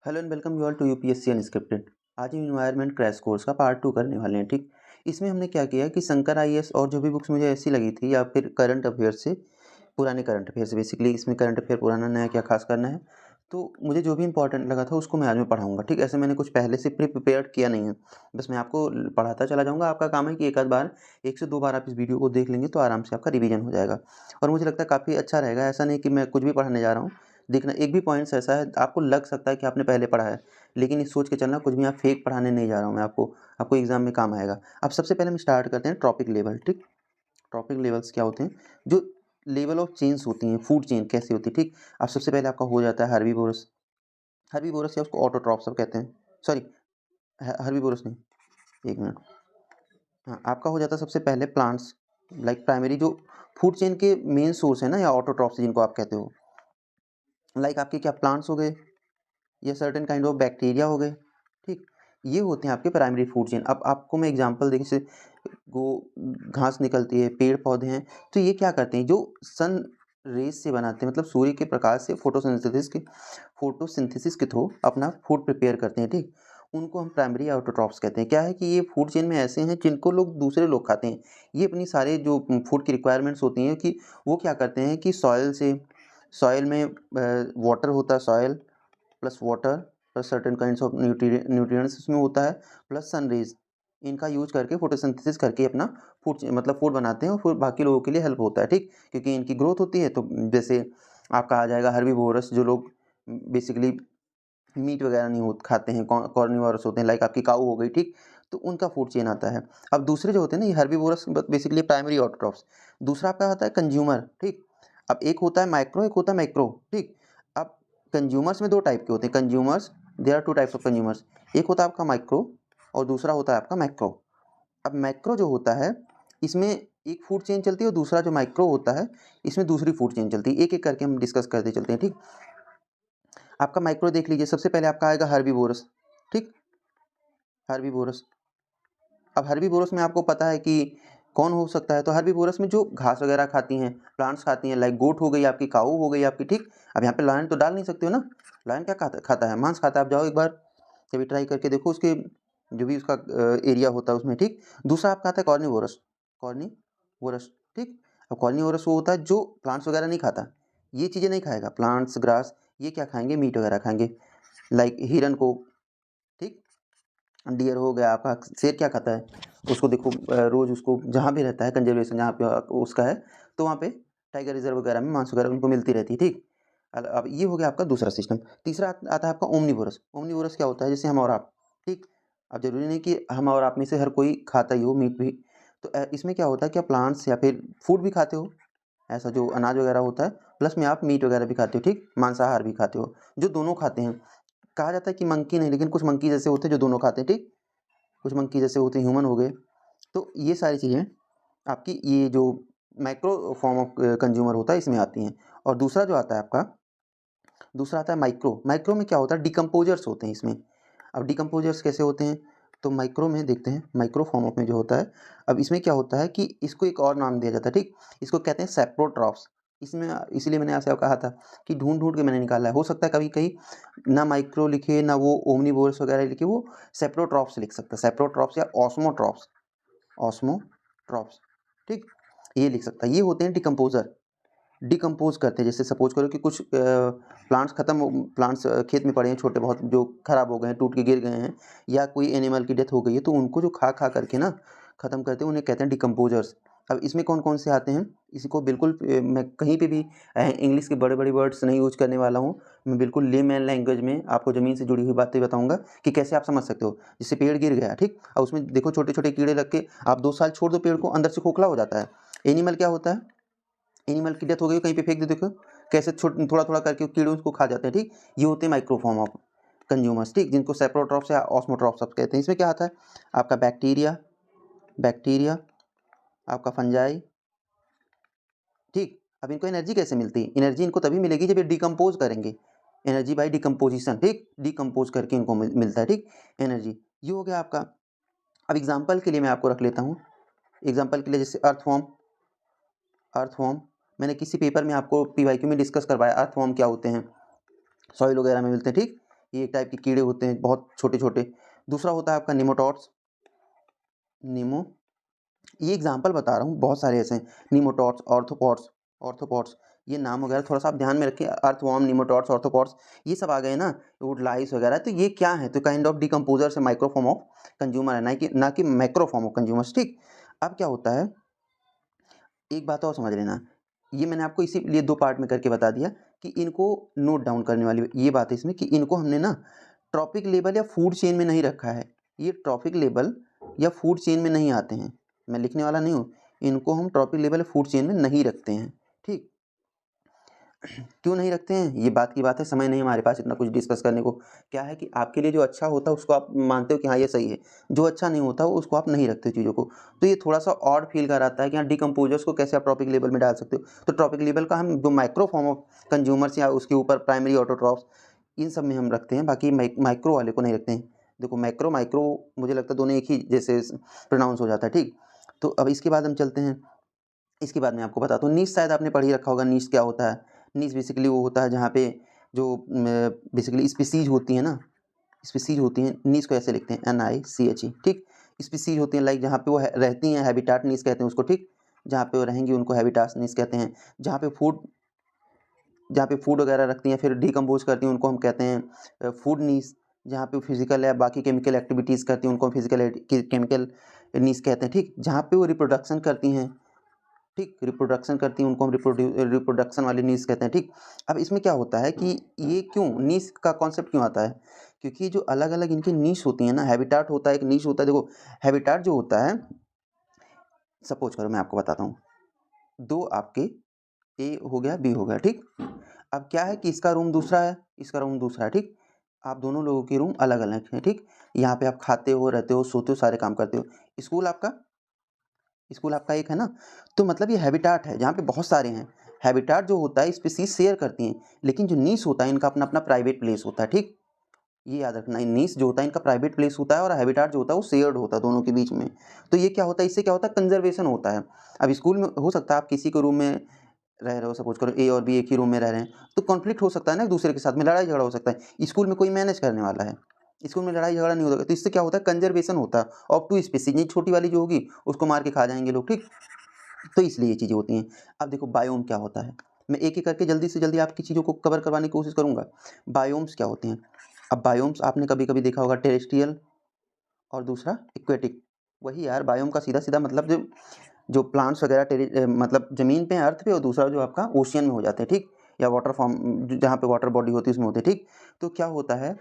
Hello and welcome you all to UPSC unscripted. आज हम environment crash course का part 2 करने वाले हैं। ठीक, इसमें हमने क्या किया कि शंकर आईएएस और जो भी बुक्स मुझे ऐसी लगी थी या फिर करंट अफेयर से, पुराने करंट अफेयर से, बेसिकली इसमें करंट अफेयर पुराना नया क्या खास करना है, तो मुझे जो भी इंपॉर्टेंट लगा था उसको मैं आज में पढ़ाऊंगा। ठीक, ऐसे मैंने कुछ पहले से प्रिपेयर किया नहीं है, बस मैं आपको पढ़ाता चला जाऊंगा। आपका काम है कि एक आध बार, एक से दो बार आप इस वीडियो को देख लेंगे तो आराम से आपका रिवीजन हो जाएगा और मुझे लगता है काफ़ी अच्छा रहेगा। ऐसा नहीं कि मैं कुछ भी पढ़ाने जा रहा हूँ। देखना, एक भी पॉइंट्स ऐसा है आपको लग सकता है कि आपने पहले पढ़ा है, लेकिन ये सोच के चलना कुछ भी आप फेक पढ़ाने नहीं जा रहा हूँ मैं आपको, आपको एग्जाम में काम आएगा। अब सबसे पहले हम स्टार्ट करते हैं ट्रॉपिक लेवल। ठीक, ट्रॉपिक लेवल्स क्या होते हैं? जो लेवल ऑफ चेन्स होती हैं, फूड चेन कैसी होती है। ठीक, अब सबसे पहले आपका हो जाता है हर्बीवोरस। हर्बीवोरस या उसको ऑटोट्रॉफ सब कहते हैं, सॉरी हर्बीवोरस नहीं, एक मिनट। हाँ, आपका हो जाता है सबसे पहले प्लांट्स, लाइक प्राइमरी जो फूड चेन के मेन सोर्स है ना, या ऑटोट्रॉफ्स जिनको आप कहते हो, लाइक आपके क्या प्लांट्स हो गए या सर्टेन काइंड ऑफ बैक्टीरिया हो गए। ठीक, ये होते हैं आपके प्राइमरी फूड चेन। अब आपको मैं एग्जांपल देखिए, जैसे वो घास निकलती है, पेड़ पौधे हैं, तो ये क्या करते हैं, जो सन रेज से बनाते हैं, मतलब सूर्य के प्रकाश से फोटोसिंथेसिस के थ्रू अपना फूड प्रिपेयर करते हैं। ठीक, उनको हम प्राइमरी ऑटोट्रॉफ्स कहते हैं। क्या है कि ये फूड चेन में ऐसे हैं जिनको दूसरे लोग खाते हैं। ये अपनी सारे जो फूड की रिक्वायरमेंट्स होती हैं, कि वो क्या करते हैं कि सॉयल में वाटर होता है, soil plus water plus certain kinds of nutrients इसमें होता है, प्लस सनरेज, इनका यूज करके फोटोसिंथेसिस करके अपना फूड बनाते हैं और फिर बाकी लोगों के लिए हेल्प होता है। ठीक, क्योंकि इनकी ग्रोथ होती है। तो जैसे आपका आ जाएगा हर्बीवोरस, जो लोग बेसिकली मीट वगैरह नहीं खाते हैं, कॉर्निवोरस होते हैं, लाइक आपकी काऊ हो गई। ठीक, तो उनका फूड चेन आता है। अब दूसरे जो होते हैं ना, ये हर्बीवोरस बेसिकली प्राइमरी ऑटोट्रॉफ्स। दूसरा आपका आता है कंज्यूमर। ठीक, अब एक होता है माइक्रो, एक होता है मैक्रो। ठीक, अब कंज्यूमर्स में दो टाइप के होते हैं consumers, there are two types of consumers. एक होता है आपका माइक्रो और दूसरा होता है आपका मैक्रो। अब मैक्रो जो होता है, इसमें एक फूड चेन चलती है, और दूसरा जो माइक्रो होता है, इसमें दूसरी फूड चेन चलती है। एक एक करके हम डिस्कस करते चलते हैं। ठीक, आपका माइक्रो देख लीजिए, सबसे पहले आपका आएगा हर्बीवोरस। ठीक, हर्बीवोरस। अब हर्बीवोरस में आपको पता है कि कौन हो सकता है, तो हर्बीवोरस में जो घास वगैरह खाती हैं, प्लांट्स खाती हैं, लाइक गोट हो गई आपकी, काऊ हो गई आपकी। ठीक, अब यहाँ पे लायन तो डाल नहीं सकते हो ना, लायन क्या खाता है, मांस खाता है। आप जाओ एक बार कभी ट्राई करके देखो, उसके जो भी उसका एरिया होता है उसमें। ठीक, दूसरा आपका आता है कॉर्निवोरस। कॉर्निवोरस। ठीक, अब कॉर्निवोरस वो होता है जो प्लांट्स वगैरह नहीं खाता, ये चीज़ें नहीं खाएगा, प्लांट्स ग्रास, ये क्या खाएंगे, मीट वगैरह खाएंगे, लाइक हिरन को। ठीक, डियर हो गया आपका, शेर क्या खाता है, उसको देखो रोज उसको जहाँ भी रहता है कंजर्वेशन, जहाँ पे उसका है, तो वहाँ पे टाइगर रिजर्व वगैरह में मांस वगैरह उनको मिलती रहती है। ठीक, अब ये हो गया आपका दूसरा सिस्टम। तीसरा आता है आपका ओमनीवोरस। ओमनीवोरस क्या होता है, जैसे हम और आप। ठीक, अब जरूरी नहीं कि हम और आप में से हर कोई खाता ही हो मीट भी, तो इसमें क्या होता है कि आप प्लांट्स या फिर फूड भी खाते हो, ऐसा जो अनाज वगैरह होता है, प्लस में आप मीट वगैरह भी खाते हो। ठीक, मांसाहार भी खाते हो, जो दोनों खाते हैं। कहा जाता है कि मंकी नहीं, लेकिन कुछ मंकी जैसे होते हैं जो दोनों खाते हैं। ठीक, कुछ मंकी जैसे होते हैं, ह्यूमन हो गए। तो ये सारी चीज़ें आपकी, ये जो माइक्रो फॉर्म ऑफ कंज्यूमर होता है, इसमें आती हैं। और दूसरा जो आता है आपका, दूसरा आता है माइक्रो। माइक्रो में क्या होता है, डिकम्पोजर्स होते हैं इसमें। अब डिकम्पोजर्स कैसे होते हैं, तो माइक्रो में देखते हैं, माइक्रो फॉर्म ऑफ में जो होता है। अब इसमें क्या होता है कि इसको एक और नाम दिया जाता है। ठीक, इसको कहते हैं सेप्रोट्रॉफ्स। इसमें इसीलिए मैंने ऐसा कहा था कि ढूंढ ढूंढ के मैंने निकाला है। हो सकता है कभी कहीं ना माइक्रो लिखे ना वो ओमनीवोरस वगैरह लिखे, वो सेप्रोट्रॉफ्स लिख सकता है, सेप्रोट्रॉफ्स या ऑस्मोट्रॉफ्स, ऑस्मोट्रॉफ्स। ठीक, ये लिख सकता है। ये होते हैं डिकम्पोजर, डिकम्पोज करते हैं। जैसे सपोज करो कि कुछ प्लांट्स खेत में पड़े हैं, छोटे बहुत, जो खराब हो गए हैं, टूट के गिर गए हैं, या कोई एनिमल की डेथ हो गई है, तो उनको जो खा खा करके ना ख़त्म करते हैं, उन्हें कहते हैं डिकम्पोजर्स। अब इसमें कौन कौन से आते हैं, इसको बिल्कुल मैं कहीं पे भी इंग्लिश के बड़े बड़े वर्ड्स नहीं यूज करने वाला हूँ। मैं बिल्कुल लेमैन लैंग्वेज में आपको ज़मीन से जुड़ी हुई बातें बताऊंगा कि कैसे आप समझ सकते हो। जैसे पेड़ गिर गया, ठीक, और उसमें देखो छोटे छोटे कीड़े लग के, आप 2 साल छोड़ दो पेड़ को, अंदर से खोखला हो जाता है। एनिमल क्या होता है, एनिमल की डेथ हो गई, कहीं पे फेंक दे, देखो कैसे थोड़ा थोड़ा करके कीड़े उसको खा जाते हैं। ठीक, ये होते हैं माइक्रोफॉर्म ऑफ कंज्यूमर्स। ठीक, जिनको सेप्रोट्रॉप्स या ऑस्मोट्रॉप्स सब कहते हैं। इसमें क्या आता है आपका बैक्टीरिया, बैक्टीरिया आपका फंजाई। ठीक, अब इनको एनर्जी कैसे मिलती है, एनर्जी इनको तभी मिलेगी जब ये डिकम्पोज करेंगे, एनर्जी बाई डिकम्पोजिशन। ठीक, डिकम्पोज करके इनको मिलता है। ठीक, एनर्जी। ये हो गया आपका। अब एग्जाम्पल के लिए मैं आपको रख लेता हूँ, एग्जाम्पल के लिए जैसे अर्थवॉर्म। अर्थवॉर्म मैंने किसी पेपर में आपको पीवाईक्यू में डिस्कस करवाया, अर्थवॉर्म क्या होते हैं, सॉइल वगैरह में मिलते हैं। ठीक, ये एक टाइप के कीड़े होते हैं बहुत छोटे छोटे। दूसरा होता है आपका निमोटॉड्स, निमो, ये एग्जांपल बता रहा हूँ, बहुत सारे ऐसे हैं, निमोटॉड्स, ऑर्थोपॉड्स, ऑर्थोपॉड्स, ये नाम वगैरह थोड़ा सा आप ध्यान में रखें, अर्थवॉर्म, निमोटॉड्स, ऑर्थोपॉड्स, ये सब आ गए ना, वुडलाइस वगैरह, तो ये क्या है, तो काइंड ऑफ डिकम्पोजर्स है, माइक्रोफॉर्म ऑफ कंज्यूमर है, ना कि मैक्रोफॉर्म ऑफ कंज्यूमर्स, ठीक। अब क्या होता है, एक बात और समझ लेना, ये मैंने आपको इसीलिए 2 पार्ट में करके बता दिया कि इनको नोट डाउन करने वाली ये बात है इसमें कि इनको हमने ना ट्रॉपिक लेवल या फूड चेन में नहीं रखा है। ये ट्रॉपिक लेवल या फूड चेन में नहीं आते हैं। मैं लिखने वाला नहीं हूँ, इनको हम ट्रॉपिक लेवल या फूड चेन में नहीं रखते हैं, ठीक। क्यों नहीं रखते हैं, ये बात की बात है, समय नहीं हमारे पास इतना कुछ डिस्कस करने को। क्या है कि आपके लिए जो अच्छा होता है उसको आप मानते हो कि हाँ ये सही है, जो अच्छा नहीं होता उसको आप नहीं रखते चीज़ों को। तो ये थोड़ा सा ऑड फील कराता है कि हाँ डिकम्पोजर्स को कैसे आप ट्रॉपिक लेवल में डाल सकते हो। तो ट्रॉपिक लेवल का हम जो माइक्रो फॉर्म ऑफ कंज्यूमर्स या उसके ऊपर प्राइमरी ऑटोट्रॉफ्स, इन सब में हम रखते हैं, बाकी माइक्रो वाले को नहीं रखते हैं। देखो माइक्रो माइक्रो मुझे लगता है दोनों एक ही जैसे प्रोनाउंस हो जाता है, ठीक। तो अब इसके बाद हम चलते हैं, इसके बाद मैं आपको बताता हूँ, नीश शायद आपने पढ़ ही रखा होगा, नीश क्या होता है। नीश बेसिकली वो होता है जहाँ पे जो बेसिकली स्पीसीज होती हैं ना, स्पीसीज होती हैं, नीश को ऐसे लिखते हैं NICHE, ठीक। स्पीसीज होती हैं लाइक जहाँ पे वो रहती हैं, हैबिटाट नीश कहते हैं उसको, ठीक। जहाँ पे वो रहेंगी उनको हैबिटाट नीश कहते हैं। जहाँ पे फूड वगैरह रखती हैं फिर डिकम्पोज करती हैं उनको हम कहते हैं फूड नीश। जहाँ पे फिजिकल या बाकी केमिकल एक्टिविटीज़ करती हैं उनको हम फिजिकल केमिकल नीश कहते हैं, ठीक। जहाँ पे वो रिप्रोडक्शन करती हैं, ठीक, रिप्रोडक्शन करती हैं उनको हम रिप्रोडक्शन वाली नीश कहते हैं, ठीक। अब इसमें क्या होता है कि ये क्यों नीश का कॉन्सेप्ट क्यों आता है, क्योंकि जो अलग अलग इनकी नीश होती है ना, हैबिटाट होता है, एक नीश होता है। देखो हैबिटाट जो होता है, सपोज करो मैं आपको बताता हूँ, 2 आपके ए हो गया, बी हो गया, ठीक। अब क्या है कि इसका रूम दूसरा है, इसका रूम दूसरा है, ठीक। आप दोनों लोगों के रूम अलग अलग हैं, ठीक। यहाँ पे आप खाते हो, रहते हो, सोते हो, सारे काम करते हो। स्कूल आपका एक है ना, तो मतलब ये हैबिटाट है जहाँ पे बहुत सारे हैं। हैबिटाट जो होता है स्पीसीज शेयर करती हैं, लेकिन जो नीश होता है इनका अपना अपना प्राइवेट प्लेस होता है, ठीक। ये याद रखना, नीश जो होता है इनका प्राइवेट प्लेस होता है और हैबिटाट जो होता है वो शेयर्ड होता है दोनों के बीच में। तो ये क्या होता है, इससे क्या होता है, कंजर्वेशन होता है। अब स्कूल में हो सकता है आप किसी के रूम में रह रहे हो, सपोज करो ए और बी एक ही रूम में रह रहे हैं, तो कॉन्फ्लिक्ट हो सकता है ना, एक दूसरे के साथ में लड़ाई झगड़ा हो सकता है। स्कूल में कोई मैनेज करने वाला है, स्कूल में लड़ाई झगड़ा नहीं होगा, तो इससे क्या होता है, कंजर्वेशन होता है ऑफ टू स्पीसीज। ये छोटी वाली जो होगी उसको मार के खा जाएंगे लोग, ठीक। तो इसलिए ये चीज़ें होती हैं। अब देखो बायोम क्या होता है, मैं एक एक करके जल्दी से जल्दी आपकी चीज़ों को कवर करवाने की कोशिश करूँगा। बायोम्स क्या होते हैं, अब बायोम्स आपने कभी कभी देखा होगा, टेरेस्ट्रियल और दूसरा एक्वेटिक। वही यार, बायोम का सीधा सीधा मतलब जो जो प्लांट्स वगैरह मतलब ज़मीन पे अर्थ पे, और दूसरा जो आपका ओशियन में हो जाते हैं, ठीक। या वाटर फॉर्म जहाँ पे वाटर बॉडी होती है उसमें होते हैं, ठीक। तो क्या होता है,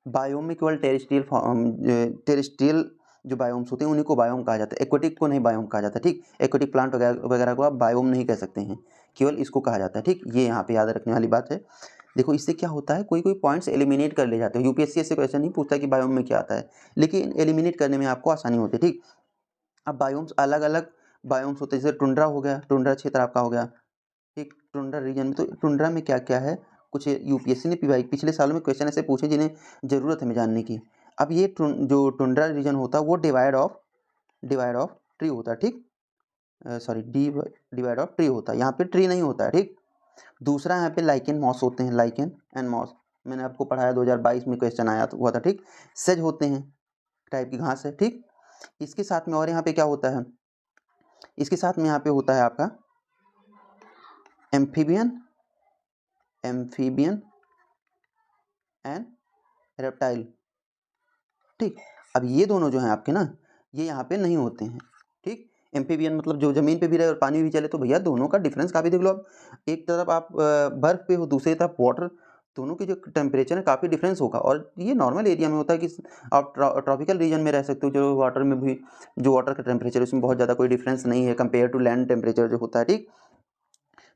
बायोम में केवल टेरेस्ट्रियल जो बायोम्स होते हैं उन्हीं को बायोम कहा जाता है, एक्वेटिक को नहीं बायोम कहा जाता, ठीक। एक्वेटिक प्लांट वगैरह वगैरह को आप बायोम नहीं कह सकते हैं, केवल इसको कहा जाता है, ठीक। ये यहाँ पे याद रखने वाली बात है। देखो इससे क्या होता है, कोई कोई पॉइंट्स एलिमिनेट कर ले जाते हो। यूपीएससी ऐसे क्वेश्चन नहीं पूछता कि बायोम में क्या आता है, लेकिन एलिमिनेट करने में आपको आसानी होती है, ठीक। अब बायोम्स अलग अलग बायोम्स होते हैं, जैसे टुंड्रा हो गया, टुंड्रा क्षेत्र आपका हो गया, ठीक। टुंड्रा रीजन में, तो टुंड्रा में क्या क्या है, कुछ यूपीएससी ने पिछले सालों में क्वेश्चन ऐसे पूछे जिन्हें ज़रूरत है हमें जानने की। अब ये जो टुंड्रा रीजन होता है वो डिवाइड ऑफ ट्री होता है, ठीक। सॉरी, डिवाइड ऑफ ट्री होता है, यहाँ पे ट्री नहीं होता है, ठीक। दूसरा यहाँ पे लाइकेन मॉस होते हैं, लाइकेन एंड मॉस, मैंने आपको पढ़ाया 2022 में क्वेश्चन आया हुआ था, ठीक। सेज होते हैं, टाइप की घास है, ठीक। इसके साथ में और यहाँ पे क्या होता है, इसके साथ में यहाँ पे होता है आपका एम्फीबियन एंड रेप्टाइल, ठीक। अब ये दोनों जो हैं आपके ना, ये यहाँ पे नहीं होते हैं, ठीक। एम्फीबियन मतलब जो ज़मीन पे भी रहे और पानी में भी चले, तो भैया दोनों का डिफरेंस काफ़ी देख लो। अब एक तरफ आप बर्फ़ पे हो, दूसरी तरफ वाटर, दोनों की जो टेम्परेचर है काफ़ी डिफरेंस होगा। और ये नॉर्मल एरिया में होता है कि आप ट्रॉपिकल रीजन में रह सकते हो, जो वाटर में भी जो वाटर का टेम्परेचर है उसमें बहुत ज़्यादा कोई डिफरेंस नहीं है कंपेयर टू लैंड टेम्परेचर जो होता है, ठीक।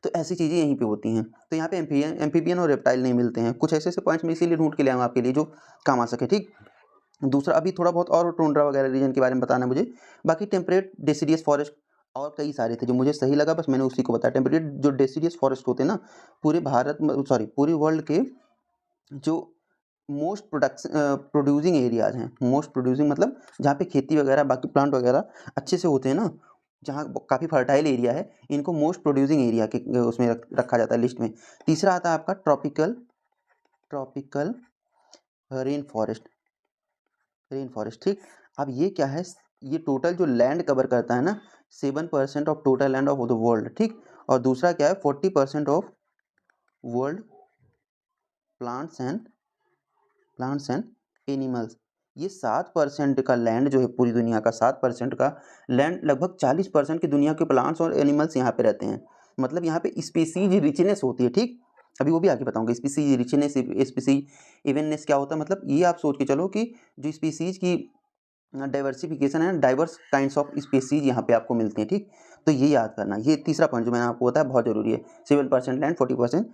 तो ऐसी चीज़ें यहीं पे होती हैं। तो यहाँ पे एम्फीबियन और रेप्टाइल नहीं मिलते हैं। कुछ ऐसे पॉइंट्स मैं इसीलिए ढूंढ के ले आऊँ आपके लिए जो काम आ सके, ठीक। दूसरा अभी थोड़ा बहुत और टुंड्रा वगैरह रीजन के बारे में बताना है मुझे। बाकी टेम्परेट डेसिडियस फॉरेस्ट और कई सारे थे जो मुझे सही लगा, बस मैंने उसी को बताया। टेम्परेट जो डेसिडियस फॉरेस्ट होते हैं ना, पूरे भारत में, सॉरी पूरे वर्ल्ड के जो मोस्ट प्रोड्यूसिंग एरियाज हैं, मोस्ट प्रोड्यूसिंग मतलब जहाँ पे खेती वगैरह बाकी प्लांट वगैरह अच्छे से होते हैं ना, जहाँ काफ़ी फर्टाइल एरिया है, इनको मोस्ट प्रोड्यूसिंग एरिया के उसमें रखा जाता है लिस्ट में। तीसरा आता है आपका ट्रॉपिकल रेन फॉरेस्ट, ठीक। अब ये क्या है, ये टोटल जो लैंड कवर करता है ना 7% of total land of the world, ठीक। और दूसरा क्या है 40% of world plants and animals. ये 7% का लैंड जो है पूरी दुनिया का 7% का लैंड, लगभग 40% की दुनिया के प्लांट्स और एनिमल्स यहाँ पे रहते हैं। मतलब यहाँ पे स्पीसीज रिचनेस होती है, ठीक। अभी वो भी आगे बताऊंगा स्पीसीज रिचनेस, स्पीसीज इवननेस क्या होता है। मतलब ये आप सोच के चलो कि जो स्पीसीज की डाइवर्सिफिकेशन है, डाइवर्स काइंड्स ऑफ स्पीसीज यहाँ पे आपको मिलते हैं, ठीक। तो ये याद करना, ये तीसरा पॉइंट जो मैंने आपको बताया बहुत जरूरी है। 7% लैंड, 40%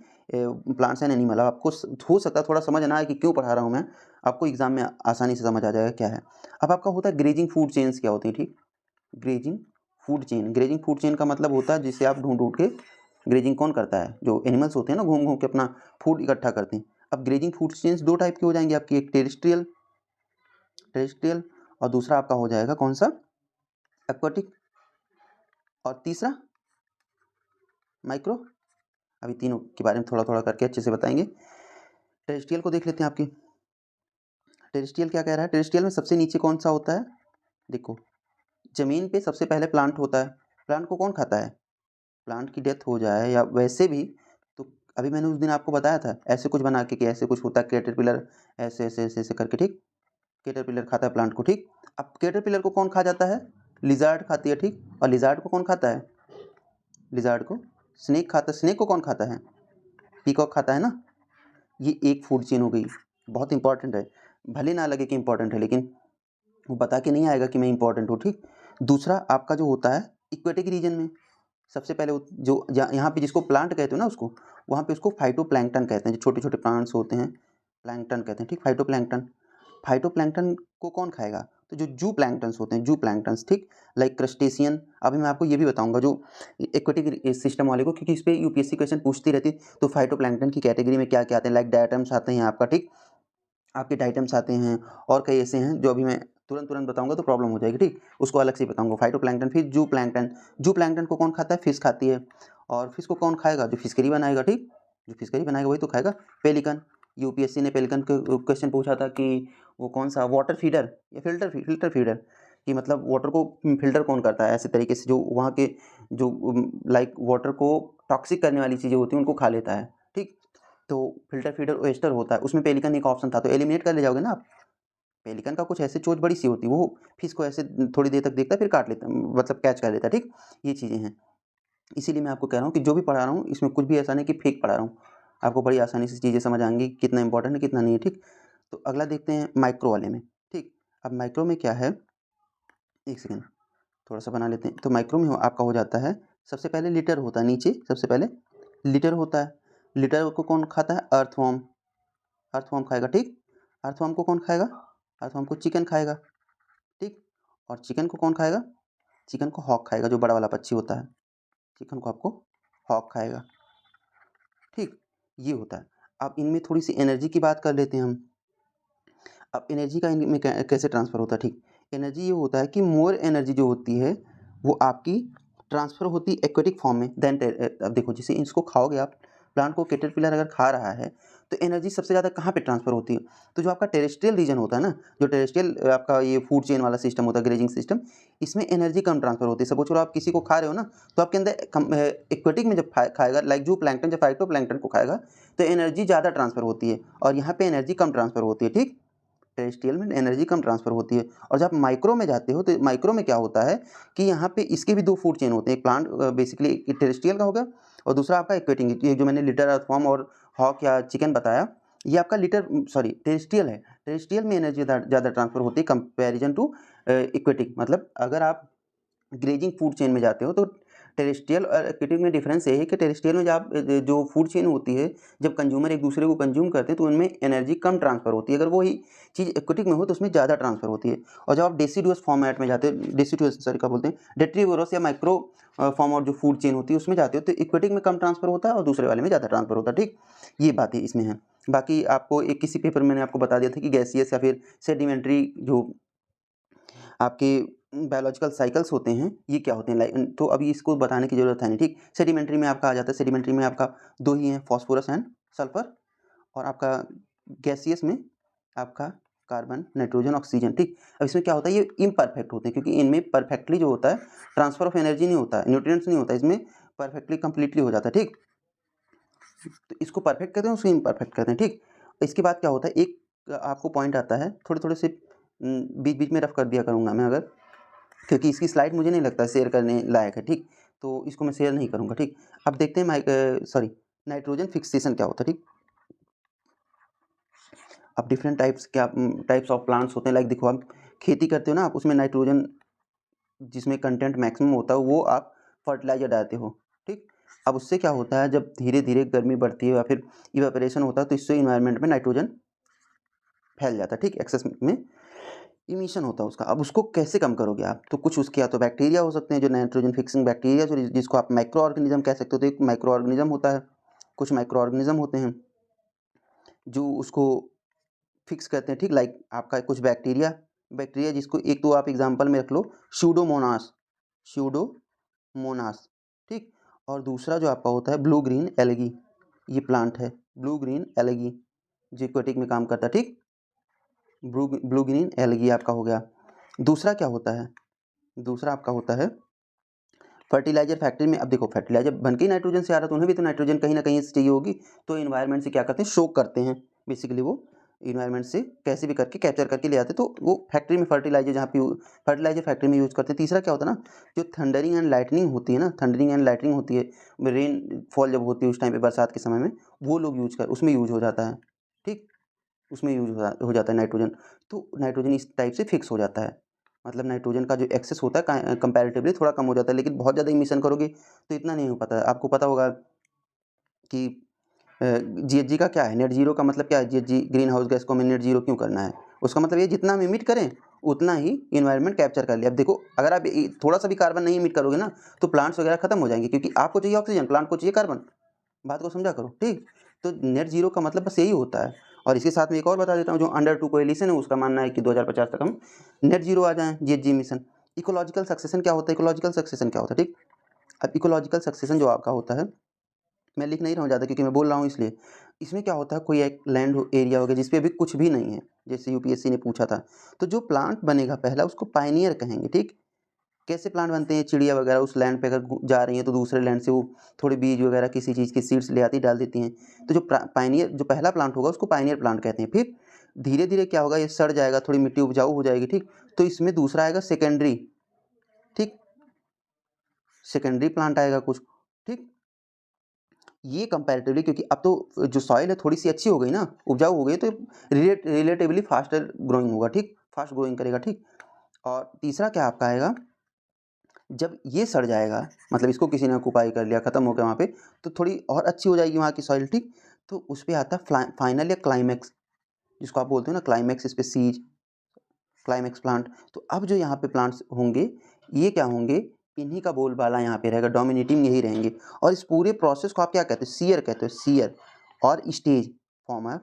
प्लांट्स एंड एनिमल। अब आपको हो सकता है थोड़ा समझ ना आए कि क्यों पढ़ा रहा हूँ मैं, आपको एग्जाम में आसानी से समझ आ जाएगा क्या है। अब आपका होता है ग्रेजिंग फूड चेन्स क्या होती है, ठीक। Grazing food chain, grazing food chain का मतलब होता है जिसे आप ढूंढ ढूंढ के, ग्रेजिंग कौन करता है, जो एनिमल्स होते हैं ना घूम घूम के अपना फूड इकट्ठा करते हैं। अब ग्रेजिंग फूड चेन्स दो टाइप की हो जाएंगी आपकी, एक टेरेस्ट्रियल, और दूसरा आपका हो जाएगा कौन सा, एक्वाटिक, और तीसरा माइक्रो। अभी तीनों के बारे में थोड़ा थोड़ा करके अच्छे से बताएंगे। टेरेस्ट्रियल को देख लेते हैं। आपकी टेरेस्ट्रियल क्या कह रहा है, टेरेस्ट्रियल में सबसे नीचे कौन सा होता है, देखो जमीन पे सबसे पहले प्लांट होता है। प्लांट को कौन खाता है, प्लांट की डेथ हो जाए या वैसे भी, तो अभी मैंने उस दिन आपको बताया था ऐसे कुछ बना के कि ऐसे कुछ होता है कैटरपिलर, ऐसे ऐसे ऐसे ऐसे करके, ठीक। कैटरपिलर खाता है प्लांट को, ठीक। अब कैटरपिलर को कौन खा जाता है, लिजार्ड खाती है, ठीक। और लिजार्ड को कौन खाता है, लिजार्ड को स्नेक खाता है। स्नेक को कौन खाता है, पीकॉक खाता है ना। ये एक फूड चेन हो गई, बहुत इंपॉर्टेंट है। भले ना लगे कि इंपॉर्टेंट है, लेकिन वो बता के नहीं आएगा कि मैं इंपॉर्टेंट हूँ, ठीक। दूसरा आपका जो होता है इक्वेटिक रीजन में, सबसे पहले जो यहाँ पे जिसको प्लांट कहते हो ना उसको, वहाँ पे उसको फाइटोप्लैंक्टन कहते हैं। जो छोटे छोटे प्लांट्स होते हैं प्लैंक्टन कहते हैं, ठीक। फाइटोप्लैंक्टन, फाइटोप्लैंक्टन को कौन खाएगा, तो जो जू प्लैंक्टन्स होते हैं, जू प्लैंक्टन्स, ठीक। Like crustacean. अभी मैं आपको ये भी बताऊंगा जो एक्वेटिक सिस्टम वाले को, क्योंकि इस पे यूपीएससी क्वेश्चन पूछती रहती है। तो फाइटोप्लैंक्टन की कैटेगरी में क्या क्या आते हैं, लाइक डायटम्स आते हैं आपका, ठीक। आपके डाइटम्स आते हैं और कई ऐसे हैं जो अभी मैं तुरंत तुरंत बताऊंगा तो प्रॉब्लम हो जाएगी, ठीक। उसको अलग से बताऊंगा। फाइटोप्लैंक्टन, फिर जू प्लैंक्टन। जू प्लैंक्टन को कौन खाता है, फिश खाती है। और फिश को कौन खाएगा, जो फिशकरी बनाएगा, ठीक। जो फिशकरी बनाएगा वही तो खाएगा। पेलिकन, यूपीएससी ने पेलिकन क्वेश्चन पूछा था कि वो कौन सा, वाटर फीडर या फिल्टर फीडर, कि मतलब वाटर को फिल्टर कौन करता है, ऐसे तरीके से जो वहाँ के जो लाइक वाटर को टॉक्सिक करने वाली चीज़ें होती हैं उनको खा लेता है, ठीक। तो फिल्टर फीडर ओएस्टर होता है, उसमें पेलिकन एक ऑप्शन था, तो एलिमिनेट कर ले जाओगे ना आप। पेलिकन का कुछ ऐसे चोंच बड़ी सी होती है, वो फिश को ऐसे थोड़ी देर तक देखता है फिर काट लेता, मतलब कैच कर लेता है, ठीक। ये चीज़ें हैं। इसीलिए मैं आपको कह रहा हूँ कि जो भी पढ़ा रहा हूँ इसमें कुछ भी ऐसा नहीं कि फेक पढ़ा रहा हूँ। आपको बड़ी आसानी से चीज़ें समझ आएंगी कितना इंपॉर्टेंट है कितना नहीं है, ठीक। तो अगला देखते हैं माइक्रो वाले में, ठीक। अब माइक्रो में क्या है, एक सेकेंड थोड़ा सा बना लेते हैं। तो माइक्रो में आपका हो जाता है, सबसे पहले लिटर होता है नीचे, सबसे पहले लिटर होता है। लिटर को कौन खाता है, अर्थवॉर्म, अर्थवॉर्म खाएगा, ठीक। अर्थवॉर्म को कौन खाएगा, अर्थवॉर्म को चिकन खाएगा, ठीक। और चिकन को कौन खाएगा, चिकन को हॉक खाएगा, जो बड़ा वाला पक्षी होता है। चिकन को आपको हॉक खाएगा, ठीक। ये होता है। अब इनमें थोड़ी सी एनर्जी की बात कर लेते हैं हम। अब एनर्जी का इनमें कैसे ट्रांसफ़र होता है, ठीक। एनर्जी ये होता है कि मोर एनर्जी जो होती है वो आपकी ट्रांसफ़र होती है एक्वेटिक फॉर्म में देन अब देखो जैसे इसको खाओगे आप, प्लांट को कैटरपिलर अगर खा रहा है तो एनर्जी सबसे ज़्यादा कहाँ पे ट्रांसफ़र होती है, तो जो आपका टेरेस्ट्रियल रीजन होता है ना, जो टेरेस्ट्रियल आपका ये फूड चेन वाला सिस्टम होता है, ग्रेजिंग सिस्टम, इसमें एनर्जी कम ट्रांसफ़र होती है। सपोज करो आप किसी को खा रहे हो ना, तो आपके अंदर एक्वेटिक में जब खाएगा, लाइक जू प्लैंक्टन जब फाइटोप्लैंक्टन को खाएगा तो एनर्जी ज़्यादा ट्रांसफ़र होती है, और यहाँ पे एनर्जी कम ट्रांसफ़र होती है, ठीक। टेरेस्ट्रियल में एनर्जी कम ट्रांसफ़र होती है। और जब आप माइक्रो में जाते हो तो माइक्रो में क्या होता है कि यहाँ पे इसके भी दो फूड चेन होते हैं। एक प्लांट बेसिकली टेरेस्ट्रियल का हो गया, और दूसरा आपका एक्वेटिक, ये जो मैंने लिटर, अर्थवॉर्म और हॉक या चिकन बताया, ये आपका लिटर सॉरी टेरेस्ट्रियल है। टेरेस्ट्रियल में एनर्जी ज़्यादा ट्रांसफ़र होती है कंपैरिजन टू एक्वेटिक। मतलब अगर आप ग्रेजिंग फूड चेन में जाते हो तो टेरेस्ट्रियल और एक्वेटिक में डिफरेंस ये है कि टेरेस्ट्रियल में जब जो फूड चेन होती है, जब कंज्यूमर एक दूसरे को कंज्यूम करते हैं तो उनमें एनर्जी कम ट्रांसफ़र होती है। अगर वही चीज़ एक्वेटिक में हो तो उसमें ज़्यादा ट्रांसफ़र होती है। और जब आप डेसिडुअस फॉर्मेट में जाते हो, डेसिडुअस सॉरी क्या बोलते हैं, डेट्रीवोरस या माइक्रो फॉर्म और जो फूड चेन होती है उसमें जाते हो तो एक्वेटिक में कम ट्रांसफ़र होता है और दूसरे वाले में ज़्यादा ट्रांसफ़र होता है, ठीक। ये बातें इसमें हैं। बाकी आपको एक किसी पेपर में मैंने आपको बता दिया था कि गैसियस या फिर सेडिमेंट्री जो आपके बायोलॉजिकल साइकिल्स होते हैं ये क्या होते हैं, लाइक तो अभी इसको बताने की ज़रूरत है नहीं, ठीक। सेडिमेंट्री में आपका आ जाता है, सेडिमेंट्री में आपका दो ही हैं, फॉस्फोरस एंड सल्फर। और आपका गैसियस में आपका कार्बन, नाइट्रोजन, ऑक्सीजन, ठीक। अब इसमें क्या होता है, ये इम्परफेक्ट होते हैं क्योंकि इनमें परफेक्टली जो होता है ट्रांसफर ऑफ एनर्जी नहीं होता है, न्यूट्रिएंट्स नहीं होता, इसमें परफेक्टली कंप्लीटली हो जाता है, ठीक। तो इसको परफेक्ट कहते हैं, उसको इम्परफेक्ट कहते हैं, ठीक। इसके बाद क्या होता है, एक आपको पॉइंट आता है, थोड़े-थोड़े से बीच बीच में रफ कर दिया करूँगा मैं, अगर क्योंकि इसकी स्लाइड मुझे नहीं लगता शेयर करने लायक है, ठीक। तो इसको मैं शेयर नहीं करूँगा, ठीक। अब देखते हैं नाइट्रोजन फिक्सेशन क्या होता है, ठीक। अब डिफरेंट टाइप्स ऑफ प्लांट्स होते हैं, लाइक देखो आप खेती करते हो ना, आप उसमें नाइट्रोजन जिसमें कंटेंट मैक्सिमम होता है वो आप फर्टिलाइजर डालते हो, ठीक। अब उससे क्या होता है, जब धीरे धीरे गर्मी बढ़ती है या फिर इवेपोरेशन होता है तो इससे इन्वायरमेंट में नाइट्रोजन फैल जाता है, ठीक। एक्सेस में इमिशन होता है उसका। अब उसको कैसे कम करोगे आप, तो कुछ उसके या तो बैक्टीरिया हो सकते हैं जो नाइट्रोजन फिक्सिंग बैक्टीरिया, जो जिसको आप माइक्रो ऑर्गेनिज्म कह सकते हो, तो एक माइक्रो ऑर्गेनिज्म होता है, कुछ माइक्रो ऑर्गेनिज्म होते हैं जो उसको फिक्स करते हैं, ठीक। लाइक आपका कुछ बैक्टीरिया जिसको एक तो आप एग्जांपल में रख लो स्यूडोमोनास, ठीक। और दूसरा जो आपका होता है ब्लू ग्रीन एल्गी, ये प्लांट है ब्लू ग्रीन एल्गी जो एक्वेटिक में काम करता है, ठीक। ब्लू ग्रीन एल्गी आपका हो गया। दूसरा क्या होता है, दूसरा आपका होता है फर्टिलाइजर फैक्ट्री में। अब देखो फर्टिलाइजर बन के ही नाइट्रोजन से आ रहा है तो उन्हें भी तो नाइट्रोजन कहीं ना कहीं से चाहिए होगी, तो इन्वायरमेंट से क्या करते हैं, शोक करते हैं, बेसिकली वो इन्वायरमेंट से कैसे भी करके कैप्चर करके ले आते हैं, तो वो फैक्ट्री में फर्टिलाइजर जहाँ पे फर्टिलाइजर फैक्ट्री में यूज़ करते हैं। तीसरा क्या होता है ना, जो थंडरिंग एंड लाइटनिंग होती है ना, थंडरिंग एंड लाइटनिंग होती है, रेन फॉल जब होती है उस टाइम पे बरसात के समय में, वो लोग उसमें यूज हो जाता है, ठीक। उसमें यूज हो जाता है नाइट्रोजन, तो नाइट्रोजन इस टाइप से फिक्स हो जाता है। मतलब नाइट्रोजन का जो एक्सेस होता है कंपैरेटिवली थोड़ा कम हो जाता है, लेकिन बहुत ज़्यादा इमिशन करोगे तो इतना नहीं हो पाता है। आपको पता होगा कि जीएचजी का क्या है, नेट जीरो का मतलब क्या है, जीएचजी ग्रीन हाउस गैस को हमें नेट जीरो क्यों करना है, उसका मतलब ये जितना हम इमिट करें उतना ही इन्वायरमेंट कैप्चर कर लिया। अब देखो अगर आप थोड़ा सा भी कार्बन नहीं इमिट करोगे ना तो प्लांट्स वगैरह खत्म हो जाएंगे, क्योंकि आपको चाहिए ऑक्सीजन, प्लांट को चाहिए कार्बन। बात को समझा करो, ठीक। तो नेट जीरो का मतलब बस यही होता है। और इसके साथ में एक और बता देता हूँ, जो अंडर 2 कोएलिशन है उसका मानना है कि 2050 तक हम नेट जीरो आ जाएं, जीएचजी मिशन। इकोलॉजिकल सक्सेशन क्या होता है, इकोलॉजिकल सक्सेशन क्या होता है, ठीक। अब इकोलॉजिकल सक्सेशन जो आपका होता है, मैं लिख नहीं रहा हूँ ज़्यादा क्योंकि मैं बोल रहा हूँ इसलिए। इसमें क्या होता है, कोई एक लैंड एरिया हो गया जिस पे अभी कुछ भी नहीं है, जैसे यूपीएससी ने पूछा था, तो जो प्लांट बनेगा पहला उसको पायनियर कहेंगे, ठीक। कैसे प्लांट बनते हैं, चिड़िया वगैरह उस लैंड पे अगर जा रही हैं तो दूसरे लैंड से वो थोड़े बीज वगैरह किसी चीज़ की सीड्स ले आती डाल देती हैं, तो जो पायनियर जो पहला प्लांट होगा उसको पायनियर प्लांट कहते हैं। फिर धीरे धीरे क्या होगा, ये सड़ जाएगा, थोड़ी मिट्टी उपजाऊ हो जाएगी, ठीक। तो इसमें दूसरा आएगा सेकेंडरी, ठीक, सेकेंडरी प्लांट आएगा कुछ, ठीक। ये कंपैरेटिवली क्योंकि अब तो जो सॉइल है थोड़ी सी अच्छी हो गई ना, उपजाऊ हो गई, तो रिलेटिवली फास्टर ग्रोइंग होगा, ठीक, फास्ट ग्रोइंग करेगा, ठीक। और तीसरा क्या आपका आएगा, जब ये सड़ जाएगा मतलब इसको किसी ने ऑक्युपाई कर लिया, ख़त्म हो गया वहाँ पे, तो थोड़ी और अच्छी हो जाएगी वहाँ की सॉइल, ठीक। तो उस पे आता है फाइनल या क्लाइमैक्स, जिसको आप बोलते हो ना क्लाइमैक्स स्पीसीज, क्लाइमैक्स प्लांट। तो अब जो यहाँ पे प्लांट्स होंगे ये क्या होंगे, इन्हीं का बोलबाला यहाँ पे रहेगा, डोमिनेटिंग यही रहेंगे। और इस पूरे प्रोसेस को आप क्या कहते हो, सीयर कहते हो, सीयर। और stage form of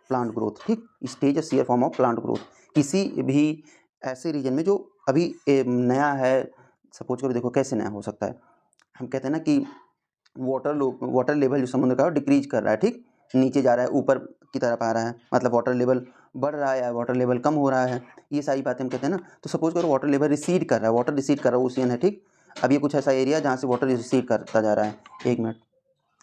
plant growth, ठीक, स्टेज या sere form of plant growth. किसी भी ऐसे रीजन में जो अभी नया है, सपोज करो, देखो कैसे नया हो सकता है, हम कहते हैं ना कि वाटर लेवल जो समुद्र का है डिक्रीज कर रहा है, ठीक, नीचे जा रहा है, ऊपर की तरफ आ रहा है, मतलब वाटर लेवल बढ़ रहा है या वाटर लेवल कम हो रहा है, ये सारी बातें हम कहते हैं ना। तो सपोज करो वाटर लेवल रिसीड कर रहा है, वाटर रिसीड कर रहा है, ओशियन है, ठीक। अब ये कुछ ऐसा एरिया जहाँ से वाटर रिसीड करता जा रहा है। एक मिनट,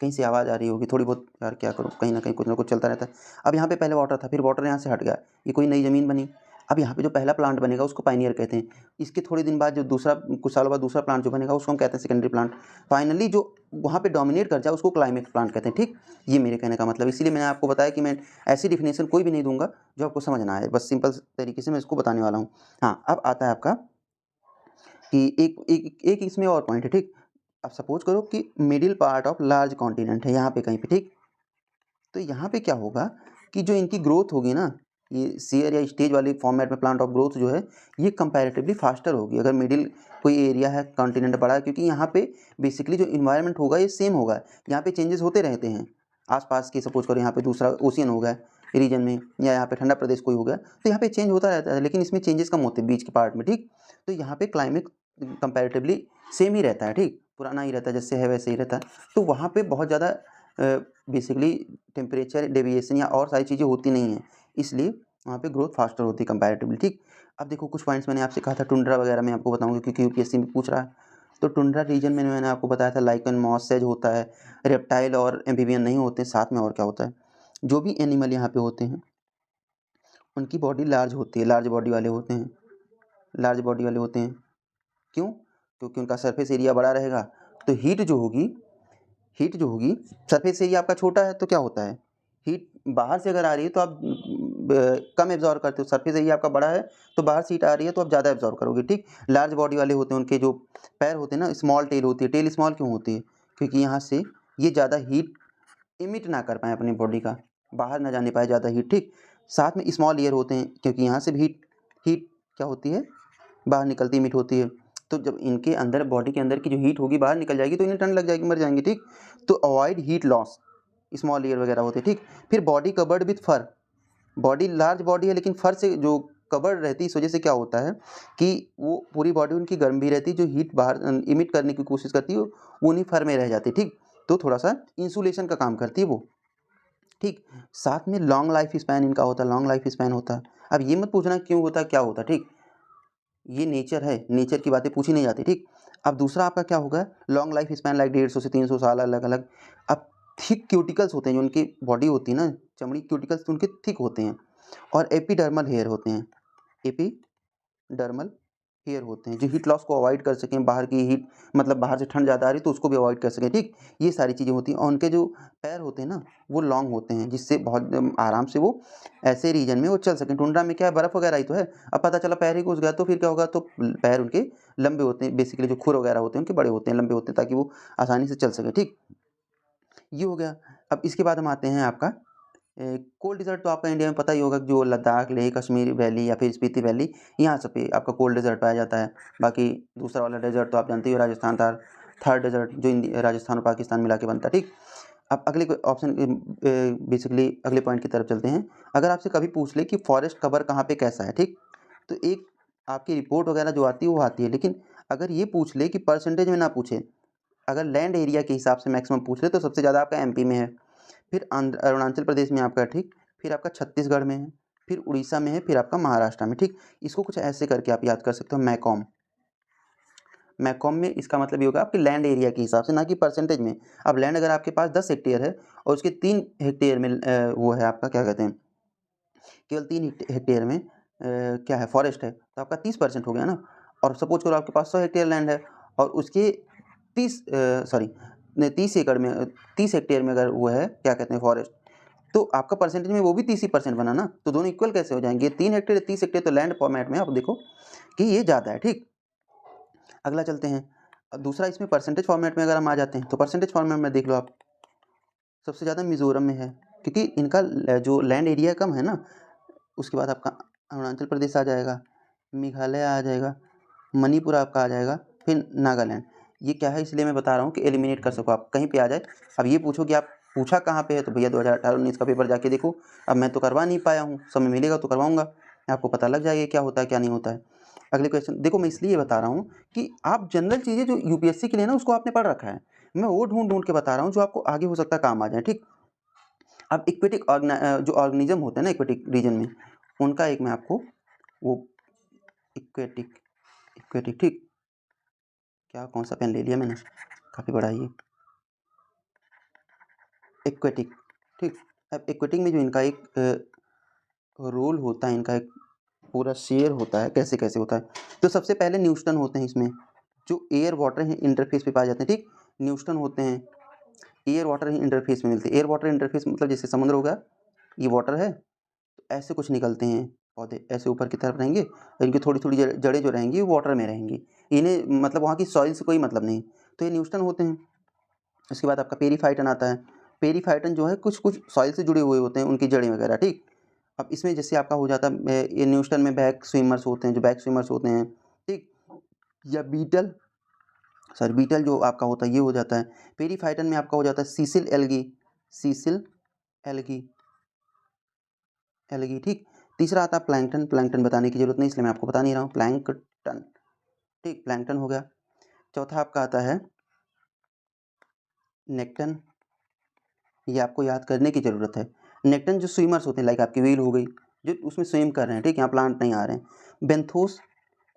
कहीं से आवाज़ आ रही होगी थोड़ी बहुत, यार क्या करूँ, कहीं ना कहीं कुछ ना कुछ चलता रहता है। अब यहाँ पे पहले वाटर था, फिर वाटर यहाँ से हट गया, ये कोई नई ज़मीन बनी। अब यहाँ पे जो पहला प्लांट बनेगा उसको पायनियर कहते हैं। इसके थोड़े दिन बाद जो दूसरा, कुछ सालों बाद दूसरा प्लांट जो बनेगा उसको हम कहते हैं सेकेंडरी प्लांट। फाइनली जो वहाँ पे डोमिनेट कर जाए उसको क्लाइमेक्स प्लांट कहते हैं, ठीक। ये मेरे कहने का मतलब, इसीलिए मैंने आपको बताया कि मैं ऐसी डिफिनेशन कोई भी नहीं दूंगा जो आपको समझ ना आए, बस सिंपल तरीके से मैं इसको बताने वाला हूँ। हाँ, अब आता है आपका कि एक इसमें और पॉइंट है, ठीक। अब सपोज करो कि middle part of large continent है यहाँ पे कहीं पे, ठीक। तो यहाँ पे क्या होगा कि जो इनकी ग्रोथ होगी ना, ये सीयर या स्टेज वाली फॉर्मेट में प्लांट ऑफ ग्रोथ जो है ये कंपैरेटिवली फास्टर होगी अगर मिडिल कोई एरिया है, कॉन्टिनेंट बड़ा है, क्योंकि यहाँ पे बेसिकली जो इन्वायरमेंट होगा ये सेम होगा, यहाँ पे चेंजेस होते रहते हैं आसपास के। सपोज करो यहाँ पे दूसरा ओशियन हो गया रीजन में, या यहाँ पे ठंडा प्रदेश कोई हो गया, तो यहाँ पे चेंज होता रहता है, लेकिन इसमें चेंजेस कम होते हैं बीच के पार्ट में, ठीक। तो यहाँ पे क्लाइमेट कंपैरेटिवली सेम ही रहता है, ठीक, पुराना ही रहता है, जैसे है वैसे ही रहता है। तो वहाँ पे बहुत ज़्यादा बेसिकली टेम्परेचर डेविएशन या और सारी चीज़ें होती नहीं हैं, इसलिए वहाँ पे ग्रोथ फास्टर होती है कंपैरेटिवली, ठीक। अब देखो कुछ पॉइंट्स मैंने आपसे कहा था टुंड्रा वगैरह मैं आपको बताऊंगा क्योंकि यूपीएससी में पूछ रहा है। तो टुंड्रा रीजन में मैंने आपको बताया था लाइकन, मॉस, सेज होता है, रेप्टाइल और एम्फीबियन नहीं होते, साथ में और क्या होता है, जो भी एनिमल यहाँ पे होते हैं उनकी बॉडी लार्ज होती है, लार्ज बॉडी वाले होते हैं, लार्ज बॉडी वाले होते हैं। क्यों? क्योंकि उनका सरफेस एरिया बड़ा रहेगा, तो हीट जो होगी सरफेस एरिया आपका छोटा है तो क्या होता है, हीट बाहर से अगर आ रही है तो आप कम एब्जॉर्व करते हो, सरफेस एरिया आपका बड़ा है तो बाहर से हीट आ रही है तो आप ज़्यादा एब्जॉर्व करोगे, ठीक। लार्ज बॉडी वाले होते हैं, उनके जो पैर होते हैं ना, स्मॉल टेल होती है। टेल स्मॉल क्यों होती है? क्योंकि यहाँ से ये ज़्यादा हीट इमिट ना कर पाएँ अपनी बॉडी का, बाहर ना जाने पाए ज़्यादा हीट, ठीक। साथ में स्मॉल ईयर होते हैं क्योंकि यहाँ से भी हीट क्या होती है, बाहर निकलती इमिट होती है। तो जब इनके अंदर बॉडी के अंदर की जो हीट होगी बाहर निकल जाएगी तो इन्हें ठंड लग जाएगी, मर जाएंगे, ठीक। तो avoid heat loss, small ear वगैरह होते हैं, ठीक। फिर body covered with fur, body large body है लेकिन फर से जो कवर्ड रहती है, इस वजह से क्या होता है कि वो पूरी बॉडी उनकी गर्म भी रहती है, जो हीट बाहर इमिट करने की कोशिश करती है वो उन्हीं फर में रह जाती है, ठीक। तो थोड़ा सा इंसुलेशन का काम करती है वो, ठीक। साथ में लॉन्ग लाइफ स्पैन इनका होता है, लॉन्ग लाइफ स्पैन होता है। अब ये मत पूछना क्यों होता है क्या होता है, ठीक। ये नेचर है, नेचर की बातें पूछी नहीं जाती, ठीक। अब दूसरा आपका क्या होगा, लॉन्ग लाइफ स्पैन लाइक 150 से 300 साल अलग अलग। अब थिक क्यूटिकल्स होते हैं, जो उनकी बॉडी होती है ना, चमड़ी क्यूटिकल्स उनके थिक होते हैं, और एपिडर्मल हेयर होते हैं, एपिडर्मल हेयर होते हैं, जो हीट लॉस को अवॉइड कर सकें, बाहर की हीट मतलब बाहर से ठंड ज़्यादा आ रही तो उसको भी अवॉइड कर सकें, ठीक। ये सारी चीज़ें होती हैं, और उनके जो पैर होते हैं ना वो लॉन्ग होते हैं, जिससे बहुत आराम से वो ऐसे रीजन में वो चल सकें। टुंड्रा में क्या है, बर्फ़ वगैरह ही तो है। अब पता चला पैर ही घुस गया तो फिर क्या होगा, तो पैर उनके लंबे होते हैं, बेसिकली जो खुर वगैरह होते हैं उनके बड़े होते हैं, लंबे होते हैं, ताकि वो आसानी से चल सकें, ठीक। ये हो गया। अब इसके बाद हम आते हैं आपका कोल्ड डेजर्ट। तो आपका इंडिया में पता ही होगा, जो लद्दाख, लेह, कश्मीर वैली या फिर स्पीति वैली, यहाँ सब पे आपका कोल्ड डेजर्ट पाया जाता है। बाकी दूसरा वाला डेजर्ट तो आप जानते ही हो, राजस्थान था, थर्ड डेजर्ट जो राजस्थान और पाकिस्तान मिला के बनता है, ठीक। अब अगले ऑप्शन बेसिकली अगले पॉइंट की तरफ चलते हैं। अगर आपसे कभी पूछ ले कि फॉरेस्ट कवर कहाँ पे कैसा है, ठीक, तो एक आपकी रिपोर्ट वगैरह जो आती है वो आती है, लेकिन अगर ये पूछ ले कि परसेंटेज में ना पूछे, अगर लैंड एरिया के हिसाब से मैक्सिमम पूछ ले तो सबसे ज़्यादा आपका एमपी में है, फिर अरुणाचल प्रदेश में आपका, ठीक, फिर आपका छत्तीसगढ़ में है, फिर उड़ीसा में है, फिर आपका महाराष्ट्र में, ठीक। इसको कुछ ऐसे करके आप याद कर सकते हो, मैकॉम। मैकॉम में इसका मतलब ये होगा आपके लैंड एरिया के हिसाब से, ना कि परसेंटेज में। अब लैंड अगर आपके पास 10 हेक्टेयर है और उसके 3 हेक्टेयर में वो है आपका क्या कहते हैं, केवल 3 हेक्टेयर में क्या है, फॉरेस्ट है, तो आपका 30% हो गया ना। और सपोज करो आपके पास 100 हेक्टेयर लैंड है और उसके 30 एकड़ में 30 हेक्टेयर में अगर वो है क्या कहते हैं फॉरेस्ट, तो आपका परसेंटेज में वो भी 30% बना ना, तो दोनों इक्वल कैसे हो जाएंगे, 3 हेक्टेयर 30 हेक्टेयर, तो लैंड फॉर्मेट में आप देखो कि ये ज़्यादा है, ठीक। अगला चलते हैं। दूसरा इसमें परसेंटेज फॉर्मेट में अगर हम आ जाते हैं तो परसेंटेज फॉर्मेट में देख लो आप, सबसे ज़्यादा मिज़ोरम में है क्योंकि इनका जो लैंड एरिया कम है ना। उसके बाद आपका अरुणाचल प्रदेश आ जाएगा, मेघालय आ जाएगा, मणिपुर आपका आ जाएगा, फिर नागालैंड। ये क्या है, इसलिए मैं बता रहा हूँ कि एलिमिनेट कर सको आप, कहीं पे आ जाए। अब ये पूछो कि आप पूछा कहाँ पे है, तो भैया 2018-19 का पेपर जाके देखो। अब मैं तो करवा नहीं पाया हूँ, समय मिलेगा तो करवाऊँगा, आपको पता लग जाएगा क्या होता है क्या नहीं होता है। अगले क्वेश्चन देखो, मैं इसलिए बता रहा हूँ कि आप जनरल चीज़ें जो यूपीएससी के लिए ना उसको आपने पढ़ रखा है, मैं वो ढूंढ के बता रहा हूँ जो आपको आगे हो सकता है काम आ जाए, ठीक। अब इक्वेटिक जो ऑर्गेनिज्म होते हैं ना इक्वेटिक रीजन में, उनका एक मैं आपको वो इक्वेटिक इक्वेटिक ठीक, क्या कौन सा पेन ले लिया मैंने, काफ़ी बड़ा ये इक्वेटिक, ठीक। अब इक्वेटिक में जो इनका एक रोल होता है, इनका एक पूरा शेयर होता है, कैसे कैसे होता है। तो सबसे पहले न्यूटन होते हैं इसमें, जो एयर वाटर है इंटरफेस पे पाए जाते हैं, ठीक। न्यूटन होते हैं, एयर वाटर ही इंटरफेस में मिलते हैं। एयर वाटर इंटरफेस मतलब जैसे समुद्र होगा, ये वाटर है, तो ऐसे कुछ निकलते हैं पौधे, ऐसे ऊपर की तरफ रहेंगे, और इनकी थोड़ी थोड़ी जड़ें जो रहेंगी वो वाटर में रहेंगी, इन्हें मतलब वहाँ की सॉइल से कोई मतलब नहीं, तो ये न्यूटन होते हैं। उसके बाद आपका पेरीफाइटन आता है। पेरीफाइटन जो है कुछ कुछ सॉइल से जुड़े हुए होते हैं, उनकी जड़ें वगैरह, ठीक। अब इसमें जैसे आपका हो जाता है ये न्यूटन में बैक स्विमर्स होते हैं, जो बैक स्विमर्स होते हैं, ठीक। या बीटल जो आपका होता है ये हो जाता है। पेरीफाइटन में आपका हो जाता है Cecil algae, Cecil algae algae, ठीक। तीसरा आता है प्लैंकटन। प्लैंकटन बताने की जरूरत नहीं, इसलिए मैं आपको बता नहीं रहा हूँ, प्लैंकटन, ठीक, प्लैंकटन हो गया। चौथा आपका आता है नेक्टन, ये आपको याद करने की ज़रूरत है। नेक्टन जो स्विमर्स होते हैं, लाइक आपकी व्हेल हो गई, जो उसमें स्विम कर रहे हैं, ठीक, यहाँ प्लांट नहीं आ रहे हैं। बेंथोस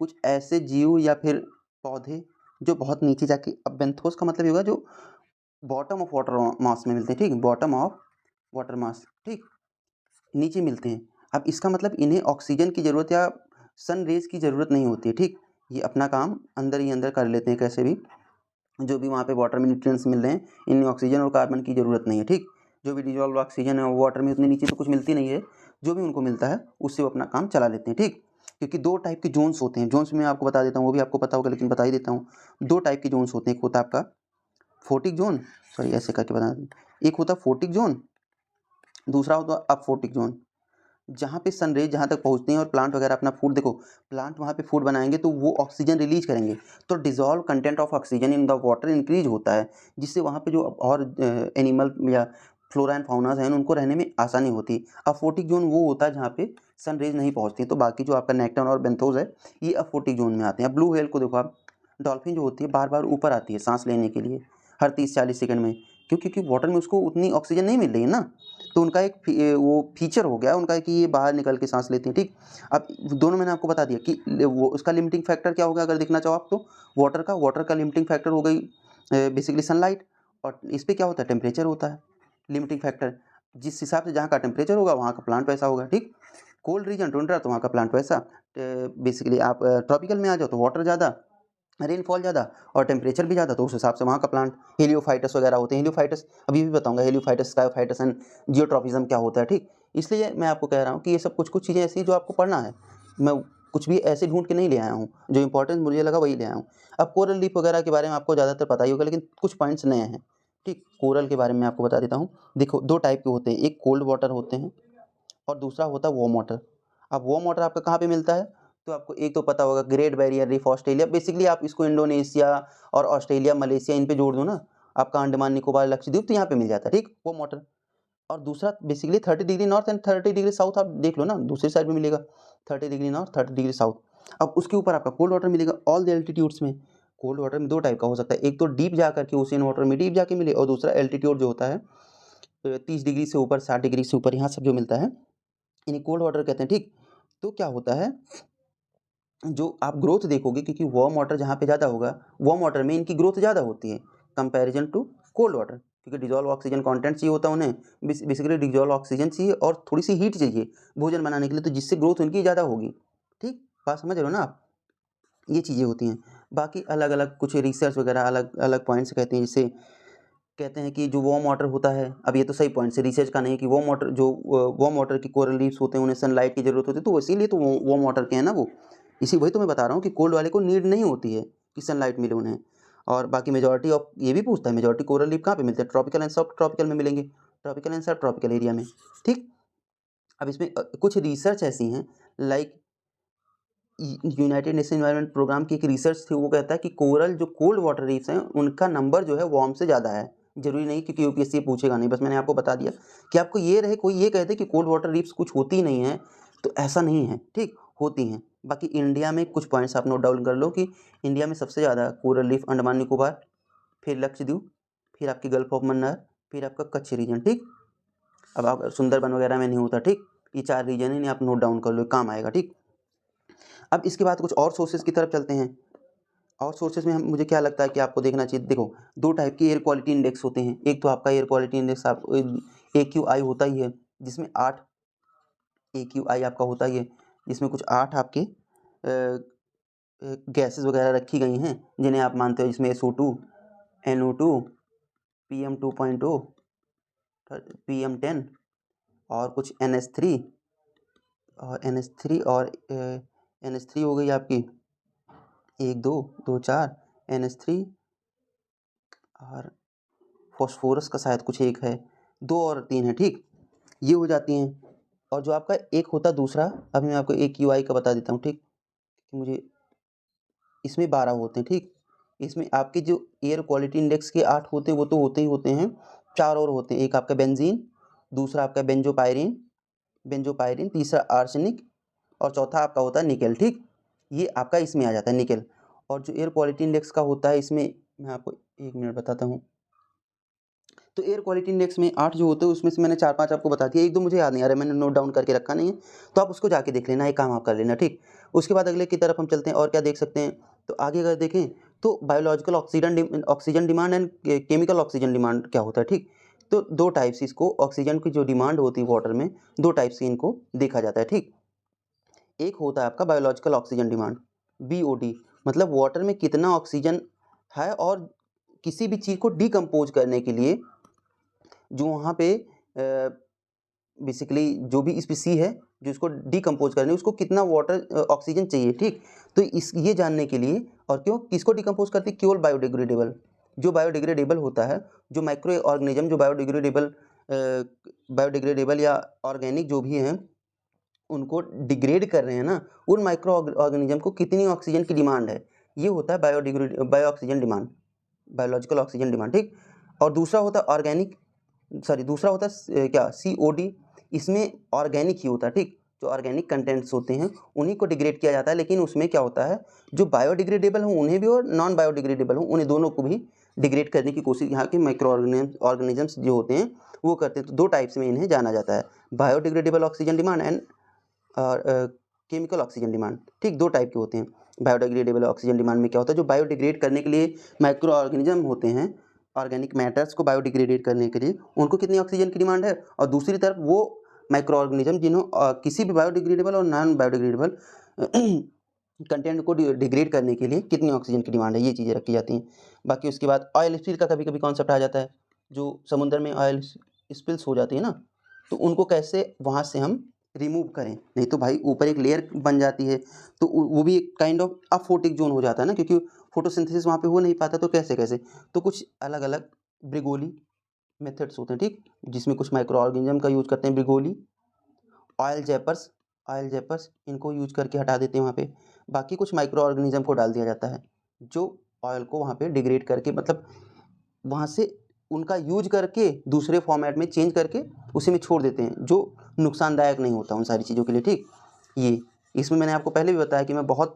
कुछ ऐसे जीव या फिर पौधे जो बहुत नीचे जाके, अब बेंथोस का मतलब ये होगा जो बॉटम ऑफ वाटर मास में मिलते हैं, ठीक, बॉटम ऑफ वाटर मास, ठीक, नीचे मिलते हैं। अब इसका मतलब इन्हें ऑक्सीजन की ज़रूरत या सन रेज की ज़रूरत नहीं होती है, ठीक, ये अपना काम अंदर ही अंदर कर लेते हैं कैसे भी। जो भी वहाँ पे वाटर में न्यूट्रिएंट्स मिल रहे हैं, इनमें ऑक्सीजन और कार्बन की ज़रूरत नहीं है, ठीक। जो भी डिजॉल्व ऑक्सीजन है वाटर में उतनी नीचे तो कुछ मिलती नहीं है, जो भी उनको मिलता है उससे वो अपना काम चला लेते हैं, ठीक। क्योंकि दो टाइप के जोन्स होते हैं, जोन्स मैं आपको बता देता हूँ, वो भी आपको पता होगा लेकिन बता ही देता हूँ। दो टाइप के जोन्स होते हैं, एक होता है आपका फोटिक जोन, सॉरी ऐसे करके बता दें, एक होता है फोटिक जोन, दूसरा होता है अपफोटिक जोन। जहाँ पे सनरेज जहाँ तक पहुँचते हैं और प्लांट वगैरह अपना फूड, देखो प्लांट वहाँ पे फूड बनाएंगे तो वो ऑक्सीजन रिलीज करेंगे, तो dissolve content of oxygen in the water increase होता है, जिससे वहाँ पे जो और एनिमल या फ्लोरा एंड फाउनाज हैं उनको रहने में आसानी होती है। अफोटिक जोन वो होता है जहाँ पे सनरेज नहीं पहुँचती, तो बाकी जो आपका नेक्टन और बेंथोस है ये अफोटिक जोन में आते हैं। ब्लू व्हेल को देखो आप, डॉल्फिन जो होती है बार बार ऊपर आती है सांस लेने के लिए हर 30-40 सेकंड में, क्योंकि वाटर में उसको उतनी ऑक्सीजन नहीं मिल रही है ना, तो उनका एक वो फीचर हो गया उनका कि ये बाहर निकल के सांस लेती हैं, ठीक। अब दोनों मैंने आपको बता दिया कि वो उसका लिमिटिंग फैक्टर क्या होगा, अगर देखना चाहो आप तो वाटर का लिमिटिंग फैक्टर हो गई बेसिकली सनलाइट, और इस पे क्या होता है टेम्परेचर होता है लिमिटिंग फैक्टर। जिस हिसाब से जहाँ का टेम्परेचर होगा वहाँ का प्लांट वैसा होगा, ठीक। कोल्ड रीजन टुंड्रा तो वहाँ का प्लांट वैसा। बेसिकली आप ट्रॉपिकल में आ जाओ तो वाटर ज़्यादा, रेनफॉल ज़्यादा और टेम्परेचर भी ज़्यादा, तो उस हिसाब से वहाँ का प्लांट हेलियोफाइटस वगैरह होते हैं। हेलियोफाइटस अभी भी बताऊंगा, हेलियोफाइटस स्कायोफाइटस एंड जियोट्रॉपिज्म क्या होता है, ठीक। इसलिए मैं आपको कह रहा हूँ कि ये सब कुछ कुछ चीज़ें ऐसी हैं जो आपको पढ़ना है, मैं कुछ भी ऐसे ढूंढ के नहीं ले आया हूँ, जो इंपॉर्टेंट मुझे लगा वही ले आया हूँ। अब कोरल रीफ वगैरह के बारे में आपको ज़्यादातर पता ही होगा, लेकिन कुछ पॉइंट्स नए हैं, ठीक। कोरल के बारे में आपको बता देता हूँ। देखो दो टाइप के होते हैं, एक कोल्ड वाटर होते हैं और दूसरा होता है वार्म वाटर। अब वार्म वाटर आपका कहाँ पे मिलता है, तो आपको एक तो पता होगा great barrier reef Australia, basically आप इसको इंडोनेशिया और ऑस्ट्रेलिया मलेशिया इन पे जोड़ दो ना, आपका अंडमान निकोबार लक्षद्वीप तो यहाँ पे मिल जाता है, ठीक, वार्म वाटर। और दूसरा basically 30 degree north and 30 degree south, आप देख लो ना दूसरी साइड में मिलेगा 30 डिग्री नॉर्थ 30 डिग्री साउथ। अब उसके ऊपर आपका कोल्ड वाटर मिलेगा ऑल द एल्टीट्यूड्स में। कोल्ड वाटर में दो टाइप का हो सकता है, एक तो डीप जा करके ओशियन वाटर में डीप जाके मिले, और दूसरा एल्टीट्यूड जो होता है 30 डिग्री से ऊपर 60 डिग्री से ऊपर, यहाँ सब जो मिलता है इन्हें कोल्ड वाटर कहते हैं, ठीक। तो क्या होता है, जो आप ग्रोथ देखोगे क्योंकि वार्म वाटर जहाँ पे ज़्यादा होगा, वार्म वाटर में इनकी ग्रोथ ज़्यादा होती है कंपैरिजन टू कोल्ड वाटर, क्योंकि डिजॉल्व ऑक्सीजन कंटेंट चाहिए होता है उन्हें, बेसिकली डिजॉल्व ऑक्सीजन चाहिए और थोड़ी सी हीट चाहिए भोजन बनाने के लिए, तो जिससे ग्रोथ उनकी ज़्यादा होगी, ठीक। बात समझ रहे हो ना आप, ये चीज़ें होती हैं। बाकी अलग अलग कुछ रिसर्च वगैरह अलग अलग पॉइंट्स कहते हैं, जैसे कहते हैं कि जो वार्म वाटर होता है, अब ये तो सही पॉइंट है रिसर्च का नहीं, कि वार्म वाटर जो वार्म वाटर की कोरल रीफ्स होते हैं उन्हें सनलाइट की ज़रूरत होती है, तो इसीलिए तो वार्म वाटर के हैं ना वो, इसी वही तो मैं बता रहा हूँ कि कोल्ड वाले को नीड नहीं होती है कि सनलाइट मिले उन्हें। और बाकी मेजॉरिटी ऑफ ये भी पूछता है मेजॉरिटी कोरल रीफ कहाँ पे मिलते हैं, ट्रॉपिकल एंड सब ट्रॉपिकल में मिलेंगे, tropical and sub tropical area में, ठीक। अब इसमें कुछ रिसर्च ऐसी हैं, like United Nation environment program की एक रिसर्च थी, वो कहता है कि कोरल जो कोल्ड वाटर रीफ्स हैं उनका नंबर जो है वार्म से ज़्यादा है। जरूरी नहीं क्योंकि यूपीएससी पूछेगा नहीं, बस मैंने आपको बता दिया कि आपको ये रहे, कोई ये कहते कि कोल्ड वाटर रीफ्स कुछ होती नहीं है, तो ऐसा नहीं है, ठीक, होती हैं। बाकी इंडिया में कुछ पॉइंट्स आप नोट डाउन कर लो कि इंडिया में सबसे ज़्यादा कोरल रीफ अंडमान निकोबार, फिर लक्षद्वीप, फिर आपकी गल्फ ऑफ मन्नार, फिर आपका कच्छ रीजन, ठीक। अब आप सुंदरबन वगैरह में नहीं होता, ठीक। ये 4 रीजन है, आप नोट डाउन कर लो, काम आएगा, ठीक। अब इसके बाद कुछ और सोर्सेज की तरफ चलते हैं। और सोर्सेज में मुझे क्या लगता है कि आपको देखना चाहिए, देखो दो टाइप के एयर क्वालिटी इंडेक्स होते हैं, एक तो आपका एयर क्वालिटी इंडेक्स आप AQI होता ही है, जिसमें 8 AQI आपका होता ही है, जिसमें कुछ 8 आपके गैसेस वगैरह रखी गई हैं जिन्हें आप मानते हो, जिसमें SO2, NO2, PM2.0, PM10 और कुछ NH3 और NH3 हो गई आपकी 1 2 2 4 NH3, और फॉस्फोरस का शायद कुछ एक है, 2 और 3 है, ठीक। ये हो जाती हैं। और जो आपका एक होता दूसरा, अभी मैं आपको AQI का बता देता हूँ, ठीक, कि मुझे इसमें 12 होते हैं, ठीक। इसमें आपके जो एयर क्वालिटी इंडेक्स के 8 होते हैं वो तो होते ही होते हैं, 4 और होते हैं, एक आपका बेंजीन, दूसरा आपका बेंजोपायरिन, तीसरा आर्सेनिक और चौथा आपका होता है निकेल, ठीक। ये आपका इसमें आ जाता है निकेल। और जो एयर क्वालिटी इंडेक्स का होता है इसमें, मैं आपको 1 मिनट बताता हूँ, तो एयर क्वालिटी इंडेक्स में 8 जो होते हैं उसमें से मैंने 4-5 आपको बता दिया, 1-2 मुझे याद नहीं आ रहा है, मैंने नोट डाउन करके रखा नहीं है, तो आप उसको जाके देख लेना, ये काम आप कर लेना, ठीक। उसके बाद अगले की तरफ हम चलते हैं और क्या देख सकते हैं, तो आगे अगर देखें तो biological oxygen demand and chemical oxygen demand क्या होता है, ठीक। तो 2 टाइप से इसको ऑक्सीजन की जो डिमांड होती है वाटर में, 2 टाइप से इनको देखा जाता है, ठीक। एक होता है आपका बायोलॉजिकल ऑक्सीजन डिमांड, BOD, मतलब वाटर में कितना ऑक्सीजन है और किसी भी चीज़ को डिकम्पोज करने के लिए जो वहाँ पे बेसिकली जो भी स्पीसी है जो इसको डिकम्पोज करने उसको कितना वाटर ऑक्सीजन चाहिए, ठीक। तो इस ये जानने के लिए, और क्यों किसको डिकम्पोज करती है, केवल बायोडिग्रेडेबल, जो बायोडिग्रेडेबल होता है, जो माइक्रो ऑर्गेनिज्म जो बायोडिग्रेडेबल या ऑर्गेनिक जो भी हैं उनको डिग्रेड कर रहे हैं ना, उन माइक्रो ऑर्गेनिज्म को कितनी ऑक्सीजन की डिमांड है, ये होता है bio oxygen demand, biological oxygen demand, ठीक। और दूसरा होता है दूसरा होता है क्या, COD, इसमें ऑर्गेनिक ही होता है, ठीक। जो ऑर्गेनिक कंटेंट्स होते हैं उन्हीं को डिग्रेड किया जाता है, लेकिन उसमें क्या होता है जो बायोडिग्रेडेबल हो उन्हें भी और नॉन बायोडिग्रेडेबल हो उन्हें दोनों को भी डिग्रेड करने की कोशिश यहाँ के माइक्रो ऑर्गेनिजम्स जो होते हैं वो करते हैं। तो 2 टाइप्स में इन्हें जाना जाता है, बायोडिग्रेडेबल ऑक्सीजन डिमांड एंड और केमिकल ऑक्सीजन डिमांड, ठीक। 2 टाइप के होते हैं। बायोडिग्रेडेबल ऑक्सीजन डिमांड में क्या होता है, जो बायोडिग्रेड करने के लिए माइक्रो ऑर्गेनिज्म होते हैं, ऑर्गेनिक मैटर्स को बायोडिग्रेडेड करने के लिए उनको कितनी ऑक्सीजन की डिमांड है, और दूसरी तरफ वो माइक्रो ऑर्गेनिज्म जिन्हों किसी भी बायोडिग्रेडेबल और नॉन बायोडिग्रेडेबल कंटेंट को डिग्रेड करने के लिए कितनी ऑक्सीजन की डिमांड है, ये चीज़ें रखी जाती हैं। बाकी उसके बाद ऑयल स्पिल का कभी कभी कॉन्सेप्ट आ जाता है, जो समुद्र में ऑयल स्पिल्स हो जाती है ना, तो उनको कैसे वहाँ से हम रिमूव करें, नहीं तो भाई ऊपर एक लेयर बन जाती है, तो वो भी एक काइंड ऑफ अफोटिक जोन हो जाता है ना, क्योंकि फोटोसिंथेसिस वहाँ पे हो नहीं पाता, तो कैसे कैसे, तो कुछ अलग अलग ब्रिगोली मेथड्स होते हैं, ठीक, जिसमें कुछ माइक्रो ऑर्गेनिज्म का यूज करते हैं, ब्रिगोली, ऑयल जेपर्स इनको यूज करके हटा देते हैं वहाँ पे। बाकी कुछ माइक्रो ऑर्गेनिज्म को डाल दिया जाता है जो ऑयल को वहाँ पे डिग्रेड करके, मतलब वहाँ से उनका यूज करके दूसरे फॉर्मेट में चेंज करके उसी में छोड़ देते हैं, जो नुकसानदायक नहीं होता उन सारी चीज़ों के लिए, ठीक। ये इसमें मैंने आपको पहले भी बताया कि मैं बहुत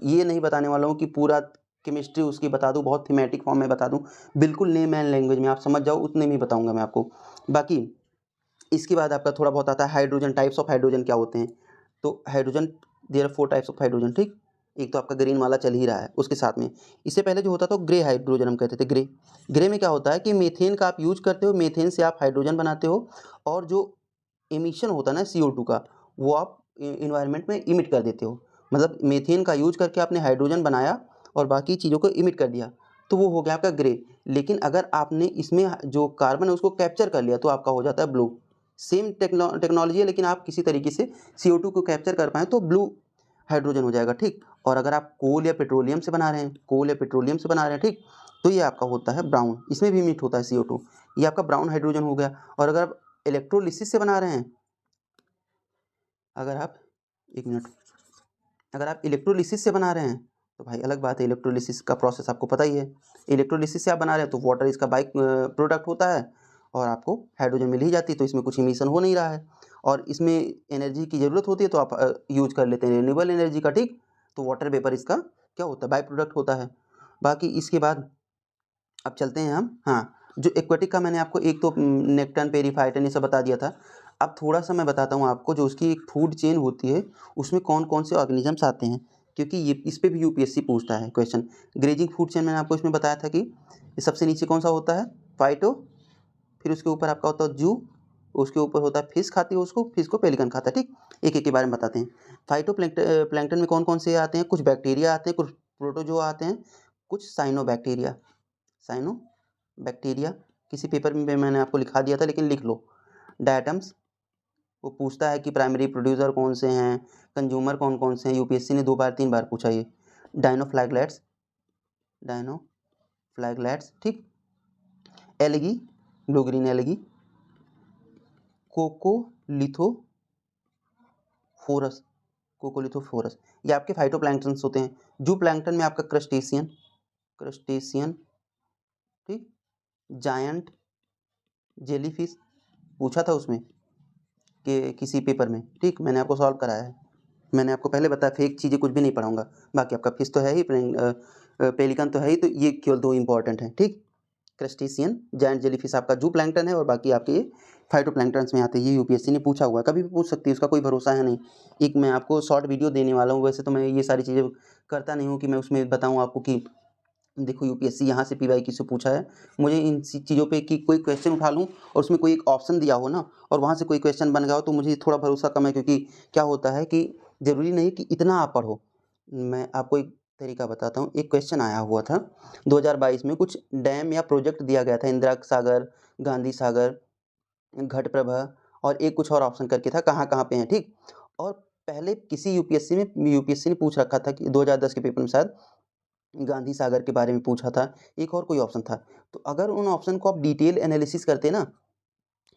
ये नहीं बताने वाला हूँ कि पूरा केमिस्ट्री उसकी बता दूँ, बहुत थीमेटिक फॉर्म में बता दूँ, बिल्कुल नेम एंड लैंग्वेज में आप समझ जाओ उतने में ही बताऊँगा मैं आपको। बाकी इसके बाद आपका थोड़ा बहुत आता है हाइड्रोजन, टाइप्स ऑफ हाइड्रोजन क्या होते हैं। तो hydrogen, there are 4 types of hydrogen, ठीक। एक तो आपका ग्रीन वाला चल ही रहा है, उसके साथ में इससे पहले जो होता था ग्रे हाइड्रोजन हम कहते थे, ग्रे में क्या होता है कि मीथेन का आप यूज करते हो, मीथेन से आप हाइड्रोजन बनाते हो, और जो एमिशन होता है ना CO2 का, वो आप इन्वायरमेंट में इमिट कर देते हो, मतलब मीथेन का यूज करके आपने हाइड्रोजन बनाया और बाकी चीज़ों को इमिट कर दिया, तो वो हो गया आपका ग्रे। लेकिन अगर आपने इसमें जो कार्बन है उसको कैप्चर कर लिया तो आपका हो जाता है ब्लू। सेम टेक्नोलॉजी है, लेकिन आप किसी तरीके से CO2 को कैप्चर कर पाएँ तो ब्लू हाइड्रोजन हो जाएगा, ठीक। और अगर आप कोल या पेट्रोलियम से बना रहे हैं, ठीक, तो ये आपका होता है ब्राउन, इसमें भी इमिट होता है CO2, ये आपका ब्राउन हाइड्रोजन हो गया। और अगर आप इलेक्ट्रोलिसिस से बना रहे हैं, अगर आप एक मिनट अगर आप इलेक्ट्रोलिसिस से बना रहे हैं तो भाई अलग बात है, इलेक्ट्रोलिसिस का प्रोसेस आपको पता ही है। इलेक्ट्रोलिसिस से आप बना रहे हैं तो वाटर इसका बाइक प्रोडक्ट होता है और आपको हाइड्रोजन मिल ही जाती है, तो इसमें कुछ इमिशन हो नहीं रहा है, और इसमें एनर्जी की ज़रूरत होती है तो आप यूज कर लेते हैं रिन्यूएबल एनर्जी का, ठीक। तो वाटर वेपर इसका क्या होता है, बाई प्रोडक्ट होता है। बाकी इसके बाद अब चलते हैं हम, हाँ, जो एक्वेटिक का मैंने आपको एक तो नेक्टन, पेरीफाइटन ये सब बता दिया था। अब थोड़ा सा मैं बताता हूँ आपको, जो उसकी एक फूड चेन होती है उसमें कौन कौन से ऑर्गेनिजम्स आते हैं, क्योंकि ये इस पे भी UPSC पूछता है क्वेश्चन। ग्रेजिंग फूड चेन मैंने आपको इसमें बताया था कि सबसे नीचे कौन सा होता है, फाइटो, फिर उसके ऊपर आपका होता है जू, उसके ऊपर होता है फिश खाती है उसको, फिश को पेलिकन खाता है, ठीक। एक एक के बारे में बताते हैं। फाइटो प्लैंकटन में कौन कौन से आते हैं, कुछ बैक्टीरिया आते हैं, कुछ प्रोटोजोआ आते हैं, कुछ साइनो बैक्टीरिया किसी पेपर में मैंने आपको लिखा दिया था, लेकिन लिख लो। डायटम्स, वो पूछता है कि प्राइमरी प्रोड्यूसर कौन से हैं, कंज्यूमर कौन कौन से हैं, UPSC ने 2 बार 3 बार पूछा ये। डायनोफ्लैगलेट्स, ठीक। एलगी, ब्लू ग्रीन एलगी, कोकोलिथोफोरस, ये आपके फाइटोप्लैंक्टन्स होते हैं। जू प्लैंक्टन में आपका क्रस्टेशियन, ठीक, जायंट जेलीफिश पूछा था उसमें कि किसी पेपर में, ठीक, मैंने आपको सॉल्व कराया है। मैंने आपको पहले बताया फेक चीज़ें कुछ भी नहीं पढ़ाऊंगा, बाकी आपका फिश तो है ही, पेलिकन तो है ही, तो ये केवल 2 इंपॉर्टेंट हैं, ठीक। क्रस्टेशियन, जायंट जेलीफिश आपका जू प्लैंकटन है और बाकी आपके ये फाइटोप्लैंक्टन्स में आते हैं। ये यूपीएससी ने पूछा हुआ है, कभी भी पूछ सकती है, उसका कोई भरोसा है नहीं। एक मैं आपको शॉर्ट वीडियो देने वाला हूँ, वैसे तो मैं ये सारी चीज़ें करता नहीं हूँ कि मैं उसमें बताऊँ आपको कि देखो यूपीएससी यहाँ से पीवाईक्यू से पूछा है। मुझे इन चीज़ों पे कि कोई क्वेश्चन उठा लूँ और उसमें कोई एक ऑप्शन दिया हो ना और वहाँ से कोई क्वेश्चन बन गया हो तो मुझे थोड़ा भरोसा कम है, क्योंकि क्या होता है कि ज़रूरी नहीं कि इतना आप पढ़ो। मैं आपको एक तरीका बताता हूँ। एक क्वेश्चन आया हुआ था 2022 में, कुछ डैम या प्रोजेक्ट दिया गया था, इंदिरा सागर, गांधी सागर, घटप्रभा और एक कुछ और ऑप्शन करके था, कहाँ-कहाँ पे हैं, ठीक? और पहले किसी यूपीएससी ने पूछ रखा था कि 2010 के पेपर में शायद गांधी सागर के बारे में पूछा था, एक और कोई ऑप्शन था। तो अगर उन ऑप्शन को आप डिटेल एनालिसिस करते ना,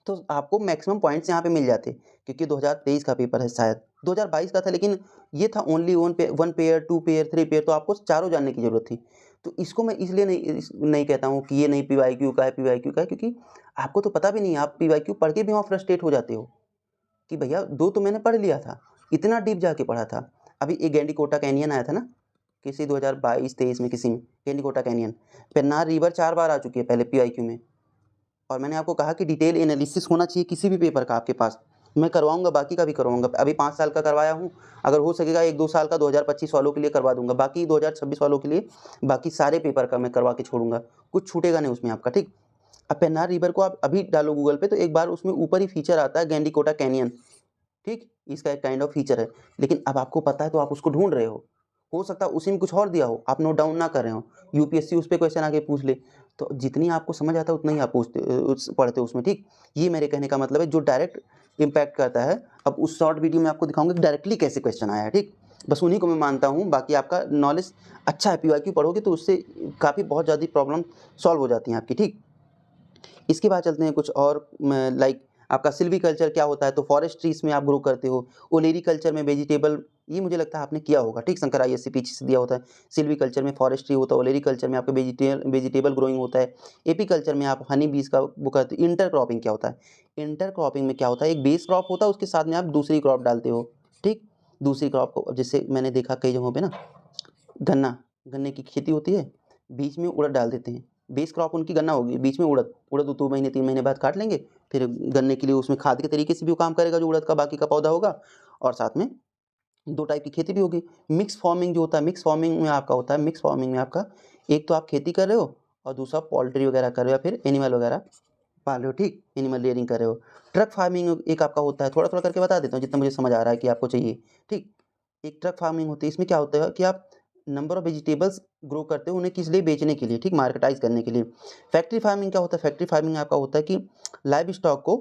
तो आपको मैक्सिमम पॉइंट्स यहाँ पे मिल जाते, क्योंकि 2023 का पेपर है, शायद 2022 का था, लेकिन ये था only one pair, 2 pair, 3 pair, तो आपको चारों जानने की ज़रूरत थी। तो इसको मैं इसलिए नहीं कहता हूँ कि ये नहीं पीवाईक्यू का है, क्योंकि आपको तो पता भी नहीं है, आप पीवाईक्यू पढ़ के भी वहाँ फ्रस्ट्रेट हो जाते हो कि भैया 2 तो मैंने पढ़ लिया था, इतना डीप जाके पढ़ा था। अभी एक गैंडीकोटा कैनियन आया था ना, किसी 2022-23 में किसी में, गैंडीकोटा कैनियन। पेन्नार रिवर 4 बार आ चुकी है पहले पीवाईक्यू में, और मैंने आपको कहा कि डिटेल एनालिसिस होना चाहिए किसी भी पेपर का आपके पास। मैं करवाऊँगा, बाकी का भी करवाऊँगा। अभी 5 साल का करवाया हूँ, अगर हो सकेगा 1-2 साल का 2025 वालों के लिए करवा दूँगा, बाकी 2026 वालों के लिए बाकी सारे पेपर का मैं करवा के छोड़ूँगा, कुछ छूटेगा नहीं उसमें आपका, ठीक? अब पेन्नार रिवर को आप अभी डालो गूगल पे तो एक बार उसमें ऊपर ही फीचर आता है गैंडीकोटा कैनियन, ठीक? इसका एक काइंड ऑफ फीचर है, लेकिन अब आपको पता है तो आप उसको ढूँढ रहे हो सकता है उसी में कुछ और दिया हो, आप नोट डाउन ना कर रहे हो, यूपीएससी उस पे क्वेश्चन आके पूछ ले, तो जितनी आपको समझ आता है उतना ही आप पढ़ते हो उसमें, ठीक? ये मेरे कहने का मतलब है, जो डायरेक्ट इम्पैक्ट करता है। अब उस शॉर्ट वीडियो में आपको दिखाऊंगा कि डायरेक्टली कैसे क्वेश्चन आया है, ठीक? बस उन्हीं को मैं मानता हूँ, बाकी आपका नॉलेज अच्छा है, पीवाईक्यू पढ़ोगे तो उससे काफ़ी बहुत ज़्यादा प्रॉब्लम सॉल्व हो जाती हैं आपकी, ठीक? इसके बाद चलते हैं कुछ और, लाइक आपका सिल्वीकल्चर क्या होता है, तो फॉरेस्ट ट्रीज में आप ग्रो करते हो। ओलेरीकल्चर में वेजिटेबल, ये मुझे लगता है आपने किया होगा, ठीक? शंकर आईएससी पीछे से दिया होता है। सिल्वीकल्चर में फॉरेस्ट्री होता है, ओलेरीकल्चर में आपका वेजिटेबल ग्रोइंग होता है, एपीकल्चर में आप हनी बीज का वो करते हो। इंटर क्रॉपिंग क्या होता है? इंटर क्रॉपिंग में क्या होता है, एक बेस क्रॉप होता है, उसके साथ में आप दूसरी क्रॉप डालते हो, ठीक? दूसरी क्रॉप को, जैसे मैंने देखा कई जगहों पे ना, गन्ने की खेती होती है, बीच में उड़द डाल देते हैं, बेस क्रॉप उनकी गन्ना होगी, बीच में उड़द, 2 महीने 3 महीने बाद काट लेंगे, फिर गन्ने के लिए उसमें खाद के तरीके से भी वो काम करेगा जो उड़द का बाकी का पौधा होगा, और साथ में 2 टाइप की खेती भी होगी। मिक्स फार्मिंग जो होता है, मिक्स फार्मिंग में आपका एक तो आप खेती कर रहे हो और दूसरा पोल्ट्री वगैरह कर रहे हो या फिर एनिमल वगैरह पाल रहे हो, ठीक? एनिमल रेयरिंग कर रहे हो। ट्रक फार्मिंग एक आपका होता है, थोड़ा-थोड़ा करके बता देता हूँ जितना मुझे समझ आ रहा है कि आपको चाहिए, ठीक? एक ट्रक फार्मिंग होती है, इसमें क्या होता है कि आप नंबर ऑफ वेजिटेबल्स ग्रो करते हो, उन्हें किस लिए? बेचने के लिए, ठीक? मार्केटाइज़ करने के लिए। फैक्ट्री फार्मिंग क्या होता है? फैक्ट्री फार्मिंग आपका होता है कि लाइव स्टॉक को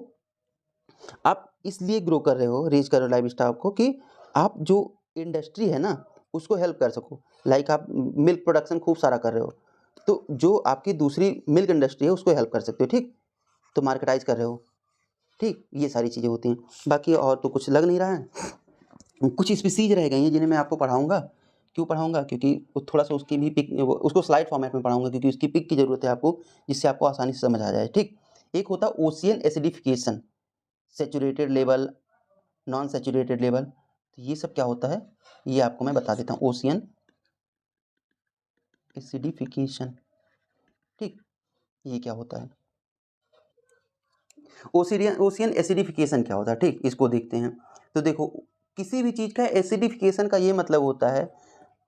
आप इसलिए ग्रो कर रहे हो, रेज़ कर रहे हो लाइव स्टॉक को कि आप जो इंडस्ट्री है ना, उसको हेल्प कर सको। लाइक आप मिल्क प्रोडक्शन खूब सारा कर रहे हो, तो जो आपकी दूसरी मिल्क इंडस्ट्री है उसको हेल्प कर सकते हो, ठीक? तो मार्केटाइज़ कर रहे हो, ठीक? ये सारी चीज़ें होती हैं। बाकी और तो कुछ लग नहीं रहा है। कुछ स्पीशीज़ रह गई हैं जिन्हें मैं आपको पढ़ाऊँगा। क्यों पढ़ाऊँगा? क्योंकि वो थोड़ा-सा उसकी भी पिक, वो उसको स्लाइड फॉर्मेट में पढ़ाऊँगा, क्योंकि उसकी पिक की ज़रूरत है आपको, जिससे आपको आसानी से समझ आ जाए, ठीक? एक होता है ocean acidification, saturated level, non saturated level, तो ये सब क्या होता है, ये आपको मैं बता देता हूँ। ओशियन एसिडिफ़िकेशन, ठीक? ये क्या होता है? ओशियन एसिडिफ़िकेशन क्या होता है, ठीक? इसको देखते हैं। तो देखो, किसी भी चीज़ का एसिडिफ़िकेशन का ये मतलब होता है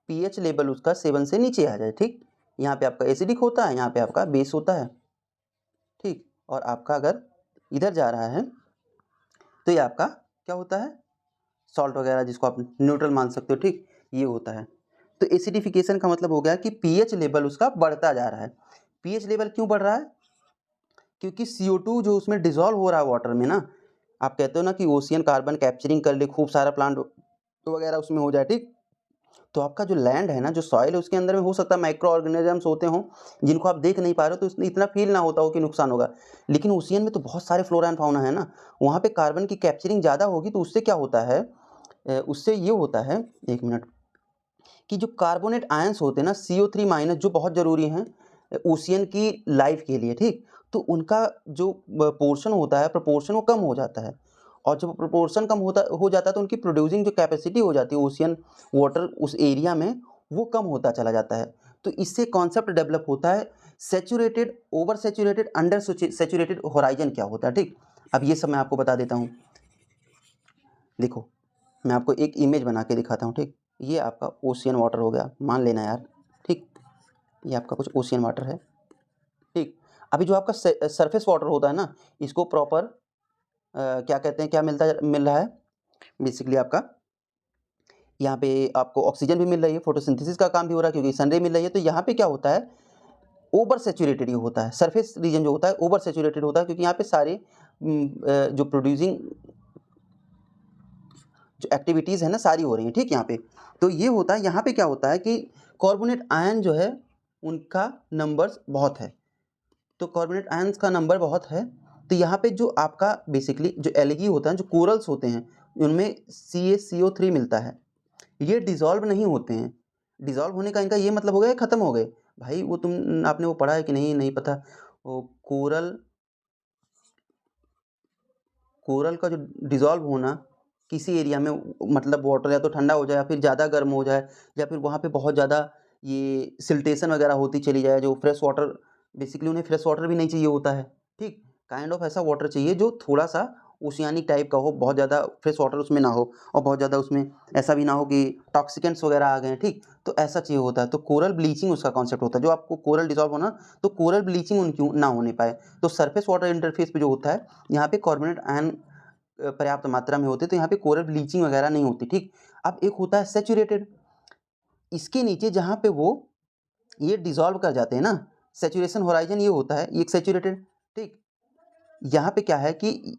पीएच लेवल उसका 7 से नीचे आ जाए, ठीक? यहाँ पे आपका एसिडिक होता है, यहाँ पे आपका बेस होता है, ठीक? और आपका अगर इधर जा रहा है तो ये आपका क्या होता है? सॉल्ट वगैरह, जिसको आप न्यूट्रल मान सकते हो, ठीक? ये होता है। तो एसिडिफिकेशन का मतलब हो गया कि पीएच लेवल उसका बढ़ता जा रहा है। पीएच लेवल क्यों बढ़ रहा है? क्योंकि CO2 जो उसमें डिज़ोल्व हो रहा है वाटर में ना, आप कहते हो ना कि ओशियन कार्बन कैप्चरिंग कर ले, खूब सारा प्लांट वगैरह उसमें हो जाए, ठीक? तो आपका जो लैंड है ना, जो सॉइल है, उसके अंदर में हो सकता है माइक्रो ऑर्गेनिजम्स होते हों, जिनको आप देख नहीं पा रहे हो, तो इसमें इतना फील ना होता हो कि नुकसान होगा। लेकिन ओशियन में तो बहुत सारे फ्लोरा एंड फाउना है ना, वहाँ पे कार्बन की कैप्चरिंग ज़्यादा होगी, तो उससे क्या होता है, उससे ये होता है, एक मिनट, कि जो कार्बोनेट आयंस होते हैं ना, CO3 माइनस, जो बहुत ज़रूरी हैं ओशियन की लाइफ के लिए, ठीक? तो उनका जो पोर्शन होता है, प्रोपोर्शन, वो कम हो जाता है, और जब प्रोपोर्शन कम हो जाता है तो उनकी प्रोड्यूसिंग जो कैपेसिटी हो जाती है ओशियन वाटर उस एरिया में, वो कम होता चला जाता है। तो इससे कॉन्सेप्ट डेवलप होता है saturated, over saturated, under saturated horizon क्या होता है, ठीक। अब ये सब मैं आपको बता देता हूँ। देखो मैं आपको एक इमेज बना के दिखाता हूँ, ठीक। ये आपका ओशियन वाटर हो गया, मान लेना यार, ठीक। ये आपका कुछ ओशियन वाटर है, ठीक। अभी जो आपका सरफेस वाटर होता है ना, इसको प्रॉपर क्या कहते हैं, क्या मिल रहा है बेसिकली आपका, यहाँ पे आपको ऑक्सीजन भी मिल रही है, फोटोसिंथेसिस का काम भी हो रहा है क्योंकि सनरे मिल रही है। तो यहाँ पे क्या होता है, ओवर सैचुरेटेड ये होता है, सरफेस रीजन जो होता है ओवर सैचुरेटेड होता है, क्योंकि यहाँ पे सारे जो प्रोड्यूसिंग जो एक्टिविटीज़ है ना सारी हो रही हैं, ठीक। यहाँ पे तो ये होता है, यहाँ पे क्या होता है कि कार्बोनेट आयन जो है उनका नंबर्स बहुत है। तो कार्बोनेट आयन्स का नंबर बहुत है, तो यहाँ पे जो आपका बेसिकली जो एल्गी होता है, जो कोरल्स होते हैं, उनमें CaCO3 मिलता है। ये डिज़ोल्व नहीं होते हैं। डिज़ोल्व होने का इनका ये मतलब हो गया ख़त्म हो गए। भाई वो आपने वो पढ़ा है कि नहीं, नहीं पता। वो कोरल का जो डिज़ोल्व होना किसी एरिया में, मतलब वाटर या तो ठंडा हो जाए या फिर ज़्यादा गर्म हो जाए, या फिर वहाँ पे बहुत ज़्यादा ये सिल्टेशन वगैरह होती चली जाए, जो फ्रेश वाटर, बेसिकली उन्हें फ्रेश वाटर भी नहीं चाहिए होता है, ठीक। काइंड ऑफ ऐसा वाटर चाहिए जो थोड़ा सा ओशियानिक टाइप का हो, बहुत ज़्यादा फ्रेश वाटर उसमें ना हो और बहुत ज़्यादा उसमें ऐसा भी ना हो कि टॉक्सिकेंट्स वगैरह आ गए हैं, ठीक। तो ऐसा चाहिए होता है। तो कोरल ब्लीचिंग उसका कॉन्सेप्ट होता है, जो आपको कोरल डिज़ोल्व होना, तो कोरल ब्लीचिंग उनकी ना होने पाए। तो सरफेस वाटर इंटरफेस पे जो होता है, यहाँ पे कार्बोनेट आयन पर्याप्त मात्रा में होते, तो यहाँ पे कोरल ब्लीचिंग वगैरह नहीं होती, ठीक। अब एक होता है सैचुरेटेड, इसके नीचे जहाँ पे वो ये डिज़ोल्व कर जाते हैं ना, सैचुरेशन होराइजन ये होता है, ये एक सैचुरेटेड, ठीक। यहाँ पे क्या है कि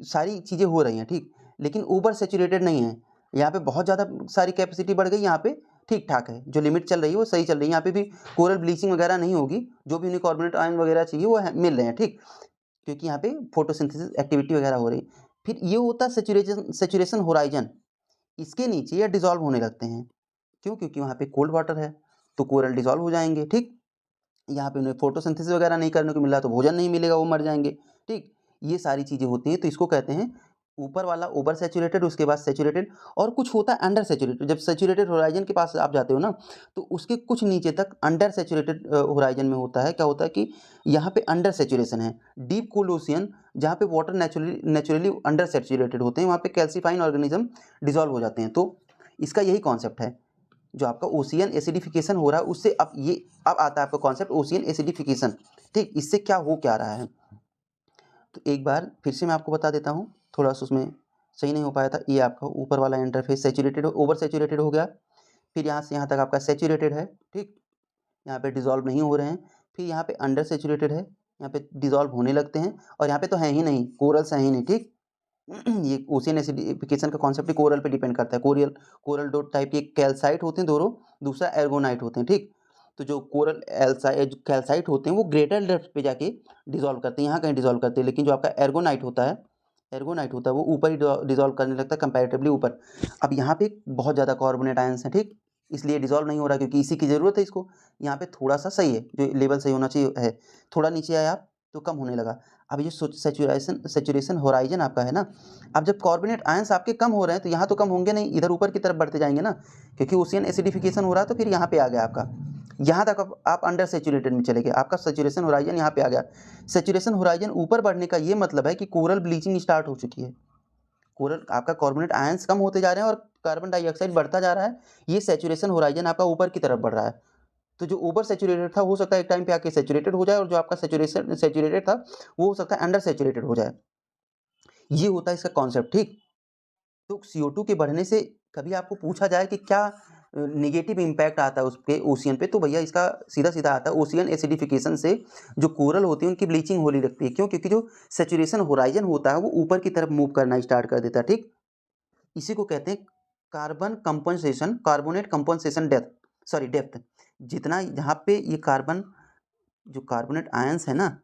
सारी चीज़ें हो रही हैं, ठीक, लेकिन ओवर सैचुरेटेड नहीं है। यहाँ पे बहुत ज़्यादा सारी कैपेसिटी बढ़ गई, यहाँ पे ठीक ठाक है, जो लिमिट चल रही है वो सही चल रही है। यहाँ पे भी कोरल ब्लीचिंग वगैरह नहीं होगी, जो भी उन्हें कार्बोनेट आयन वगैरह चाहिए वो मिल रहे हैं, ठीक, क्योंकि यहाँ पे फोटोसिंथेसिस एक्टिविटी वगैरह हो रही है। फिर ये होता है सैचुरेशन होराइजन, इसके नीचे ये डिज़ोल्व होने लगते हैं। क्यों? क्योंकि वहाँ पे कोल्ड वाटर है, तो कोरल डिज़ोल्व हो जाएंगे, ठीक। यहाँ पे उन्हें फोटोसिंथेसिस वगैरह नहीं करने को मिल रहा, तो भोजन नहीं मिलेगा, वो मर जाएंगे, ठीक। ये सारी चीज़ें होती हैं, तो इसको कहते हैं ऊपर वाला ओवर सैचुरेटेड, उसके बाद सैचुरेटेड, और कुछ होता है अंडर सैचुरेटेड। जब सैचुरेटेड होराइजन के पास आप जाते हो ना, तो उसके कुछ नीचे तक अंडर सैचुरेटेड होराइजन में होता है। क्या होता है कि यहाँ पे अंडर सैचुरेशन है, डीप कोल्ड ओशियन, जहाँ पे वाटर नेचुरली अंडर सैचुरेटेड होते हैं, वहाँ पे कैल्सीफाइन ऑर्गेनिज्म डिजॉल्व हो जाते हैं। तो इसका यही कॉन्सेप्ट है, जो आपका ओशियन एसिडिफिकेशन हो रहा है उससे अब आता है आपका कॉन्सेप्ट ओशियन एसिडिफिकेशन, ठीक। इससे क्या रहा है, तो एक बार फिर से मैं आपको बता देता हूँ, थोड़ा सा उसमें सही नहीं हो पाया था। ये आपका ऊपर वाला इंटरफेस सैचुरेटेड, ओवर सैचुरेटेड हो गया, फिर यहाँ से यहाँ तक आपका सैचुरेटेड है, ठीक, यहाँ पे डिज़ोल्व नहीं हो रहे हैं। फिर यहाँ पे अंडर सैचुरेटेड है, यहाँ पे डिज़ोल्व होने लगते हैं, और यहाँ पे तो है ही नहीं, कोरल्स हैं ही नहीं, ठीक। ये ओशियन एसिडिफिकेशन का कॉन्सेप्ट ही कोरल पे डिपेंड करता है। कोरल डॉट टाइप के कैल्साइट होते हैं दोनों, दूसरा एर्गोनाइट होते हैं, ठीक। तो जो कोरल कैल्साइट होते हैं वो ग्रेटर डेप्थ पे जाके डिज़ोल्व करते हैं, यहाँ कहीं डिज़ोल्व करते हैं, लेकिन जो आपका एर्गोनाइट होता है वो ऊपर ही डिज़ोल्व करने लगता है कंपैरेटिवली ऊपर। अब यहाँ पे बहुत ज़्यादा कार्बोनेट आयंस हैं, ठीक, इसलिए डिज़ोल्व नहीं हो रहा, क्योंकि इसी की ज़रूरत है इसको। यहाँ पे थोड़ा सा सही है, जो लेवल सही होना चाहिए है, थोड़ा नीचे आया आप तो कम होने लगा। अब ये सैचुरेशन होराइजन आपका है ना, अब जब कार्बोनेट आयंस आपके कम हो रहे हैं, तो यहाँ तो कम होंगे नहीं, इधर ऊपर की तरफ बढ़ते जाएंगे ना, क्योंकि ओशियन एसिडिफिकेशन हो रहा है। तो फिर यहाँ पे आ गया आपका, यहाँ तक आप अंडर सैचुरेटेड में चले गए, आपका सैचुरेशन होराइजन यहाँ पे आ गया। सैचुरेशन होराइजन ऊपर बढ़ने का ये मतलब है कि कोरल ब्लीचिंग स्टार्ट हो चुकी है। कोरल आपका कार्बोनेट आयंस कम होते जा रहे हैं और कार्बन डाइऑक्साइड बढ़ता जा रहा है, ये सैचुरेशन होराइजन आपका ऊपर की तरफ बढ़ रहा है। तो जो ओवर सैचुरेटेड था हो सकता है एक टाइम पे आके सैचुरेटेड हो जाए, और जो आपका सैचुरेटेड था वो हो सकता है अंडर सैचुरेटेड हो जाए। ये होता है इसका कॉन्सेप्ट, ठीक। तो CO2 के बढ़ने से कभी आपको पूछा जाए कि क्या नेगेटिव इम्पैक्ट आता है उस पे ओशियन पे, तो भैया इसका सीधा आता है, ओशियन एसिडिफिकेशन से जो कोरल होती है उनकी ब्लीचिंग होने लगती है। क्यों? क्योंकि जो सैचुरेशन होराइजन होता है वो ऊपर की तरफ मूव करना स्टार्ट कर देता है, ठीक। इसी को कहते हैं कार्बोनेट कंपनसेशन डेप्थ। जितना यहाँ पे ये जो कार्बोनेट आयंस है ना,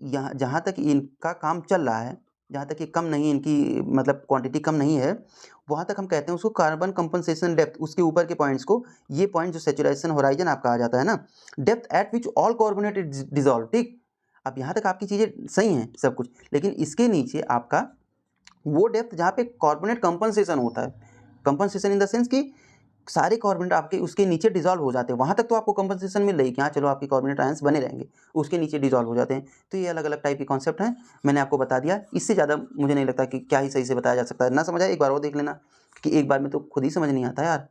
यहाँ जहाँ तक इनका काम चल रहा है, जहाँ तक ये कम नहीं, इनकी मतलब क्वांटिटी कम नहीं है, वहाँ तक हम कहते हैं उसको कार्बन कंपनसेशन डेप्थ। उसके ऊपर के पॉइंट्स को, ये पॉइंट जो सैचुरेशन होराइजन आपका आ जाता है ना, depth eight which all carbonate is dissolve, ठीक। अब यहाँ तक आपकी चीज़ें सही हैं सब कुछ, लेकिन इसके नीचे आपका वो डेप्थ जहाँ पे कार्बोनेट कंपनसेशन होता है, कंपनसेशन इन द सेंस कि सारे कार्बोनेट आपके उसके नीचे डिजॉल्व हो जाते हैं, वहाँ तक तो आपको कंपनसेशन मिल रही है कि हाँ चलो आपके कार्बोनेट आयंस बने रहेंगे, उसके नीचे डिजॉल्व हो जाते हैं। तो ये अलग अलग टाइप के कॉन्सेप्ट हैं, मैंने आपको बता दिया। इससे ज़्यादा मुझे नहीं लगता कि क्या ही सही से बताया जा सकता है। ना समझ आए एक बार और देख लेना, कि एक बार में तो खुद ही समझ नहीं आता यार,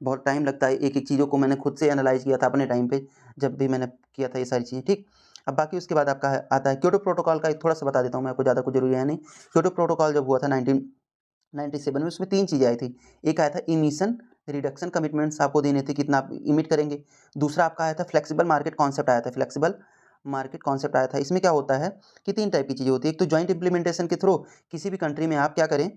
बहुत टाइम लगता है एक एक चीज़ों को। मैंने खुद से एनालाइज किया था अपने टाइम पे, जब भी मैंने किया था ये सारी चीज़ें, ठीक। अब बाकी उसके बाद आपका आता है क्योटो प्रोटोकॉल का, एक थोड़ा सा बता देता हूँ मैं आपको, ज़्यादा कुछ जरूरी है नहीं। क्योटो प्रोटोकॉल जब हुआ था 1997 में, उसमें 3 चीज़ें आई थी। एक आया था इमिशन रिडक्शन कमिटमेंट्स आपको देने थे, कितना आप इमिट करेंगे। दूसरा आपका आया था फ्लेक्सिबल मार्केट कॉन्सेप्ट आया था, फ्लेक्सिबल मार्केट कॉन्सेप्ट आया था। इसमें क्या होता है कि 3 टाइप की चीज़ें होती है। एक तो जॉइंट इम्प्लीमेंटेशन के थ्रू किसी भी कंट्री में आप क्या करें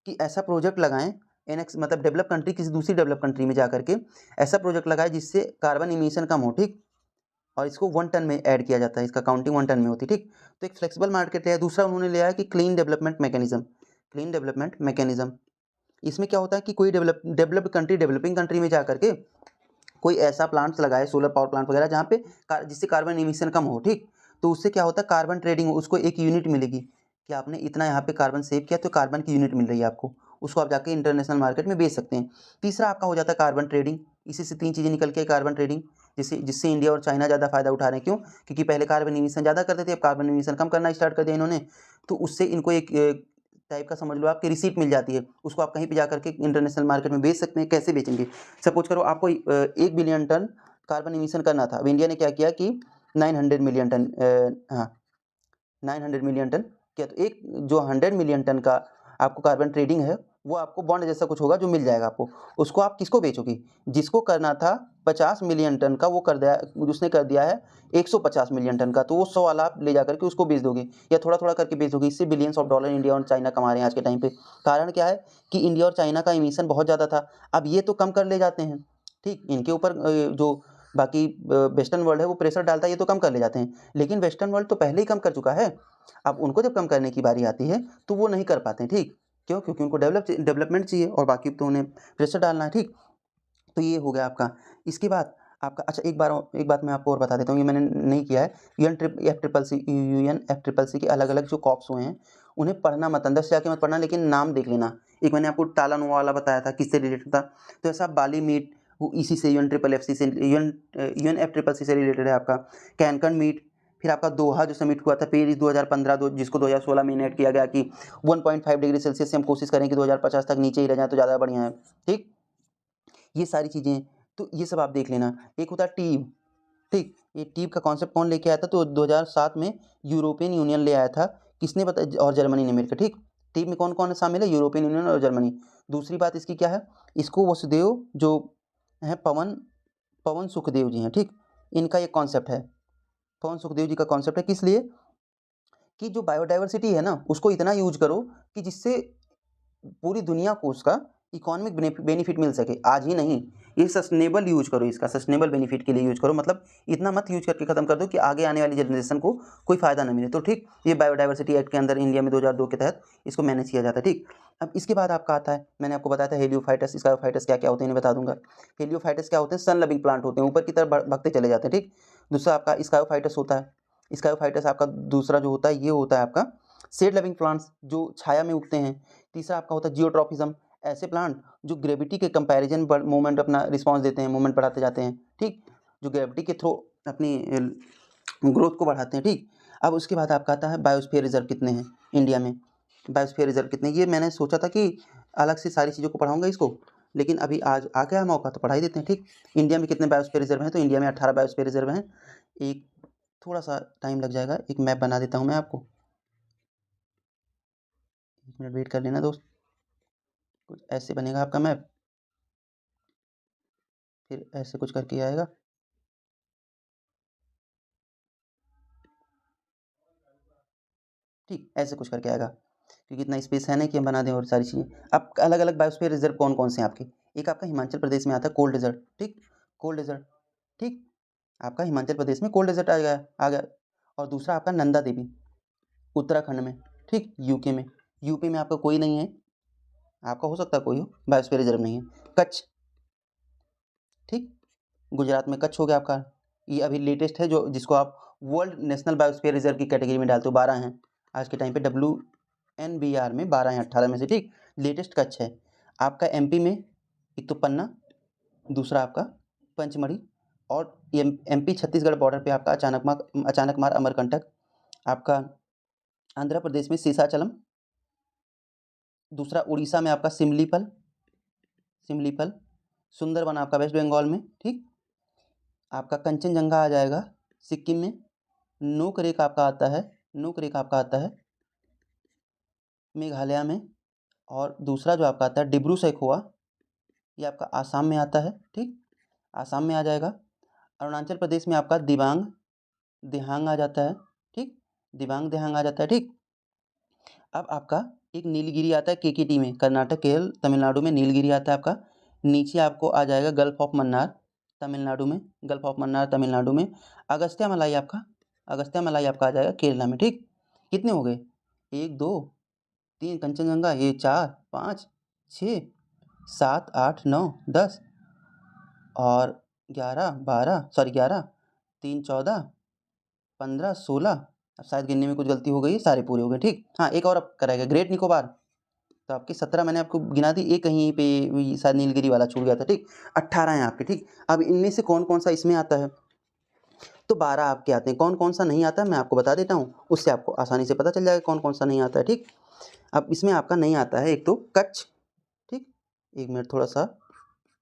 कि ऐसा प्रोजेक्ट लगाएं, एनेक्स मतलब डेवलप कंट्री किसी दूसरी डेवलप कंट्री में जा करके ऐसा प्रोजेक्ट लगाए जिससे कार्बन इमिशन कम हो, ठीक। और इसको 1 टन में ऐड किया जाता है, इसका काउंटिंग 1 टन में होती है, ठीक। तो एक फ्लेक्सिबल मार्केट है। दूसरा उन्होंने लिया है कि clean development mechanism, clean development mechanism. इसमें क्या होता है कि कोई डेवलप्ड कंट्री डेवलपिंग कंट्री में जा करके कोई ऐसा प्लांट्स लगाए, सोलर पावर प्लांट वगैरह, जहाँ पे जिससे कार्बन इमिशन कम हो, ठीक। तो उससे क्या होता है कार्बन ट्रेडिंग, उसको एक यूनिट मिलेगी कि आपने इतना यहाँ पे कार्बन सेव किया तो कार्बन की यूनिट मिल रही है आपको, उसको आप जाके इंटरनेशनल मार्केट में बेच सकते हैं। तीसरा आपका हो जाता है कार्बन ट्रेडिंग। इसी से 3 चीज़ें निकल के कार्बन ट्रेडिंग, जिससे इंडिया और चाइना ज़्यादा फायदा उठा रहे हैं। क्यों? क्योंकि पहले कार्बन इमिशन ज़्यादा करते थे, अब कार्बन इमिशन कम करना स्टार्ट कर दिया इन्होंने। तो उससे इनको एक टाइप का समझ लो आपकी रिसीप्ट मिल जाती है, उसको आप कहीं पे जा करके इंटरनेशनल मार्केट में बेच सकते हैं। कैसे बेचेंगे? सपोज करो आपको 1 बिलियन टन कार्बन इमिशन करना था। अब इंडिया ने क्या किया कि 900 मिलियन टन, हाँ 900 मिलियन टन किया। तो एक जो 100 मिलियन टन का आपको कार्बन ट्रेडिंग है, वो आपको बॉन्ड जैसा कुछ होगा जो मिल जाएगा आपको। उसको आप किसको बेचोगे? जिसको करना था 50 मिलियन टन का, वो कर दिया, उसने कर दिया है 150 मिलियन टन का, तो वो 100 वाला आप ले जा करके उसको बेच दोगे, या थोड़ा थोड़ा करके बेच दोगे। इससे बिलियंस ऑफ डॉलर इंडिया और चाइना कमा रहे हैं आज के टाइम पे। कारण क्या है कि इंडिया और चाइना का इमिशन बहुत ज़्यादा था, अब ये तो कम कर ले जाते हैं, ठीक। इनके ऊपर जो बाकी वेस्टर्न वर्ल्ड है वो प्रेशर डालता है, ये तो कम कर ले जाते हैं, लेकिन वेस्टर्न वर्ल्ड तो पहले ही कम कर चुका है। अब उनको जब कम करने की बारी आती है तो वो नहीं कर पाते हैं, ठीक। क्यों? क्योंकि उनको डेवलपमेंट चाहिए और बाकी तो उन्हें प्रेशर डालना है, ठीक। तो ये हो गया आपका। इसके बाद आपका, अच्छा एक बात मैं आपको और बता देता हूँ, ये मैंने नहीं किया है। यूएन एफ ट्रिपल सी के अलग अलग जो कॉप्स हुए हैं उन्हें पढ़ना मत, अंदर से जाके मत पढ़ना, लेकिन नाम देख लेना। एक मैंने आपको टालानुवा वाला बताया था, किससे रिलेटेड था, तो ऐसा बाली मीट वो इसी से यूएन एफ ट्रिपल सी से रिलेटेड है आपका। कैनकन मीट, फिर आपका दोहा जो समिट हुआ था पेरिस 2015, जिसको 2016 में इनेक्ट किया गया कि 1.5 डिग्री सेल्सियस से हम कोशिश करें कि 2050 तक नीचे ही रह जाए तो ज़्यादा बढ़िया है, ठीक। ये सारी चीज़ें, तो ये सब आप देख लेना। एक होता है टीब, ठीक। ये टीब का कॉन्सेप्ट कौन लेके आया था? तो 2007 में यूरोपियन यूनियन ले आया था। किसने बताया? और जर्मनी ने मिलकर, ठीक। टीब में कौन कौन शामिल है? यूरोपियन यूनियन और जर्मनी। दूसरी बात इसकी क्या है, इसको वसुदेव जो है पवन पवन सुखदेव जी हैं, ठीक। इनका ये कॉन्सेप्ट है, पवन सुखदेव जी का कॉन्सेप्ट है। किस लिए? कि जो बायोडाइवर्सिटी है ना, उसको इतना यूज करो कि जिससे पूरी दुनिया को उसका इकोनॉमिक बेनिफिट मिल सके। आज ही नहीं, ये सस्टेनेबल यूज करो, इसका सस्टेनेबल बेनिफिट के लिए यूज करो। मतलब इतना मत यूज करके खत्म कर दो कि आगे आने वाली जनरेशन को कोई फायदा ना मिले। तो ठीक, ये बायोडाइवर्सिटी एक्ट के अंदर इंडिया में 2002 के तहत इसको मैनेज किया जाता है, ठीक। अब इसके बाद आपका आता है, मैंने आपको बताया था हेलियोफाइटस, स्कायोफाइटस क्या क्या होते हैं इन्हें बता दूंगा। हेलियोफाइटस क्या होते हैं? सन लविंग प्लांट होते हैं, ऊपर की तरफ भगते चले जाते हैं, ठीक। दूसरा आपका स्कायोफाइटस होता है। स्कायोफाइटस आपका दूसरा जो होता है ये होता है आपका शेड लविंग प्लांट्स, जो छाया में उगते हैं। तीसरा आपका होता है जियोट्रॉपिज्म, ऐसे प्लांट जो ग्रेविटी के कंपैरिजन पर मूवमेंट अपना रिस्पांस देते हैं, मूवमेंट बढ़ाते जाते हैं, ठीक। जो ग्रेविटी के थ्रू अपनी ग्रोथ को बढ़ाते हैं, ठीक। अब उसके बाद आपका आता है बायोस्फीयर रिजर्व कितने हैं इंडिया में। बायोस्फीयर रिजर्व कितने, ये मैंने सोचा था कि अलग से सारी चीज़ों को पढ़ाऊंगा इसको, लेकिन अभी आज आ गया मौका तो पढ़ा ही देते हैं, ठीक। इंडिया में कितने बायोस्फीयर रिजर्व हैं? तो इंडिया में 18 बायोस्फीयर रिजर्व हैं। एक थोड़ा सा टाइम लग जाएगा, एक मैप बना देता हूँ मैं आपको, 1 मिनट वेट कर लेना दोस्त। कुछ ऐसे बनेगा आपका मैप, फिर ऐसे कुछ करके आएगा, ठीक। ऐसे कुछ करके आएगा, क्योंकि इतना स्पेस है नहीं कि हम बना दें और सारी चीज़ें। अब अलग अलग बायोस्फीयर रिजर्व कौन कौन से हैं आपके? एक आपका हिमाचल प्रदेश में आता है कोल्ड डेजर्ट, ठीक। कोल्ड डेजर्ट, ठीक। आपका हिमाचल प्रदेश में कोल्ड डेजर्ट आ गया। और दूसरा आपका नंदा देवी उत्तराखंड में, ठीक, यूके में। यूपी में आपका कोई नहीं है, आपका हो सकता है कोई हो, बायोस्फीयर रिजर्व नहीं है। कच्छ, ठीक, गुजरात में कच्छ हो गया आपका। ये अभी लेटेस्ट है जो, जिसको आप वर्ल्ड नेशनल बायोस्फीयर रिजर्व की कैटेगरी में डालते हो। 12 हैं आज के टाइम पे, WNBR में 12 हैं 18 में से, ठीक। लेटेस्ट कच्छ है आपका। एमपी में एक तो पन्ना, दूसरा आपका पंचमढ़ी, और एमपी छत्तीसगढ़ बॉर्डर पे आपका अचानकमार अमरकंटक, आपका आंध्र प्रदेश में शेषाचलम, दूसरा उड़ीसा में आपका सिमलीपल, सुंदरवन आपका वेस्ट बंगाल में, ठीक। आपका कंचनजंगा आ जाएगा सिक्किम में, नोकरेक आपका आता है मेघालय में, और दूसरा जो आपका आता है डिब्रू सैखोवा, ये आपका आसाम में आता है, ठीक, आसाम में आ जाएगा। अरुणाचल प्रदेश में आपका दिबांग दिहांग आ जाता है, ठीक, दिबांग दिहांग आ जाता है, ठीक। अब आपका एक नीलगिरी आता है केकेटी में, कर्नाटक, केरल, तमिलनाडु में नीलगिरी आता है आपका। नीचे आपको आ जाएगा गल्फ ऑफ मन्नार तमिलनाडु में, अगस्त्य मलाई आपका आ जाएगा केरला में, ठीक। कितने हो गए? 1 2 3 कंचनजंगा, ये 4 5 6 7 8 9 10 और 11 3 14 15 16, अब शायद गिनने में कुछ गलती हो गई है, सारे पूरे हो गए, ठीक। हाँ, एक और अब कराएगा ग्रेट निकोबार, तो आपके 17 मैंने आपको गिना दी, एक कहीं पे शायद नीलगिरी वाला छूट गया था, ठीक। 18 हैं आपके, ठीक। अब इनमें से कौन कौन सा इसमें आता है, तो 12 आपके आते हैं। कौन कौन सा नहीं आता है मैं आपको बता देता हूँ, उससे आपको आसानी से पता चल जाएगा कौन कौन सा नहीं आता है, ठीक। अब इसमें आपका नहीं आता है एक तो कच्छ, ठीक। 1 मिनट, थोड़ा सा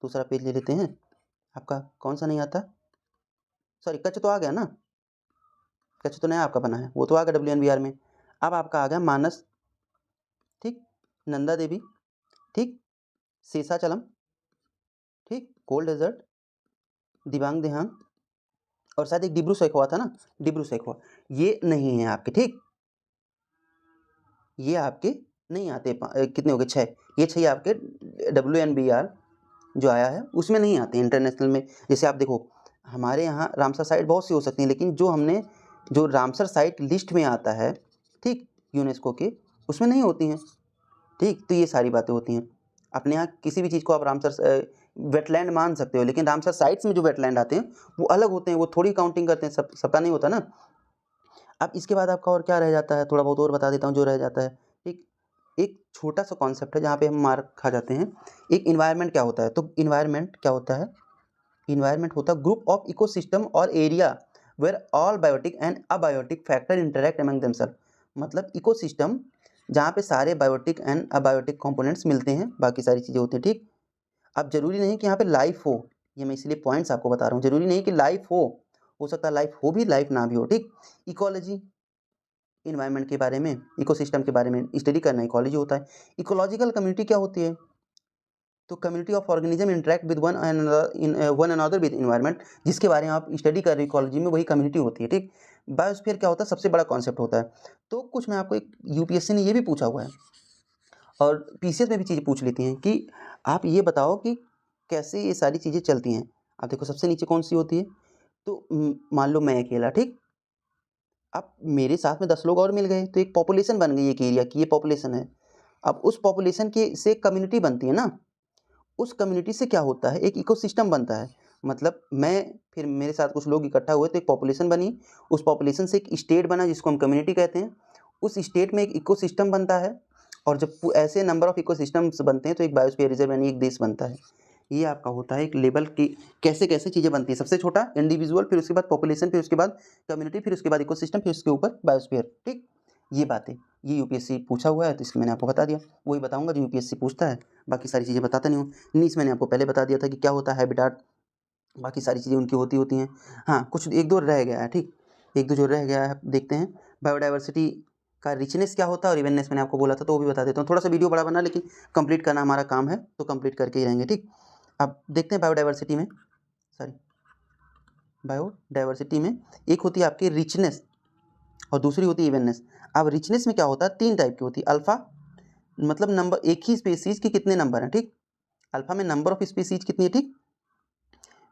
दूसरा पेज ले लेते हैं। आपका कौन सा नहीं आता? सॉरी, कच्छ तो आ गया ना, कच्छ तो नया आपका बना है, वो तो आ गया WNBR में। अब आपका आ गया मानस, ठीक, नंदा देवी, ठीक, शेषाचलम, ठीक, कोल्ड डेजर्ट, दिबांग दिहांग, और शायद एक डिब्रू सैखोवा था ना, डिब्रू सैखोवा, ये नहीं है आपके, ठीक। ये आपके नहीं आते, कितने हो गए? 6। ये 6 आपके WNBR जो आया है उसमें नहीं आते इंटरनेशनल में। जैसे आप देखो, हमारे यहाँ रामसर साइट बहुत सी हो सकती हैं, लेकिन जो रामसर साइट लिस्ट में आता है, ठीक, यूनेस्को के, उसमें नहीं होती हैं, ठीक। तो ये सारी बातें होती हैं। अपने यहाँ किसी भी चीज़ को आप रामसर वेटलैंड मान सकते हो, लेकिन रामसर साइट्स में जो वेटलैंड आते हैं वो अलग होते हैं, वो थोड़ी काउंटिंग करते हैं, सबका नहीं होता ना। अब इसके बाद आपका और क्या रह जाता है, थोड़ा बहुत और बता देता हूँ जो रह जाता है, ठीक। एक छोटा सा कॉन्सेप्ट है जहाँ पे हम मार खा जाते हैं। एक इन्वायरमेंट क्या होता है, तो इन्वायरमेंट क्या होता है? इन्वायरमेंट होता है ग्रुप ऑफ इकोसिस्टम और area where all biotic and abiotic factor interact among themself. मतलब इकोसिस्टम जहाँ पे सारे बायोटिक एंड अबायोटिक कंपोनेंट्स मिलते हैं, बाकी सारी चीज़ें होती हैं, ठीक। अब जरूरी नहीं कि यहाँ पे लाइफ हो, ये मैं इसलिए पॉइंट्स आपको बता रहा हूँ, जरूरी नहीं कि लाइफ हो सकता है लाइफ हो भी, लाइफ ना भी हो, ठीक। इकोलॉजी, इन्वायरमेंट के बारे में, इकोसिस्टम के बारे में स्टडी करना इकोलॉजी होता है। इकोलॉजिकल कम्युनिटी क्या होती है? तो community of organism interact with one another with environment, जिसके बारे में आप स्टडी कर रहे हो इकोलॉजी में, वही कम्युनिटी होती है, ठीक। बायोस्फीयर क्या होता है? सबसे बड़ा कॉन्सेप्ट होता है। तो कुछ मैं आपको एक यूपीएससी ने ये भी पूछा हुआ है, और पीसीएस में भी चीज़ें पूछ लेती हैं कि आप ये बताओ कि कैसे ये सारी चीज़ें चलती हैं। आप देखो सबसे नीचे कौन सी होती है, तो मान लो मैं अकेला, ठीक। अब मेरे साथ में 10 लोग और मिल गए, तो एक पॉपुलेशन बन गई एक एरिया की, ये पॉपुलेशन है। अब उस पॉपुलेशन के से कम्युनिटी बनती है ना, उस कम्युनिटी से क्या होता है, एक इकोसिस्टम बनता है। मतलब मैं, फिर मेरे साथ कुछ लोग इकट्ठा हुए तो एक पॉपुलेशन बनी, उस पॉपुलेशन से एक स्टेट बना जिसको हम कम्युनिटी कहते हैं, उस स्टेट में एक इकोसिस्टम बनता है, और जब ऐसे नंबर ऑफ इकोसिस्टम्स बनते हैं तो एक बायोस्फीयर रिजर्व यानी एक देश बनता है। ये आपका होता है एक लेवल की कैसे कैसे चीज़ें बनती हैं। सबसे छोटा इंडिविजुअल, फिर उसके बाद पॉपुलेशन, फिर उसके बाद कम्युनिटी, फिर उसके बाद इकोसिस्टम, फिर उसके ऊपर बायोस्फीयर, ठीक। ये बातें, ये यूपीएससी पूछा हुआ है, तो इसलिए मैंने आपको बता दिया। वही बताऊंगा जो यूपीएससी पूछता है, बाकी सारी चीज़ें बताता नहीं हूँ। नीच मैंने आपको पहले बता दिया था कि क्या होता है हैबिटाट, बाकी सारी चीज़ें उनकी होती हैं। हाँ, कुछ एक दो रह गया है, ठीक, एक दो जो रह गया है देखते हैं। बायोडाइवर्सिटी का रिचनेस क्या होता है और इवेंटनेस मैंने आपको बोला था, तो वो भी बता देता हूँ। थोड़ा सा वीडियो बड़ा बना, लेकिन कंप्लीट करना हमारा काम है, तो कंप्लीट करके ही रहेंगे, ठीक। अब देखते हैं बायोडाइवर्सिटी में, सॉरी, बायोडाइवर्सिटी में एक होती है आपकी रिचनेस और दूसरी होती है इवेंटनेस। अब रिचनेस में क्या होता है, 3 टाइप की होती है। अल्फ़ा मतलब नंबर, एक ही स्पीसीज के कितने नंबर हैं, ठीक। अल्फ़ा में नंबर ऑफ स्पीसीज कितनी है, ठीक।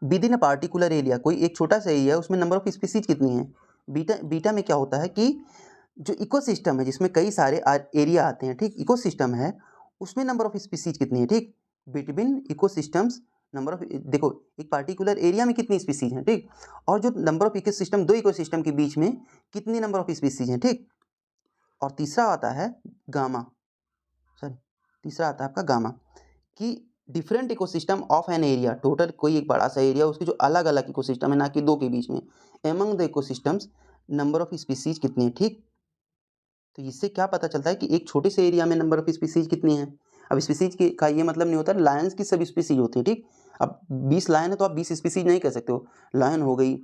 With in a particular area, कोई एक छोटा सा एरिया है उसमें नंबर ऑफ स्पीसीज कितनी है। बीटा में क्या होता है कि जो इकोसिस्टम है जिसमें कई सारे एरिया आते हैं, ठीक, इकोसिस्टम है, उसमें नंबर ऑफ स्पीसीज कितनी है, ठीक। बिटवीन इकोसिस्टम्स नंबर ऑफ, देखो एक पार्टिकुलर एरिया में कितनी स्पीसीज हैं, ठीक, और जो नंबर ऑफ इकोसिस्टम, दो इकोसिस्टम के बीच में कितनी नंबर ऑफ स्पीसीज हैं, ठीक। और तीसरा आता है गामा, सॉरी, तीसरा आता है आपका गामा, कि different ecosystem of an area, total कोई एक बड़ा सा एरिया, उसके जो अलग अलग इकोसिस्टम है, ना कि दो के बीच में, among the ecosystems number of species कितनी है, ठीक। तो इससे क्या पता चलता है कि एक छोटे से एरिया में नंबर ऑफ स्पीसीज कितनी है। अब स्पीसीज की का ये मतलब नहीं होता लायंस की सब स्पीसीज होती है, ठीक। अब 20 लायन है तो आप 20 स्पीसीज नहीं कह सकते हो। लायन हो गई,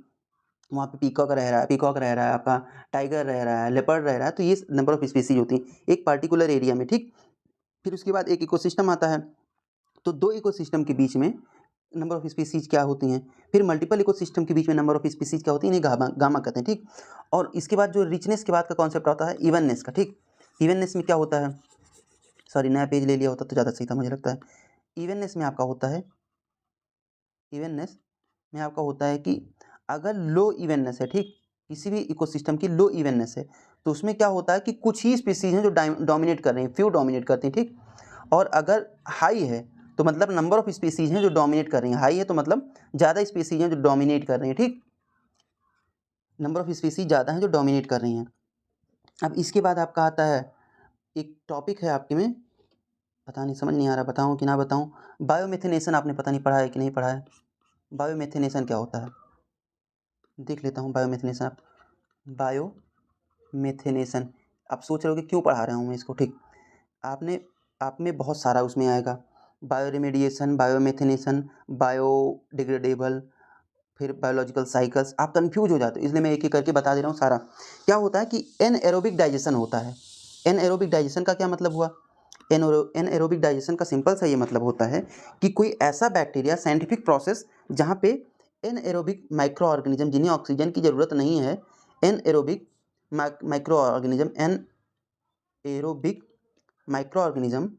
वहाँ पे पीकॉक रह रहा है, आपका टाइगर रह रहा है, लेपर्ड रह रहा है, तो ये नंबर ऑफ स्पीसीज होती है एक पार्टिकुलर एरिया में, ठीक। फिर उसके बाद एक इकोसिस्टम आता है, तो दो इकोसिस्टम के बीच में नंबर ऑफ स्पीसीज क्या होती हैं। फिर मल्टीपल इकोसिस्टम के बीच में नंबर ऑफ स्पीसीज क्या होती है, इन्हें गामा गामा कहते हैं, ठीक। और इसके बाद जो रिचनेस के बाद का कॉन्सेप्ट आता है इवननेस का, ठीक। इवननेस में क्या होता है, सॉरी नया पेज ले लिया होता तो ज़्यादा सही था मुझे लगता है। इवननेस में आपका होता है, इवननेस में आपका होता है कि अगर लो इवननेस है, ठीक, किसी भी इकोसिस्टम की लो इवननेस है, तो उसमें क्या होता है कि कुछ ही स्पीसीज हैं जो डोमिनेट कर रही हैं, फ्यू डोमिनेट करती हैं, ठीक। और अगर हाई है तो मतलब नंबर ऑफ स्पीसीज हैं जो डोमिनेट कर रही हैं, हाई है तो मतलब ज़्यादा स्पीसीज हैं जो डोमिनेट कर रही हैं, ठीक। नंबर ऑफ स्पीसीज ज़्यादा हैं जो डोमिनेट कर रही हैं। अब इसके बाद आपका आता है एक टॉपिक है आपके में, पता नहीं समझ नहीं आ रहा बताऊं कि ना बताऊं, बायोमेथिनेशन आपने पता नहीं पढ़ा है कि नहीं पढ़ा है। बायोमेथिनेशन क्या होता है देख लेता हूं। बायोमेथिनेशन बायोमेथिनेशन आप सोच रहे हो कि क्यों पढ़ा रहा हूं मैं इसको, ठीक। आपने आप में बहुत सारा उसमें आएगा, बायोरेमेडिएशन, बायोमेथिनेशन, बायोडिग्रेडेबल, फिर बायोलॉजिकल साइकिल्स, आप कंफ्यूज हो जाते हो, इसलिए मैं एक एक करके बता दे रहा हूँ सारा। क्या होता है कि एनएरोबिक डाइजेशन होता है। एनएरोबिक डाइजेशन का क्या मतलब हुआ, एनएरोबिक डाइजेशन का सिंपल सा ये मतलब होता है कि कोई ऐसा बैक्टीरिया, साइंटिफिक प्रोसेस जहाँ पे एनएरोबिक माइक्रो ऑर्गेनिज्म जिन्हें ऑक्सीजन की ज़रूरत नहीं है, anaerobic micro organism, anaerobic micro organism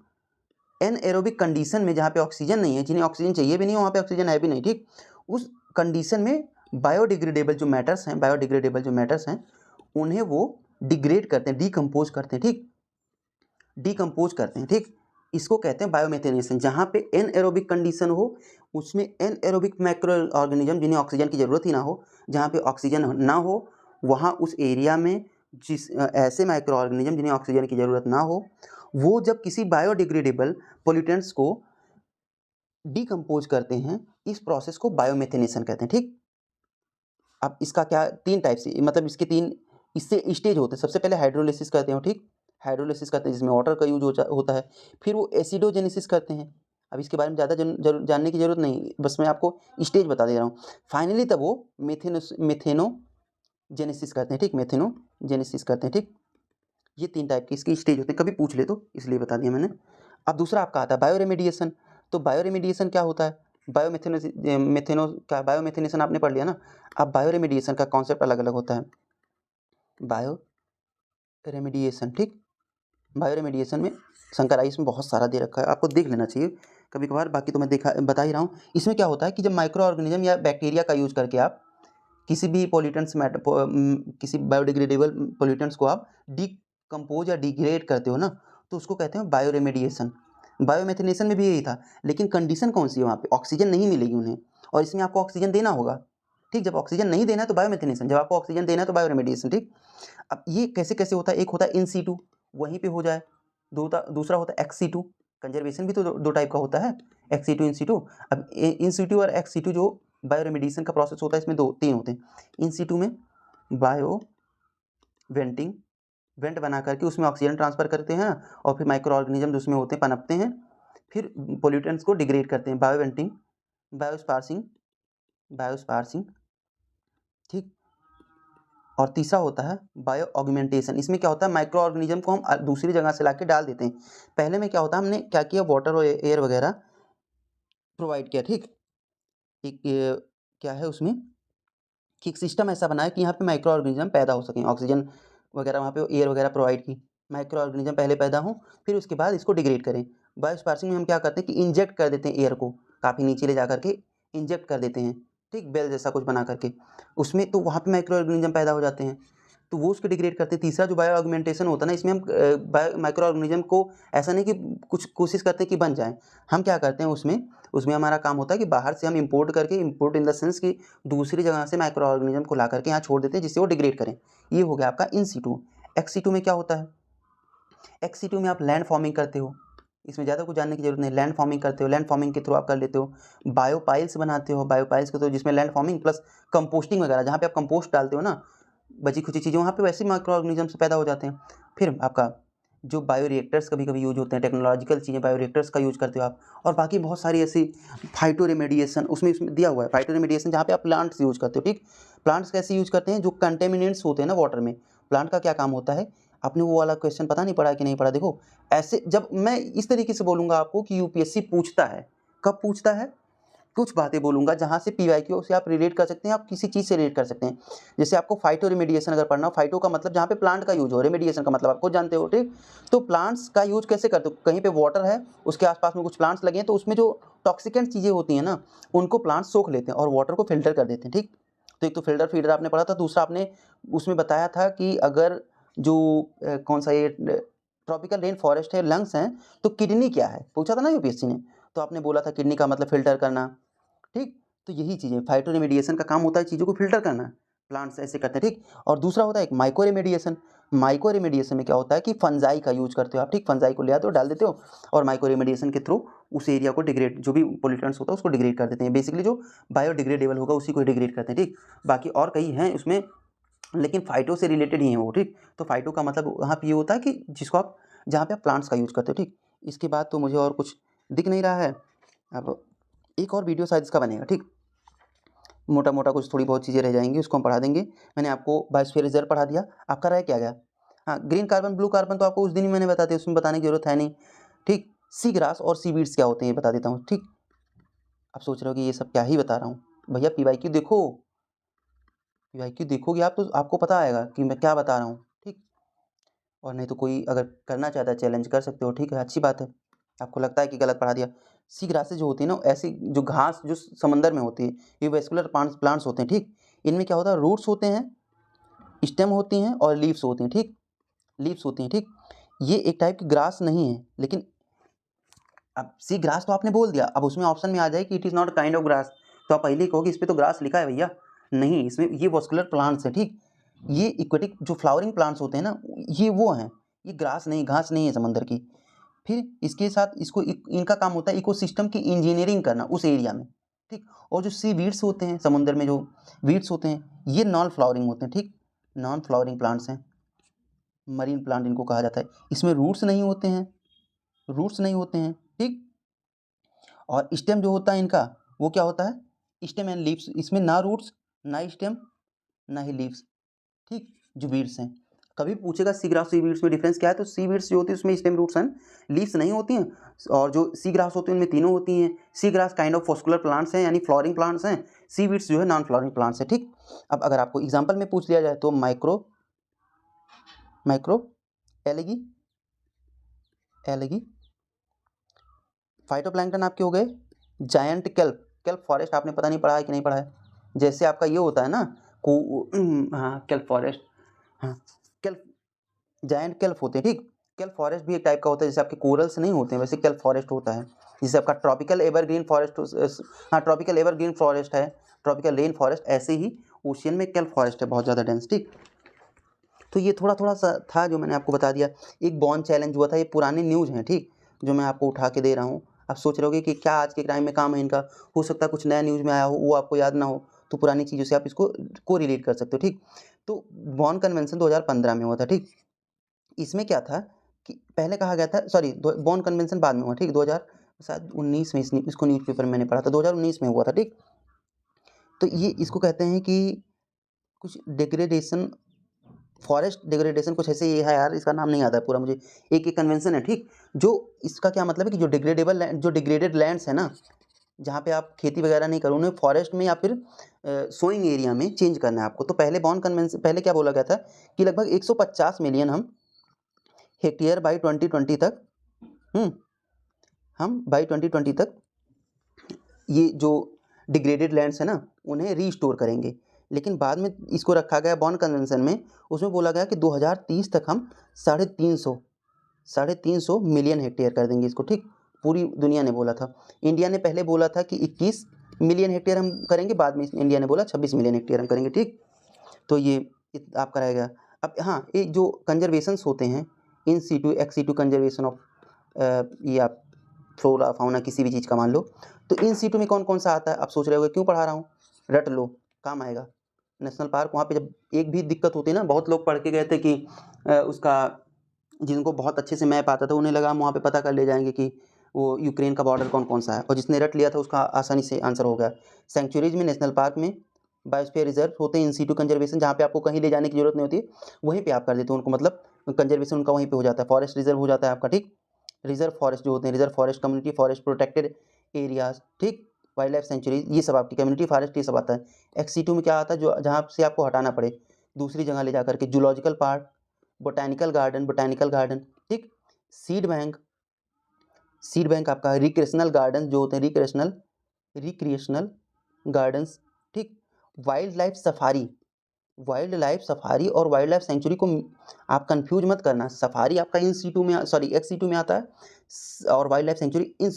anaerobic condition में जहाँ पे ऑक्सीजन नहीं है, जिन्हें ऑक्सीजन चाहिए भी नहीं, वहाँ पे ऑक्सीजन है भी नहीं, ठीक। उस कंडीशन में बायोडिग्रेडेबल जो मैटर्स हैं उन्हें वो डिग्रेड करते हैं, डिकम्पोज करते हैं, ठीक, डिकम्पोज करते हैं, ठीक। इसको कहते हैं बायोमेथेनेशन। जहाँ पे एनएरोबिक कंडीशन हो उसमें एनएरोबिक माइक्रो ऑर्गेनिज्म जिन्हें ऑक्सीजन की ज़रूरत ही ना हो, जहाँ पे ऑक्सीजन ना हो वहाँ उस एरिया में ऐसे माइक्रो ऑर्गेनिज्म जिन्हें ऑक्सीजन की ज़रूरत ना हो, वो जब किसी बायोडिग्रेडेबल पोल्यूटेंट्स को डिकम्पोज करते हैं, इस प्रोसेस को बायोमेथेनेशन कहते हैं, ठीक। अब इसका क्या तीन टाइप से, मतलब इसके तीन इससे स्टेज होते हैं। सबसे पहले हाइड्रोलिसिस करते हैं, ठीक, हाइड्रोलिसिस करते हैं जिसमें वाटर का यूज होता है। फिर वो एसिडोजेनेसिस करते हैं, अब इसके बारे में ज़्यादा जानने की ज़रूरत नहीं, बस मैं आपको स्टेज बता दे रहा हूँ। फाइनली तब वो मेथेनोजेनेसिस करते हैं, ठीक, मेथेनोजेनेसिस करते हैं, ठीक। ये तीन टाइप की इसकी स्टेज होते हैं, कभी पूछ ले तो इसलिए बता दिया मैंने। अब दूसरा आपका आता है बायोरेमेडिएशन। तो बायोरेमेडिएशन क्या होता है, बायोमेथेनेशन आपने पढ़ लिया ना। अब बायोरेमेडिएशन का कॉन्सेप्ट अलग अलग होता है। बायो रेमेडिएशन, ठीक, बायोरेमेडिएशन में शंकराइस में बहुत सारा दे रखा है, आपको देख लेना चाहिए कभी कभार, बाकी तो मैं बता ही रहा हूँ। इसमें क्या होता है कि जब माइक्रो ऑर्गेनिज्म या बैक्टीरिया का यूज करके आप किसी भी पोल्यूटेंट्स किसी बायोडिग्रेडेबल पोल्यूटेंट्स को आप डिकम्पोज या डिग्रेड करते हो ना, तो उसको कहते हैं बायोरेमेडिएशन। बायोमेथिनेशन में भी यही था, लेकिन कंडीशन कौन सी है, वहाँ पे ऑक्सीजन नहीं मिलेगी उन्हें, और इसमें आपको ऑक्सीजन देना होगा, ठीक। जब ऑक्सीजन नहीं देना है तो बायोमेथिनेशन, जब आपको ऑक्सीजन देना है तो बायोरेमेडिएशन, ठीक। अब ये कैसे कैसे होता है, एक होता है इन सीटू, वहीं पे हो जाए, दूसरा होता है एक्स सीटू। कंजर्वेशन भी तो दो टाइप का होता है, एक्स सीटू, इन सीटू। अब इन सीटू और एक्स सीटू जो बायोरेमेडिएशन का प्रोसेस होता है, इसमें तीन होते हैं। इन सीटू में बायो वेंट बना करके उसमें ऑक्सीजन ट्रांसफर करते हैं, और फिर माइक्रो ऑर्गेनिज्म उसमें होते हैं, पनपते हैं, फिर पोल्यूटेंट्स को डिग्रेड करते हैं, बायोस्पार्सिंग, ठीक। और तीसरा होता है बायो ऑगमेंटेशन। इसमें क्या होता है, माइक्रो ऑर्गेनिज्म को हम दूसरी जगह से लाके डाल देते हैं। पहले में क्या होता है, हमने क्या किया, वाटर और एयर वगैरह प्रोवाइड किया, ठीक। एक क्या है उसमें कि एक सिस्टम ऐसा बनाया कि यहाँ पे माइक्रो ऑर्गेनिज्म पैदा हो सकें, ऑक्सीजन वगैरह वहाँ पे एयर वगैरह प्रोवाइड की, माइक्रो ऑर्गेनिज्म पहले पैदा हों, फिर उसके बाद इसको डिग्रेड करें। बायोस्पार्सिंग में हम क्या करते हैं कि इंजेक्ट कर देते हैं एयर को, काफ़ी नीचे ले जा करके इंजेक्ट कर देते हैं, ठीक, बेल जैसा कुछ बना करके उसमें, तो वहाँ पे माइक्रो ऑर्गेनिज्म पैदा हो जाते हैं, तो वो उसको डिग्रेड करते हैं। तीसरा जो बायो ऑगमेंटेशन होता है ना, इसमें हम माइक्रो ऑर्गेनिज्म को ऐसा नहीं कि कुछ कोशिश करते हैं कि बन जाए, हम क्या करते हैं उसमें हमारा काम होता है कि बाहर से हम इंपोर्ट करके, इंपोर्ट इन द सेंस कि दूसरी जगह से माइक्रो ऑर्गेनिज्म को ला करके यहाँ छोड़ देते हैं जिससे वो डिग्रेड करें। ये हो गया आपका इन सीटू। एक्स सीटू में क्या होता है, एक्स सीटू में आप लैंड फॉर्मिंग करते हो, इसमें ज़्यादा कुछ जानने की जरूरत नहीं। लैंड फार्मिंग करते हो, लैंड फार्मिंग के थ्रू आप कर लेते हो। बायोपाइल्स बनाते हो, बायोपाइल्स के थ्रू जिसमें लैंड फार्मिंग प्लस कंपोस्टिंग वगैरह, जहाँ पे आप कंपोस्ट डालते हो ना बची खुची चीज़ें, वहाँ पे वैसे माइक्रो ऑर्गेनिजम्स पैदा हो जाते हैं। फिर आपका जो बायो रिएक्टर्स कभी कभी यूज होते हैं, टेक्नोलॉजिकल चीज़ें, बायो रिएक्टर्स का यूज करते हो आप। और बाकी बहुत सारी ऐसी फाइटो रेमेडिएशन उसमें दिया हुआ है, फाइटो रेमेडिएशन जहाँ पे आप प्लांट्स यूज करते हो। ठीक, प्लांट्स कैसे यूज करते हैं, जो कंटेमिनेंट्स होते हैं ना वाटर में, प्लांट का क्या काम होता है, आपने वो वाला क्वेश्चन पता नहीं पढ़ा कि नहीं पढ़ा। देखो ऐसे जब मैं इस तरीके से बोलूँगा आपको कि यूपीएससी पूछता है, कब पूछता है, कुछ बातें बोलूँगा जहाँ से पीवाईक्यू से आप रिलेट कर सकते हैं, आप किसी चीज़ से रिलेट कर सकते हैं। जैसे आपको फाइटो रेमेडिएशन अगर पढ़ना हो, फाइटो का मतलब जहाँ पे प्लांट का यूज हो, रेमेडिएशन का मतलब आप खुद जानते हो। ठीक, तो प्लांट्स का यूज कैसे करते हो, कहीं पे वाटर है, उसके आसपास में कुछ प्लांट्स लगे हैं, तो उसमें जो टॉक्सिकेंट चीज़ें होती हैं ना, उनको प्लांट्स सोख लेते हैं और वाटर को फिल्टर कर देते हैं। ठीक, तो एक तो फिल्टर फीडर आपने पढ़ा था, दूसरा आपने उसमें बताया था कि अगर जो कौन सा ये ट्रॉपिकल रेन फॉरेस्ट है, लंग्स हैं, तो किडनी क्या है पूछा था ना यूपीएससी ने, तो आपने बोला था किडनी का मतलब फिल्टर करना। ठीक, तो यही चीज़ें, फाइटो रेमेडिएशन का काम होता है चीज़ों को फिल्टर करना, प्लांट्स ऐसे करते हैं। ठीक, और दूसरा होता है एक माइक्रो रेमेडिएशन। माइक्रो रेमेडिएशन में क्या होता है कि फंजाई का यूज करते हो आप। ठीक, फंजाई को ले आते हो, डाल देते हो, और माइक्रो रेमेडिएशन के थ्रू उस एरिया को डिग्रेड, जो भी पोल्यूटेंट्स होता है उसको डिग्रेड कर देते हैं। बेसिकली जो बायोडिग्रेडेबल होगा उसी को डिग्रेड करते हैं। ठीक, बाकी और कई हैं उसमें, लेकिन फाइटो से रिलेटेड ही है वो। ठीक, तो फाइटो का मतलब वहाँ पे ये होता है कि जिसको आप, जहाँ पे आप प्लांट्स का यूज करते हो। ठीक, इसके बाद तो मुझे और कुछ दिख नहीं रहा है। अब एक और वीडियो शायद इसका बनेगा। ठीक, मोटा मोटा कुछ थोड़ी बहुत चीज़ें रह जाएंगी, उसको हम पढ़ा देंगे। मैंने आपको बायोस्फीयर रिजर्व पढ़ा दिया, आपका रह क्या गया। हाँ, ग्रीन कार्बन ब्लू कार्बन तो आपको उस दिन ही मैंने बता दिया, उसमें बताने की जरूरत है नहीं। ठीक, सी ग्रास और सी वीड्स क्या होते हैं ये बता देता हूँ। ठीक, आप सोच रहे हो कि ये सब क्या ही बता रहा हूँ, भैया पीवाईक्यू देखो, पीवाईक्यू देखोगे आप तो आपको पता आएगा कि मैं क्या बता रहा हूँ। ठीक, और नहीं तो कोई अगर करना चाहता है चैलेंज कर सकते हो। ठीक है, अच्छी बात है। आपको लगता है कि गलत पढ़ा दिया। सी ग्रासेज जो होती है ना, ऐसी जो घास जो समंदर में होती है, ये वेस्कुलर प्लांट्स होते हैं। ठीक, इनमें क्या होता है, रूट्स होते हैं, स्टेम होती हैं और लीव्स होती हैं। ठीक, लीव्स होती हैं। ठीक, ये एक टाइप की ग्रास नहीं है, लेकिन अब सी ग्रास तो आपने बोल दिया, अब उसमें ऑप्शन में आ जाए कि it is not kind of grass, तो आप पहले ही कहोगे इस पर तो ग्रास लिखा है भैया, नहीं, इसमें ये वॉस्कुलर प्लांट्स है। ठीक, ये इक्वेटिक जो फ्लावरिंग प्लांट्स होते हैं ना, ये वो हैं, ये ग्रास नहीं, घास नहीं है समंदर की। फिर इसके साथ इसको इनका काम होता है इकोसिस्टम की इंजीनियरिंग करना उस एरिया में। ठीक, और जो सी वीड्स होते हैं, समुद्र में जो वीड्स होते हैं, ये नॉन फ्लावरिंग होते हैं। ठीक, नॉन फ्लावरिंग प्लांट्स हैं, मरीन प्लांट इनको कहा जाता है। इसमें रूट्स नहीं होते हैं, रूट्स नहीं होते हैं। ठीक, और स्टेम जो होता है इनका, वो क्या होता है, स्टेम एंड लीव्स, इसमें ना रूट्स ना स्टेम ना ही लीव्स। ठीक, जो वीड्स हैं, कभी पूछेगा सी ग्रास सी वीड्स में डिफरेंस क्या है, तो सी वीड्स जो होती है उसमें स्टेम रूट्स हैं, लीव्स नहीं होती हैं, और जो सी ग्रास होती है उनमें तीनों होती हैं। Sea grass kind of vascular plants हैं, यानी फ्लोरिंग प्लांट्स हैं, सी वीड्स जो है नॉन फ्लोरिंग प्लांट्स है। ठीक, अब अगर आपको एग्जाम्पल में पूछ लिया जाए तो माइक्रो एलगी, फाइटोप्लैंक्टन आपके हो गए, जायंट केल्प फॉरेस्ट आपने पता नहीं पढ़ा है कि नहीं पढ़ा है। जैसे आपका ये होता है ना हाँ केल्प फॉरेस्ट, हाँ केल्प, जायंट केल्प होते हैं। ठीक, केल्प फॉरेस्ट भी एक टाइप का होता है, जैसे आपके कोरल्स नहीं होते हैं वैसे केल्प फॉरेस्ट होता है। जैसे आपका ट्रॉपिकल एवरग्रीन फॉरेस्ट, हाँ ट्रॉपिकल एवरग्रीन फॉरेस्ट है, ट्रॉपिकल रेन फॉरेस्ट, ऐसे ही ओशियन में केल्प फॉरेस्ट है बहुत ज़्यादा डेंस। ठीक, तो ये थोड़ा थोड़ा सा था जो मैंने आपको बता दिया। एक बॉन चैलेंज हुआ था, ये पुराने न्यूज़ हैं। ठीक, जो मैं आपको उठा के दे रहा हूँ, आप सोच रहे होगे कि क्या आज के टाइम में काम है इनका, हो सकता है कुछ नया न्यूज़ में आया हो वो आपको याद ना हो, तो पुरानी चीज़ों से आप इसको को रिलेट कर सकते हो। ठीक, तो बॉन कन्वेंशन 2015 में हुआ था। ठीक, इसमें क्या था कि पहले कहा गया था, सॉरी बॉन कन्वेंशन बाद में हुआ। ठीक, 2000 शायद 19 में इसको न्यूज़पेपर में मैंने पढ़ा था, 2019 में हुआ था। ठीक, तो ये इसको कहते हैं कि कुछ डिग्रेडेशन, फॉरेस्ट डिग्रेडेशन कुछ ऐसे ही है यार, इसका नाम नहीं आता है पूरा मुझे, एक कन्वेंशन है। ठीक, जो इसका क्या मतलब है कि जो डिग्रेडेबल लैंड, जो डिग्रेडेड लैंड्स है ना, जहाँ पे आप खेती वगैरह नहीं करो, उन्हें फॉरेस्ट में या फिर सोइंग एरिया में चेंज करना है आपको। तो पहले बॉन कन्वेंशन, पहले क्या बोला गया था कि लगभग 150 मिलियन हम हेक्टेयर बाई 2020 तक, हम बाई 2020 तक ये जो डिग्रेडेड लैंड्स है ना उन्हें रीस्टोर करेंगे। लेकिन बाद में इसको रखा गया बॉन कन्वेंशन में, उसमें बोला गया कि 2030 तक हम 350 मिलियन हेक्टेयर कर देंगे इसको। ठीक, पूरी दुनिया ने बोला था। इंडिया ने पहले बोला था कि 21 मिलियन हेक्टेयर हम करेंगे, बाद में इंडिया ने बोला 26 मिलियन हेक्टेयर हम करेंगे। ठीक, तो ये आपका रहेगा। अब हाँ, ये जो कंजर्वेशंस होते हैं, in situ ex situ conservation of ये आप फ्लोरा फाउना किसी भी चीज़ का मान लो। तो इन सीटों में कौन कौन सा आता है? आप सोच रहे होगे क्यों पढ़ा रहा हूँ, रट लो, काम आएगा। नेशनल पार्क, वहाँ पे जब एक भी दिक्कत होती है ना, बहुत लोग पढ़ के गए थे कि उसका जिनको बहुत अच्छे से मैप आता था उन्हें लगा हम वहाँ पे पता कर ले जाएंगे कि वो यूक्रेन का बॉर्डर कौन कौन सा है, और जिसने रट लिया था उसका आसानी से आंसर हो गया। सेंचुरीज में, नेशनल पार्क में, बायोस्फीयर रिजर्व होते हैं इन सीटू कंजर्वेशन, जहाँ पे आपको कहीं ले जाने की जरूरत नहीं होती, वहीं पे आप कर देते हो उनको, मतलब कंजर्वेशन उनका वहीं पे हो जाता है। फॉरेस्ट रिजर्व हो जाता है आपका, ठीक। रिजर्व फॉरेस्ट जो होते हैं, reserve forest, community forest, protected areas, ठीक। वाइल्ड लाइफ सेंचुरी, ये सब आपकी कम्युनिटी फॉरेस्ट, ये सब आता है। एक्स C2 में क्या आता है, जो जहाँ से आपको हटाना पड़े दूसरी जगह ले जा करके, जूलॉजिकल पार्क, बोटैनिकल गार्डन, ठीक। सीड बैंक, सीड बैंक आपका, रिक्रिएशनल गार्डन जो होते हैं, रिक्रिएशनल गार्डन्स, ठीक। Wild life safari, wild life safari और वाइल्ड लाइफ सेंचुरी को आप कंफ्यूज मत करना। सफारी आपका इन C2 में, सॉरी एक्स C2 में आता है, और वाइल्ड लाइफ सेंचुरी इन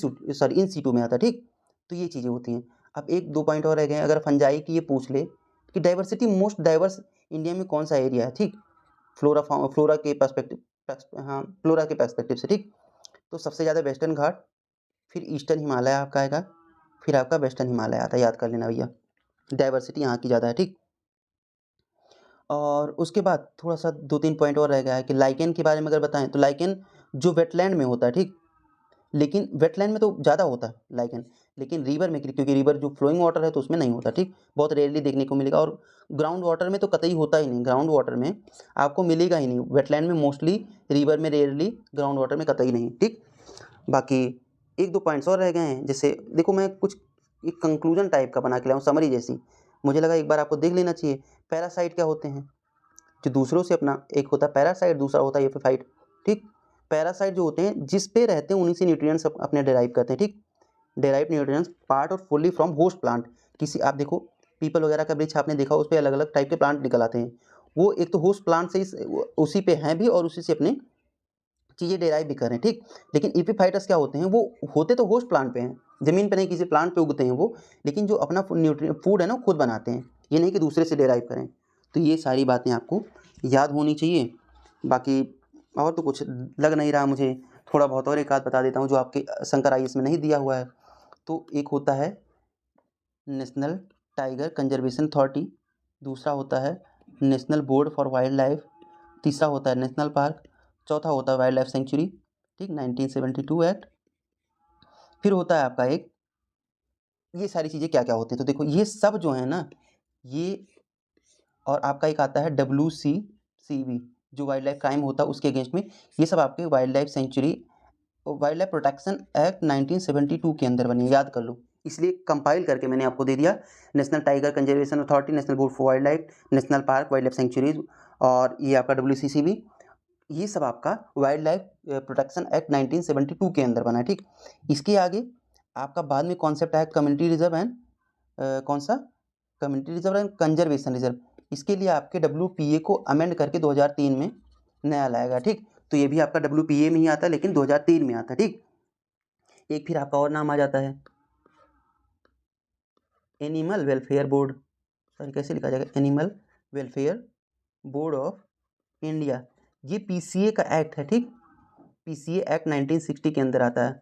C2 में आता है, ठीक। तो ये चीज़ें होती हैं। अब एक दो पॉइंट और रह गए। अगर फंजाई की ये पूछ ले कि डाइवर्सिटी मोस्ट डाइवर्स इंडिया में कौन सा एरिया है, ठीक, फ्लोरा के पर्सपेक्टिव, हाँ फ्लोरा के पर्सपेक्टिव से, ठीक। तो सबसे ज़्यादा वेस्टर्न घाट, फिर ईस्टर्न हिमालय आपका आएगा, फिर आपका वेस्टर्न हिमालय आता है, याद कर लेना भैया, डाइवर्सिटी यहाँ की ज़्यादा है, ठीक। और उसके बाद थोड़ा सा 2-3 पॉइंट और रह गया है कि लाइकेन के बारे में अगर बताएं तो लाइकेन जो वेटलैंड में होता है, ठीक, लेकिन वेटलैंड में तो ज़्यादा होता है लाइकेन, लेकिन रिवर में, क्योंकि रिवर जो फ्लोइंग वाटर है तो उसमें नहीं होता, ठीक, बहुत रेयरली देखने को मिलेगा। और ग्राउंड वाटर में तो कतई होता ही नहीं, ग्राउंड वाटर में आपको मिलेगा ही नहीं, वेटलैंड में मोस्टली, रिवर में रेयरली, ग्राउंड वाटर में कतई नहीं, ठीक। बाकी 1-2 पॉइंट्स और रह गए हैं, जैसे देखो मैं कुछ एक कंक्लूजन टाइप का बना के लाया हूँ, समरी जैसी, मुझे लगा एक बार आपको देख लेना चाहिए। पैरासाइट क्या होते हैं, जो दूसरों से अपना, एक होता है पैरासाइट, दूसरा होता है एपिफाइट, ठीक। पैरासाइट जो होते हैं जिस पे रहते हैं उन्हीं से न्यूट्रिएंट्स अपने डेराइव करते हैं, ठीक। डेराइव न्यूट्रिएंट्स पार्ट और फुल्ली फ्रॉम होस्ट प्लांट। किसी, आप देखो पीपल वगैरह का वृक्ष आपने देखा, उस पर अलग अलग टाइप के प्लांट निकल आते हैं, वो एक तो होस्ट प्लांट से उसी पे हैं भी, और उसी से अपने चीज़ें डेराइव भी कर रहे हैं, ठीक। लेकिन एपिफाइटस क्या होते हैं, वो होते तो होस्ट प्लांट पे हैं, ज़मीन पे नहीं, किसी प्लांट पे उगते हैं वो, लेकिन जो अपना फूड है ना खुद बनाते हैं, ये नहीं कि दूसरे से डेराइव करें। तो ये सारी बातें आपको याद होनी चाहिए। बाकी और तो कुछ लग नहीं रहा मुझे, थोड़ा बहुत और एक आध बता देता हूँ जो आपके शंकर IAS में नहीं दिया हुआ है। तो एक होता है नेशनल टाइगर कंजर्वेशन अथॉरिटी, दूसरा होता है national board for wild life, तीसरा होता है नेशनल पार्क, चौथा होता है वाइल्ड लाइफ सेंचुरी, ठीक, 1972 एक्ट। फिर होता है आपका एक, ये सारी चीज़ें क्या क्या होती हैं तो देखो ये सब जो है ना, ये, और आपका एक आता है WCCB जो वाइल्ड लाइफ क्राइम होता है उसके अगेंस्ट में, ये सब आपके wild life sanctuary, wild life protection act 1972 के अंदर बनी, याद कर लो, इसलिए कंपाइल करके मैंने आपको दे दिया। National tiger conservation authority, national board for wild life, national park, wild life sanctuaries, और ये आपका WCCB, ये सब आपका वाइल्ड लाइफ प्रोटेक्शन एक्ट 1972 के अंदर बना है, ठीक। इसके आगे आपका बाद में कॉन्सेप्ट आया कम्युनिटी रिजर्व एंड कौन सा, community reserve and conservation reserve. इसके लिए आपके WPA को अमेंड करके 2003 में नया लाया गया, ठीक। तो ये भी आपका WPA में ही आता है, लेकिन 2003 में आता है, ठीक। एक फिर आपका और नाम आ जाता है एनिमल वेलफेयर बोर्ड, सॉरी कैसे लिखा जाएगा, animal welfare board of India. ये PCA का एक्ट है, ठीक, PCA एक्ट 1960 के अंदर आता है,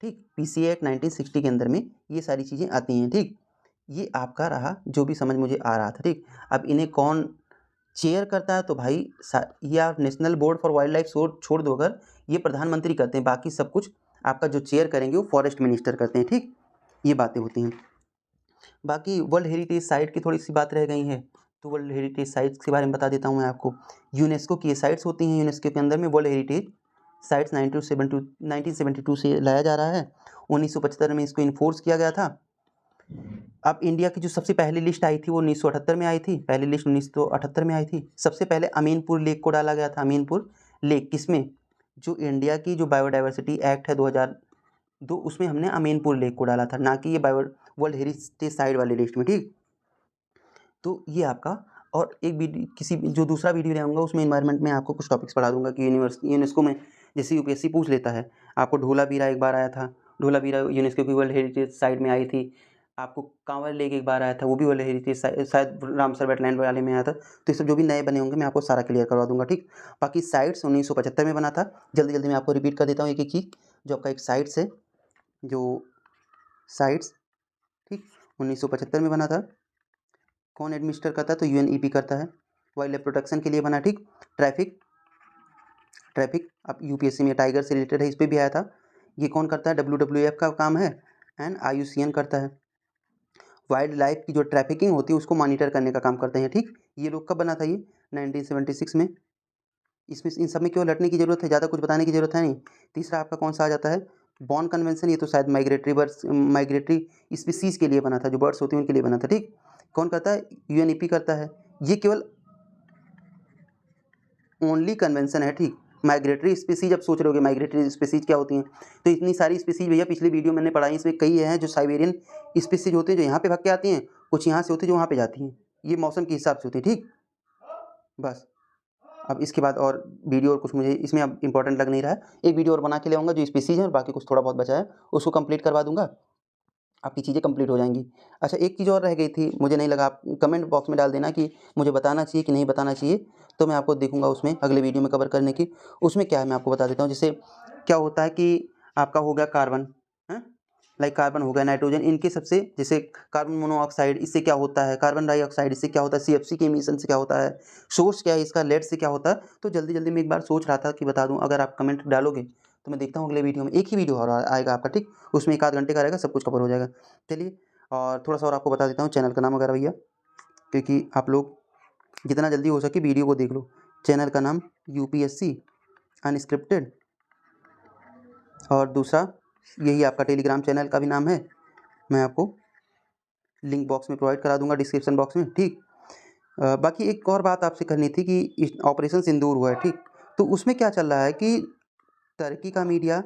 ठीक। PCA एक्ट 1960 के अंदर में ये सारी चीज़ें आती हैं, ठीक। ये आपका रहा जो भी समझ मुझे आ रहा था, ठीक। अब इन्हें कौन चेयर करता है तो भाई ये आप national board for wild life छोड़ दो, अगर ये प्रधानमंत्री करते हैं, बाकी सब कुछ आपका जो चेयर करेंगे वो फॉरेस्ट मिनिस्टर करते हैं, ठीक। ये बातें होती हैं। बाकी वर्ल्ड हेरिटेज साइट की थोड़ी सी बात रह गई है, तो वर्ल्ड हेरिटेज साइट्स के बारे में बता देता हूँ मैं आपको। यूनेस्को की ये साइट्स होती हैं, यूनेस्को के अंदर में वर्ल्ड हेरिटेज साइट्स 1972 से लाया जा रहा है। 1975 में इसको इन्फोर्स किया गया था। अब इंडिया की जो सबसे पहली लिस्ट आई थी वो 1978 में आई थी, पहली लिस्ट 1978 में आई थी। सबसे पहले अमीनपुर लेक को डाला गया था, अमीनपुर लेक किसमें, जो इंडिया की जो बायोडाइवर्सिटी एक्ट है 2002 उसमें हमने अमीनपुर लेक को डाला था, ना कि ये वर्ल्ड हेरिटेज साइट वाली लिस्ट में, ठीक। तो ये आपका, और एक वीडियो किसी जो दूसरा वीडियो लाऊंगा उसमें इन्वायरमेंट में आपको कुछ टॉपिक्स पढ़ा दूंगा कि यूनेस्को में जैसे UPSC पूछ लेता है, आपको ढोलावीरा एक बार आया था, ढोलावीरा यूनेस्को की वर्ल्ड हेरिटेज साइट में आई थी। आपको कांवर लेक एक बार आया था, वो भी वर्ल्ड हेरिटेज शायद रामसर वेटलैंड वाले में आया था। तो ये सब जो भी नए बने होंगे मैं आपको सारा क्लियर करवा दूँगा, ठीक। बाकी साइट्स 1975 में बना था। जल्दी-जल्दी मैं आपको रिपीट कर देता हूँ एक-एक चीज़। जो आपका एक साइट्स है, जो साइट्स, ठीक, 1975 में बना था। कौन एडमिनिस्टर करता है? तो यूएनईपी करता है। वाइल्ड लाइफ प्रोटेक्शन के लिए बना, ठीक। ट्रैफिक अब यूपीएससी में टाइगर से रिलेटेड है, इस पे भी आया था। ये कौन करता है? डब्ल्यूडब्ल्यूएफ का काम है एंड आईयूसीएन करता है। वाइल्ड लाइफ की जो ट्रैफिकिंग होती है उसको मॉनिटर करने का काम करते हैं, ठीक। ये लोग कब बना था? ये 1976 में। इसमें इन सब में क्यों लड़ने की ज़रूरत है? ज़्यादा कुछ बताने की ज़रूरत है नहीं। तीसरा आपका कौन सा आ जाता है? Born convention. ये तो शायद माइग्रेटरी स्पीसीज़ के लिए बना था, जो बर्ड्स होती हैं उनके लिए बना था, ठीक। कौन करता है? यूएनईपी करता है। ये केवल ओनली कन्वेंशन है, ठीक। माइग्रेटरी स्पीसीज, अब सोच रहे होगे माइग्रेटरी स्पीसीज क्या होती हैं? तो इतनी सारी स्पीसीज भैया पिछली वीडियो मैंने पढ़ाई, इसमें कई हैं जो साइबेरियन स्पीसीज होती हैं, जो यहाँ पे भाग के आती हैं, कुछ यहाँ से होती है जो वहाँ पे जाती हैं। ये मौसम के हिसाब से होती है, ठीक। बस अब इसके बाद और वीडियो और कुछ मुझे इसमें अब इंपॉर्टेंट लग नहीं रहा है। एक वीडियो और बना के ले आऊँगा जो स्पीसीज है, और बाकी कुछ थोड़ा बहुत बचा है उसको कंप्लीट करवा दूंगा, आपकी चीज़ें कंप्लीट हो जाएंगी। अच्छा, एक चीज़ और रह गई थी, मुझे नहीं लगा, आप कमेंट बॉक्स में डाल देना कि मुझे बताना चाहिए कि नहीं बताना चाहिए, तो मैं आपको देखूंगा उसमें अगले वीडियो में कवर करने की। उसमें क्या है मैं आपको बता देता हूँ। जैसे क्या होता है कि आपका हो गया कार्बन, है लाइक कार्बन हो गया, नाइट्रोजन, इनके सबसे, जैसे कार्बन मोनोऑक्साइड, इससे क्या होता है? कार्बन डाइऑक्साइड, इससे क्या होता है? सीएफसी के एमिशन से क्या होता है? सोर्स क्या है इसका? लेड से क्या होता है? तो जल्दी जल्दी मैं एक बार सोच रहा था कि बता दूं, अगर आप कमेंट डालोगे तो मैं देखता हूँ अगले वीडियो में। एक ही वीडियो और आएगा आपका, ठीक। उसमें 1 आध घंटे का रहेगा, सब कुछ कवर हो जाएगा। चलिए, और थोड़ा सा और आपको बता देता हूँ चैनल का नाम वगैरह भैया, क्योंकि आप लोग जितना जल्दी हो सके वीडियो को देख लो। चैनल का नाम यूपीएससी अनस्क्रिप्टेड, और दूसरा यही आपका टेलीग्राम चैनल का भी नाम है, मैं आपको लिंक बॉक्स में प्रोवाइड करा दूंगा, डिस्क्रिप्शन बॉक्स में, ठीक। बाकी एक और बात आपसे करनी थी कि ऑपरेशन सिंदूर हुआ है, ठीक। तो उसमें क्या चल रहा है कि टर्की का मीडिया,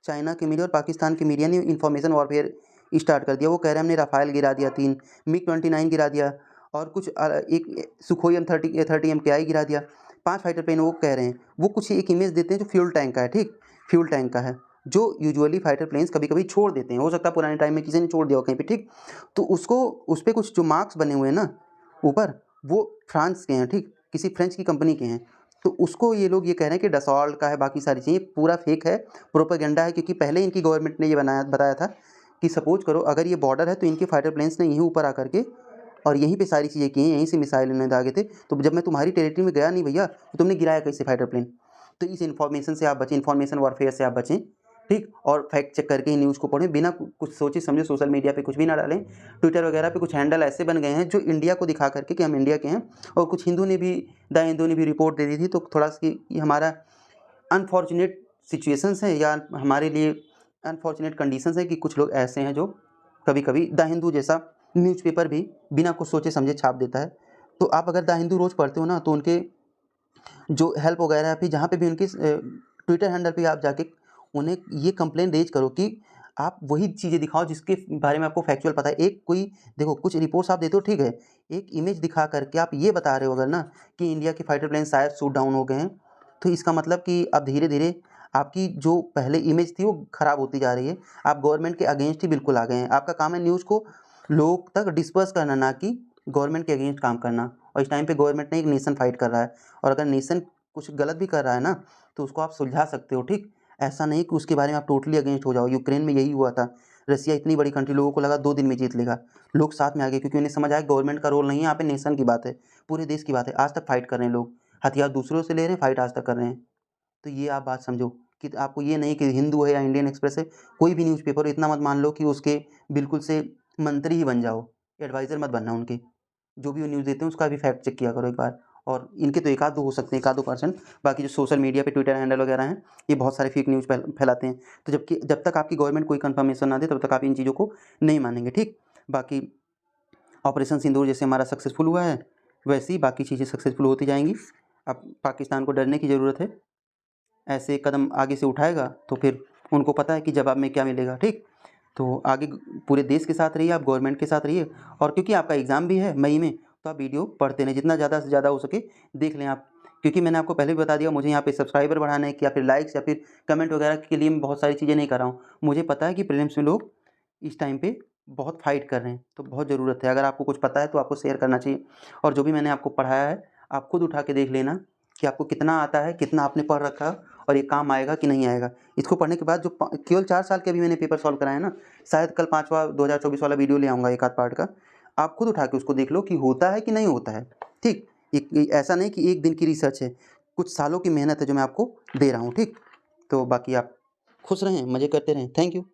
चाइना के मीडिया और पाकिस्तान के मीडिया ने इन्फॉर्मेशन वॉरफेयर स्टार्ट कर दिया। वो कह रहे हैं हमने राफेल गिरा दिया, 3 MiG-29 गिरा दिया, और कुछ एक सुखोई M30 MKI गिरा दिया, 5 फाइटर प्लेन वो कह रहे हैं। वो कुछ एक इमेज देते हैं जो फ्यूल टैंक का है, ठीक। फ्यूल टैंक का है, जो यूजुअली फाइटर प्लेन्स कभी कभी छोड़ देते हैं, हो सकता है पुराने टाइम में किसी ने छोड़ दिया हो कहीं पे, ठीक। तो उसको, उस पर कुछ जो मार्क्स बने हुए हैं ना ऊपर, वो फ्रांस के हैं, ठीक, किसी फ्रेंच की कंपनी के हैं। तो उसको ये लोग ये कह रहे हैं कि डसॉल्ट का है, बाकी सारी चीज़ें पूरा फेक है, प्रोपेगेंडा है। क्योंकि पहले इनकी गवर्नमेंट ने ये बताया था कि सपोज करो अगर ये बॉर्डर है तो इनके फाइटर प्लेन्स ने यहीं ऊपर आकर के और यहीं पे सारी चीज़ें की हैं, यहीं से मिसाइल इन्होंने दागे थे। तो जब मैं तुम्हारी टेरिटरी में गया नहीं भैया, तो तुमने गिराया कैसे फाइटर प्लेन? तो इस इन्फॉर्मेशन से आप बचें, इन्फॉर्मेशन वॉरफेयर से आप बचें, ठीक। और फैक्ट चेक करके ही न्यूज़ को पढ़ें, बिना कुछ सोचे समझे सोशल मीडिया पे कुछ भी ना डालें। ट्विटर वगैरह पे कुछ हैंडल ऐसे बन गए हैं जो इंडिया को दिखा करके कि हम इंडिया के हैं, और कुछ हिंदू ने भी, द हिंदू ने भी रिपोर्ट दे दी थी। तो थोड़ा सा ये हमारा अनफॉर्चुनेट सिचुएशंस हैं, या हमारे लिए अनफॉर्चुनेट कंडीशंस हैं कि कुछ लोग ऐसे हैं जो कभी-कभी द हिंदू जैसा न्यूज़पेपर भी बिना कुछ सोचे समझे छाप देता है। तो आप अगर द हिंदू रोज़ पढ़ते हो ना, तो उनके जो हेल्प वगैरह है, फिर जहाँ पे भी उनके ट्विटर हैंडल पे आप जाके उन्हें ये कंप्लेन रेज करो कि आप वही चीज़ें दिखाओ जिसके बारे में आपको फैक्चुअल पता है। एक कोई देखो, कुछ रिपोर्ट्स आप देते हो, ठीक है, एक इमेज दिखा करके आप ये बता रहे हो अगर ना कि इंडिया के फाइटर प्लेन शायद शूट डाउन हो गए हैं, तो इसका मतलब कि अब धीरे धीरे आपकी जो पहले इमेज थी वो ख़राब होती जा रही है। आप गवर्नमेंट के अगेंस्ट ही बिल्कुल आ गए हैं। आपका काम है न्यूज़ को लोगों तक डिस्पर्स करना, ना कि गवर्नमेंट के अगेंस्ट काम करना। और इस टाइम पे गवर्नमेंट ने एक नेशन फाइट कर रहा है, और अगर नेशन कुछ गलत भी कर रहा है ना, तो उसको आप सुलझा सकते हो, ठीक। ऐसा नहीं कि उसके बारे में आप टोटली अगेंस्ट हो जाओ। यूक्रेन में यही हुआ था। रसिया इतनी बड़ी कंट्री, लोगों को लगा 2 दिन में जीत लेगा, लोग साथ में आ गए, क्योंकि उन्हें समझ आया गवर्नमेंट का रोल नहीं है यहाँ पे, नेशन की बात है, पूरे देश की बात है। आज तक फाइट कर रहे हैं लोग, हथियार दूसरों से ले रहे हैं, फाइट आज तक कर रहे हैं। तो ये आप बात समझो कि आपको ये नहीं कि हिंदू है या इंडियन एक्सप्रेस है, कोई भी न्यूज़पेपर, इतना मत मान लो कि उसके बिल्कुल से मंत्री ही बन जाओ, एडवाइज़र मत बनना उनके। जो भी वो न्यूज़ देते हैं उसका भी फैक्ट चेक किया करो एक बार। और इनके तो एक आध दो हो सकते हैं, एक आध दो परसेंट, बाकी जो सोशल मीडिया पे ट्विटर हैंडल वगैरह हैं, ये बहुत सारे फेक न्यूज़ फैलाते हैं। तो जब तक आपकी गवर्नमेंट कोई कंफर्मेशन ना दे, तब तक आप इन चीज़ों को नहीं मानेंगे, ठीक। बाकी ऑपरेशन सिंदूर जैसे हमारा सक्सेसफुल हुआ है, वैसे ही बाकी चीज़ें सक्सेसफुल होती जाएंगी। अब पाकिस्तान को डरने की ज़रूरत है, ऐसे कदम आगे से उठाएगा तो फिर उनको पता है कि जवाब में क्या मिलेगा, ठीक। तो आगे पूरे देश के साथ रहिए, आप गवर्नमेंट के साथ रहिए। और क्योंकि आपका एग्ज़ाम भी है मई में, तो आप वीडियो पढ़ते रहें, जितना ज़्यादा से ज़्यादा हो सके देख लें आप। क्योंकि मैंने आपको पहले भी बता दिया, मुझे यहाँ पे सब्सक्राइबर बढ़ाने या फिर लाइक्स या फिर कमेंट वगैरह के लिए मैं बहुत सारी चीज़ें नहीं कर रहा हूँ। मुझे पता है कि प्रीलिम्स में लोग इस टाइम पे बहुत फ़ाइट कर रहे हैं, तो बहुत ज़रूरत है। अगर आपको कुछ पता है तो आपको शेयर करना चाहिए और जो भी मैंने आपको पढ़ाया है, आप खुद उठा के देख लेना कि आपको कितना आता है, कितना आपने पढ़ रखा है और ये काम आएगा कि नहीं आएगा। इसको पढ़ने के बाद जो केवल 4 साल के अभी मैंने पेपर सॉल्व कराए हैं ना, शायद कल 5वाँ 2024 वाला वीडियो ले आऊँगा एक आध पार्ट का। आप खुद उठा के उसको देख लो कि होता है कि नहीं होता है, ठीक? ऐसा नहीं कि एक दिन की रिसर्च है, कुछ सालों की मेहनत है जो मैं आपको दे रहा हूँ, ठीक? तो बाकी आप खुश रहें, मज़े करते रहें। Thank you.